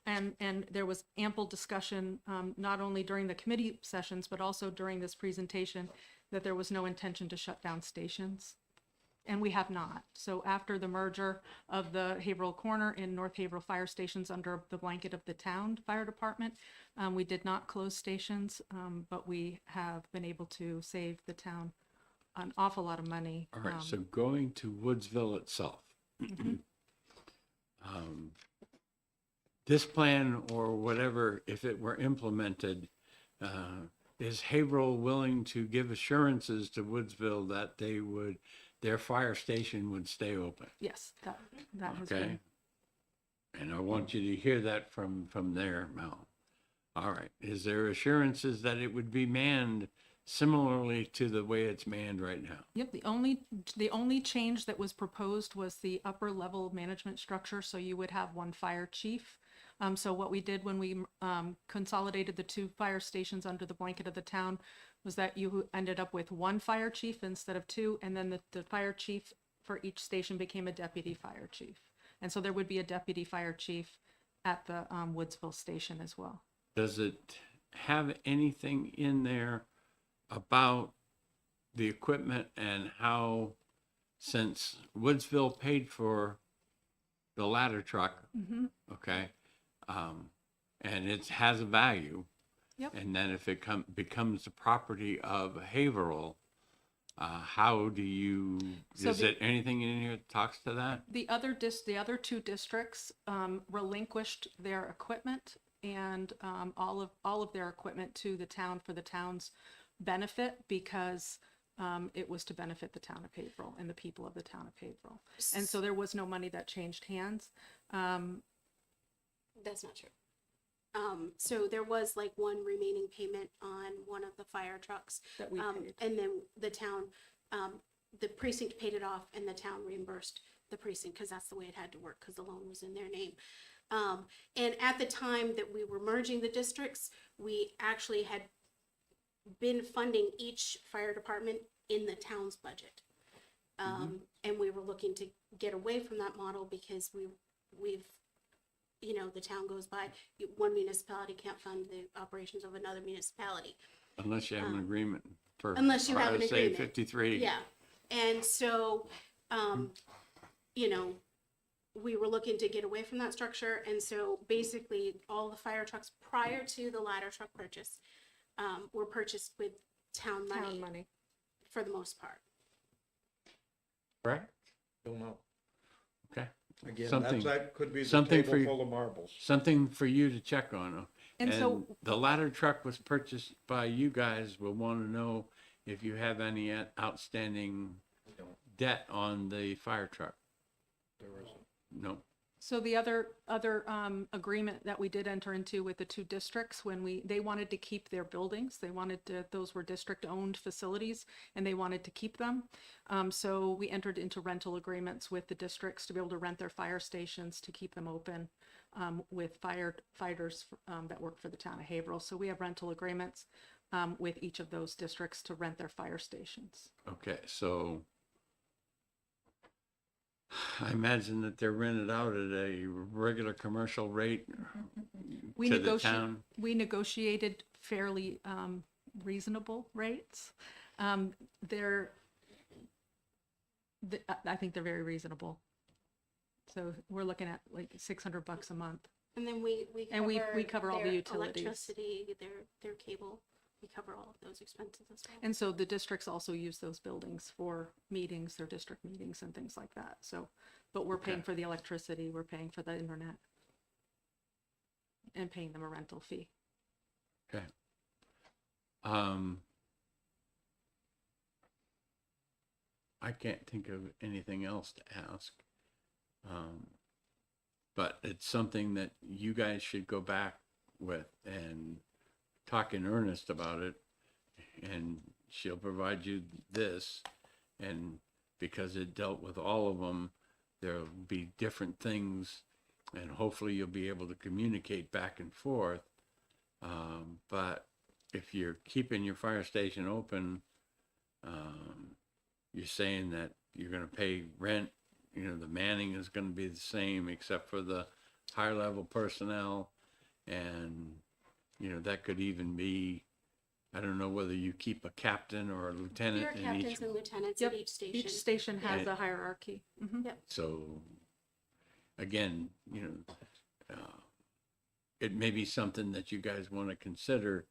And there was ample discussion, not only during the committee sessions, but also during this presentation, that there was no intention to shut down stations. And we have not. So after the merger of the Haverhill Corner and North Haverhill fire stations under the blanket of the town fire department, we did not close stations, but we have been able to save the town an awful lot of money. All right, so going to Woodsville itself. This plan or whatever, if it were implemented, is Haverhill willing to give assurances to Woodsville that their fire station would stay open? Yes, that has Okay? been. And I want you to hear that from their mouth. All right, is there assurances that it would be manned similarly to the way it's manned right now. Yep, the only change that was proposed was the upper level management structure, so you would have one fire chief. So what we did when we consolidated the two fire stations under the blanket of the town was that you ended up with one fire chief instead of two, and then the fire chief for each station became a deputy fire chief. And so there would be a deputy fire chief at the Woodsville station as well. Does it have anything in there about the equipment and how, since Woodsville paid for the ladder truck, okay, and it has a value, Yep. and then if it becomes the property of Haverhill, how do you, So is the- it anything in here that talks to that? The other two districts relinquished their equipment and all of their equipment to the town for the town's benefit, because it was to benefit the town of Haverhill and the people of the town of Haverhill. And so there was no money that changed hands. That's not true. So there was like one remaining payment on one of the fire trucks. That we paid. And then the town, the precinct paid it off and the town reimbursed the precinct, because that's the way it had to work, because the loan was in their name. And at the time that we were merging the districts, we actually had been funding each fire department in the town's budget. And we were looking to get away from that model, because we've, the town goes by, one municipality can't fund the operations of another municipality. Unless you have an agreement for Unless you have an RSA agreement. 53. Yeah, and so, we were looking to get away from that structure, and so basically, all the fire trucks prior to the ladder truck purchase, were purchased with town Town money money. for the most part. Correct? Don't know. Okay. Again, Something- that could be the something table for you- full of marbles. Something for you to check on. And so the ladder truck was purchased by you guys. We'll want to know if you have any outstanding debt on the fire truck. There isn't. No. So the other agreement that we did enter into with the two districts, when they wanted to keep their buildings, those were district-owned facilities, and they wanted to keep them. So we entered into rental agreements with the districts to be able to rent their fire stations, to keep them open, with firefighters that work for the town of Haverhill. So we have rental agreements with each of those districts to rent their fire stations. Okay, so I imagine that they're rented out at a regular commercial rate We to the negotiate- town. We negotiated fairly reasonable rates. I think they're very reasonable. So we're looking at like $600 a month. And then we And we cover all the their utilities. electricity, their cable, we cover all of those expenses as well. And so the districts also use those buildings for meetings, their district meetings and things like that. So, but we're paying Okay. for the electricity, we're paying for the internet, and paying them a rental fee. Okay. I can't think of anything else to ask. But it's something that you guys should go back with and talk in earnest about it. And she'll provide you this. And because it dealt with all of them, there'll be different things. And hopefully you'll be able to communicate back and forth. But if you're keeping your fire station open, you're saying that you're going to pay rent, the manning is going to be the same except for the higher level personnel. And, that could even be, I don't know whether you keep a captain or a lieutenant There are in each. captains and lieutenants Yep, at each station. Each station has And- a hierarchy. Mhm. Yep. So, again, it may be something that you guys want to consider,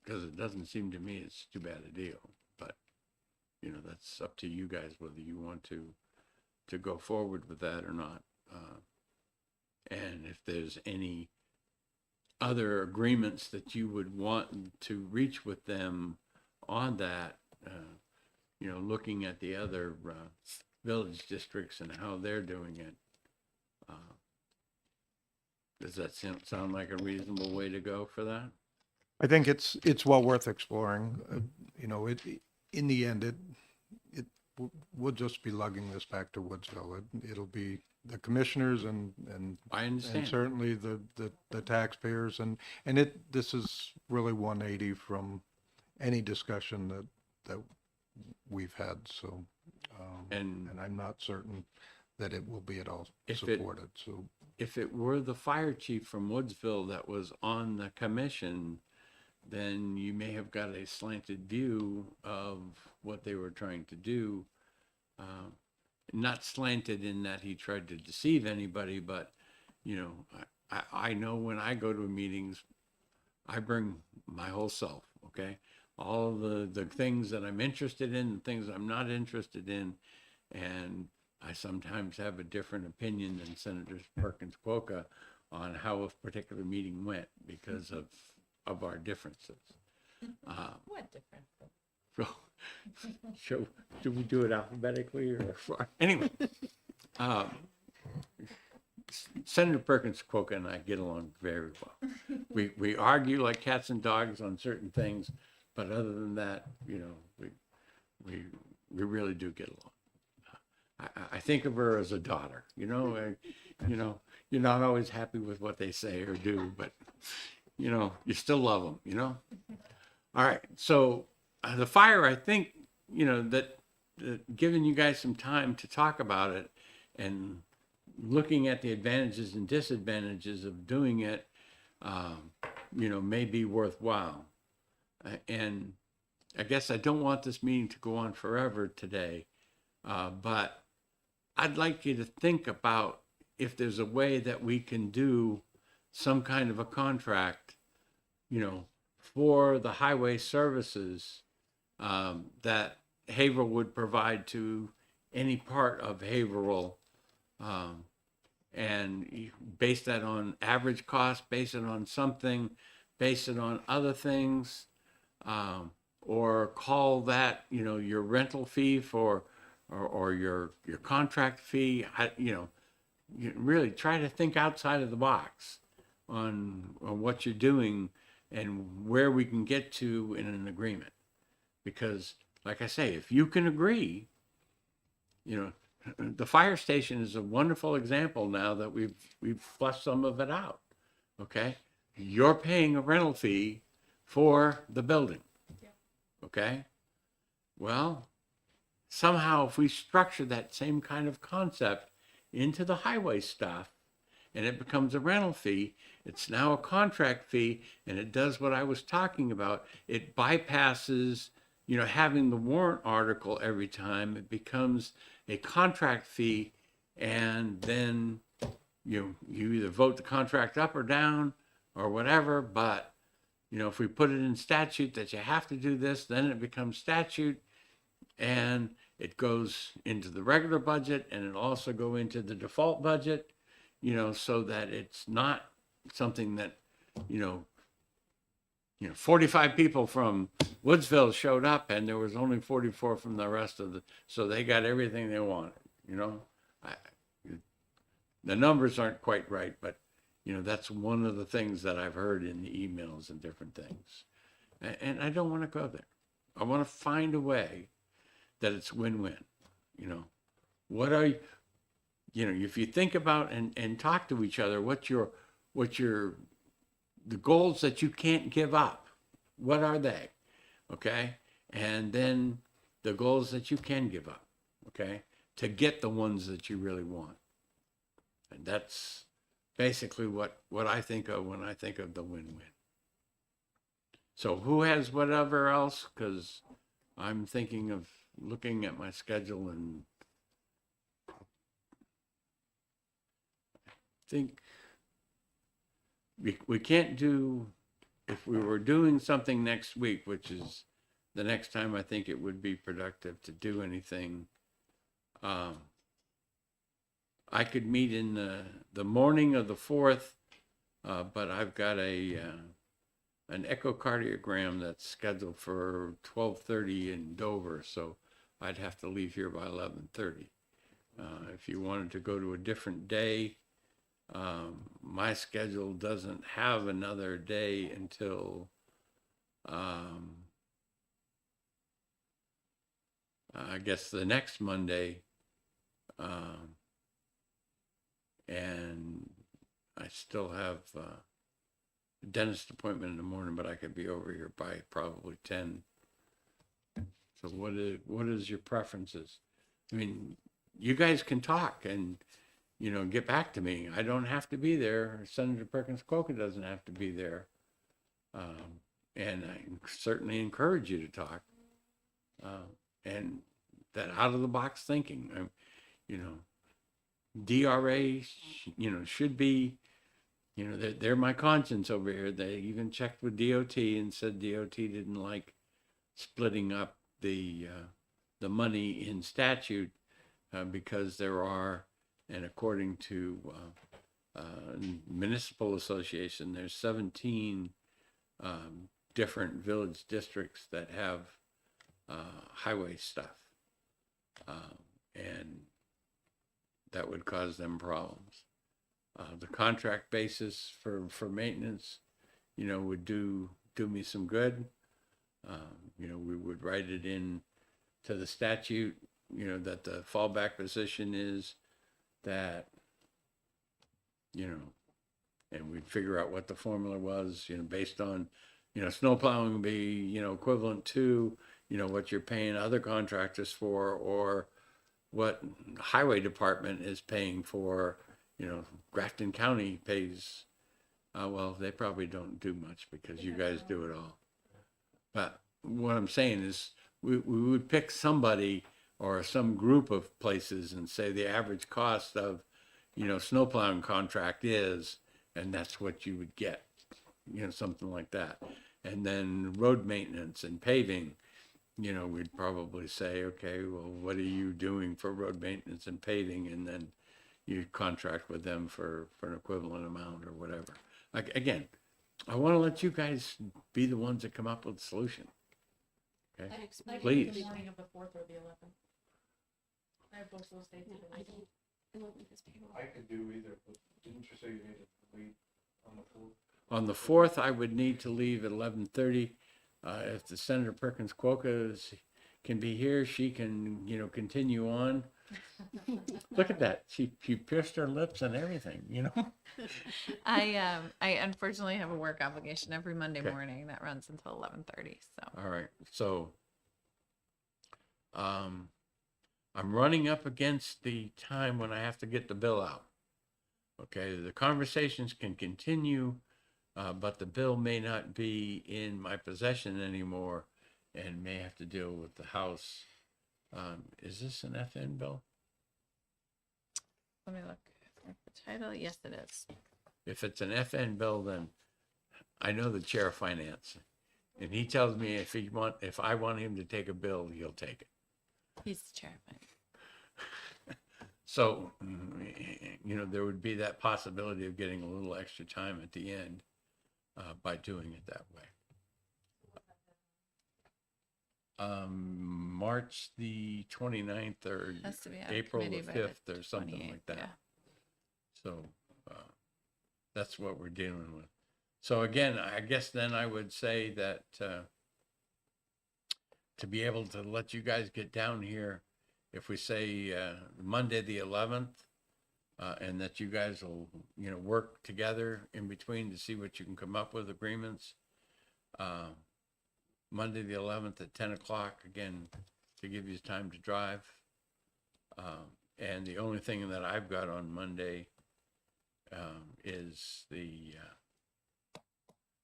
because it doesn't seem to me it's too bad a deal. But, that's up to you guys whether you want to go forward with that or not. And if there's any other agreements that you would want to reach with them on that, looking at the other village districts and how they're doing it. Does that sound like a reasonable way to go for that? I think it's well worth exploring. You know, in the end, we'll just be lugging this back to Woodsville. It'll be the commissioners and I understand. certainly the taxpayers and this is really 180 from any discussion that we've had. So, And and I'm not certain that it will be at all If it- supported. So, if it were the fire chief from Woodsville that was on the commission, then you may have got a slanted view of what they were trying to do. Not slanted in that he tried to deceive anybody, but, you know, I know when I go to meetings, I bring my whole self, okay? All the things that I'm interested in, and things I'm not interested in, and I sometimes have a different opinion than Senator Perkins Quokka on how a particular meeting went because of our differences. What difference? So, so do we do it alphabetically or anyway? um, Senator Perkins Quokka and I get along very well. We argue like cats and dogs on certain things, but other than that, you know, we really do get along. I think of her as a daughter, you know. You know, you're not always happy with what they say or do, but you know, you still love them, you know. All right, so the fire, I think, you know, that giving you guys some time to talk about it and looking at the advantages and disadvantages of doing it, you know, may be worthwhile. And I guess I don't want this meeting to go on forever today, but I'd like you to think about if there's a way that we can do some kind of a contract, you know, for the highway services that Haverhill would provide to any part of Haverhill, and you base that on average cost, base it on something, base it on other things, or call that, you know, your rental fee for, or your contract fee. You know, you really try to think outside of the box on what you're doing and where we can get to in an agreement. Because, like I say, if you can agree, you know, the fire station is a wonderful example now that we've flushed some of it out. Okay, you're paying a rental fee for the building. Okay, well, somehow if we structure that same kind of concept into the highway stuff, and it becomes a rental fee, it's now a contract fee, and it does what I was talking about. It bypasses, you know, having the warrant article every time. It becomes a contract fee, and then you either vote the contract up or down or whatever. But, you know, if we put it in statute that you have to do this, then it becomes statute, and it goes into the regular budget, and it also go into the default budget, you know, so that it's not something that, you know, 45 people from Woodsville showed up and there was only 44 from the rest of so they got everything they wanted, you know. The numbers aren't quite right, but, you know, that's one of the things that I've heard in the emails and different things. And I don't want to go there. I want to find a way that it's win-win, you know. What are you know, if you think about and talk to each other, the goals that you can't give up, what are they? Okay. And then the goals that you can give up, okay, to get the ones that you really want. And that's basically what I think of when I think of the win-win. So who has whatever else? Because I'm thinking of looking at my schedule and think we can't do, if we were doing something next week, which is the next time I think it would be productive to do anything. I could meet in the morning of the 4th, but I've got an echocardiogram that's scheduled for 12:30 in Dover, so I'd have to leave here by 11:30. If you wanted to go to a different day, my schedule doesn't have another day until I guess the next Monday, and I still have a dentist appointment in the morning, but I could be over here by probably 10. So what is your preferences? I mean, you guys can talk and, get back to me. I don't have to be there. Senator Perkins Coker doesn't have to be there. And I certainly encourage you to talk. And that out of the box thinking, DRA, should be, they're my conscience over here. They even checked with DOT and said DOT didn't like splitting up the money in statute because there are, and according to municipal association, there's 17 different village districts that have highway stuff, and that would cause them problems. The contract basis for maintenance, would do me some good. We would write it in to the statute, that the fallback position is that, and we'd figure out what the formula was, based on, snow plowing would be, equivalent to, what you're paying other contractors for, or what highway department is paying for, Grafton County pays, well, they probably don't do much because you guys do it all. But what I'm saying is we would pick somebody or some group of places and say the average cost of, snow plowing contract is, and that's what you would get, something like that. And then road maintenance and paving, we'd probably say, okay, well, what are you doing for road maintenance and paving? And then you contract with them for an equivalent amount or whatever. Again, I want to let you guys be the ones that come up with a solution. Okay, please. The morning of the 4th or the 11th. I have both those dates. No, I don't. 11th is payroll. I could do either, but didn't you say you needed to leave on the 4th? On the 4th, I would need to leave at 11:30. If the Senator Perkins Cuoca can be here, she can, continue on. Look at that. She pierced her lips and everything, I unfortunately have a work obligation every Monday Okay. morning that runs until 11:30. So All right. So, I'm running up against the time when I have to get the bill out. Okay, the conversations can continue, but the bill may not be in my possession anymore and may have to deal with the House. Is this an FN bill? let me look at the title. Yes, it is. If it's an FN bill, then I know the chair of finance. And he tells me if I want him to take a bill, he'll take it. He's the chair. So, there would be that possibility of getting a little extra time at the end by doing it that way. March the 29th or Has to be out of April the committee by the 5th or something 28th, like that. yeah. So that's what we're dealing with. So again, I guess then I would say that to be able to let you guys get down here, if we say Monday the 11th, and that you guys will, work together in between to see what you can come up with agreements. Monday the 11th at 10 o'clock, again, to give you time to drive. And the only thing that I've got on Monday is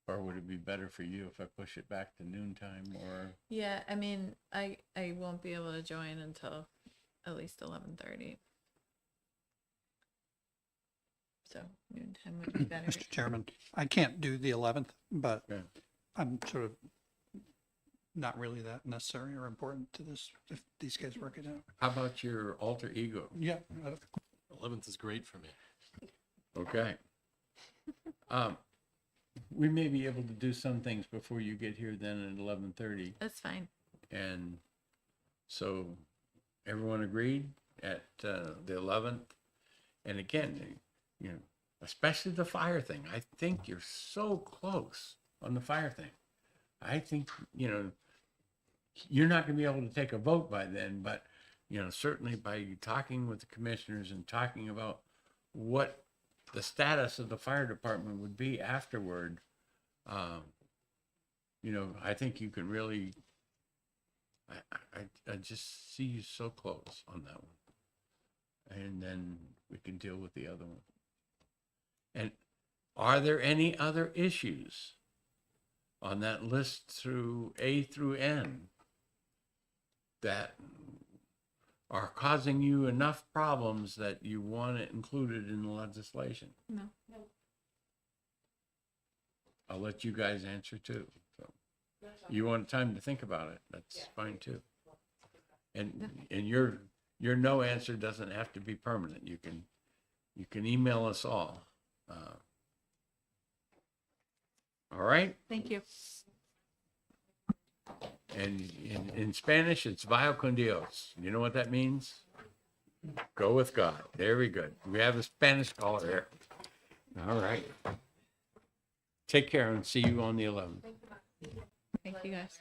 or would it be better for you if I push it back to noontime or? Yeah, I mean, I won't be able to join until at least 11:30. So noontime would be better. Mr. Chairman, I can't do the 11th, but Yeah. I'm sort of not really that necessary or important to this, if these guys work it out. How about your alter ego? Yeah. 11th is great for me. Okay. We may be able to do some things before you get here then at 11:30. That's fine. And so everyone agreed at the 11th. And again, especially the fire thing. I think you're so close on the fire thing. I think, you're not gonna be able to take a vote by then, but, certainly by talking with the commissioners and talking about what the status of the fire department would be afterward, I think you can really, I just see you so close on that one. And then we can deal with the other one. And are there any other issues on that list through A through N that are causing you enough problems that you want it included in the legislation? No. I'll let you guys answer too. So you want time to think about it, that's fine too. And your no answer doesn't have to be permanent. You can email us all. All right? Thank you. And in Spanish, it's vaya con Dios. You know what that means? Go with God. Very good. We have a Spanish caller here. All right. Take care and see you on the 11th. Thank you guys.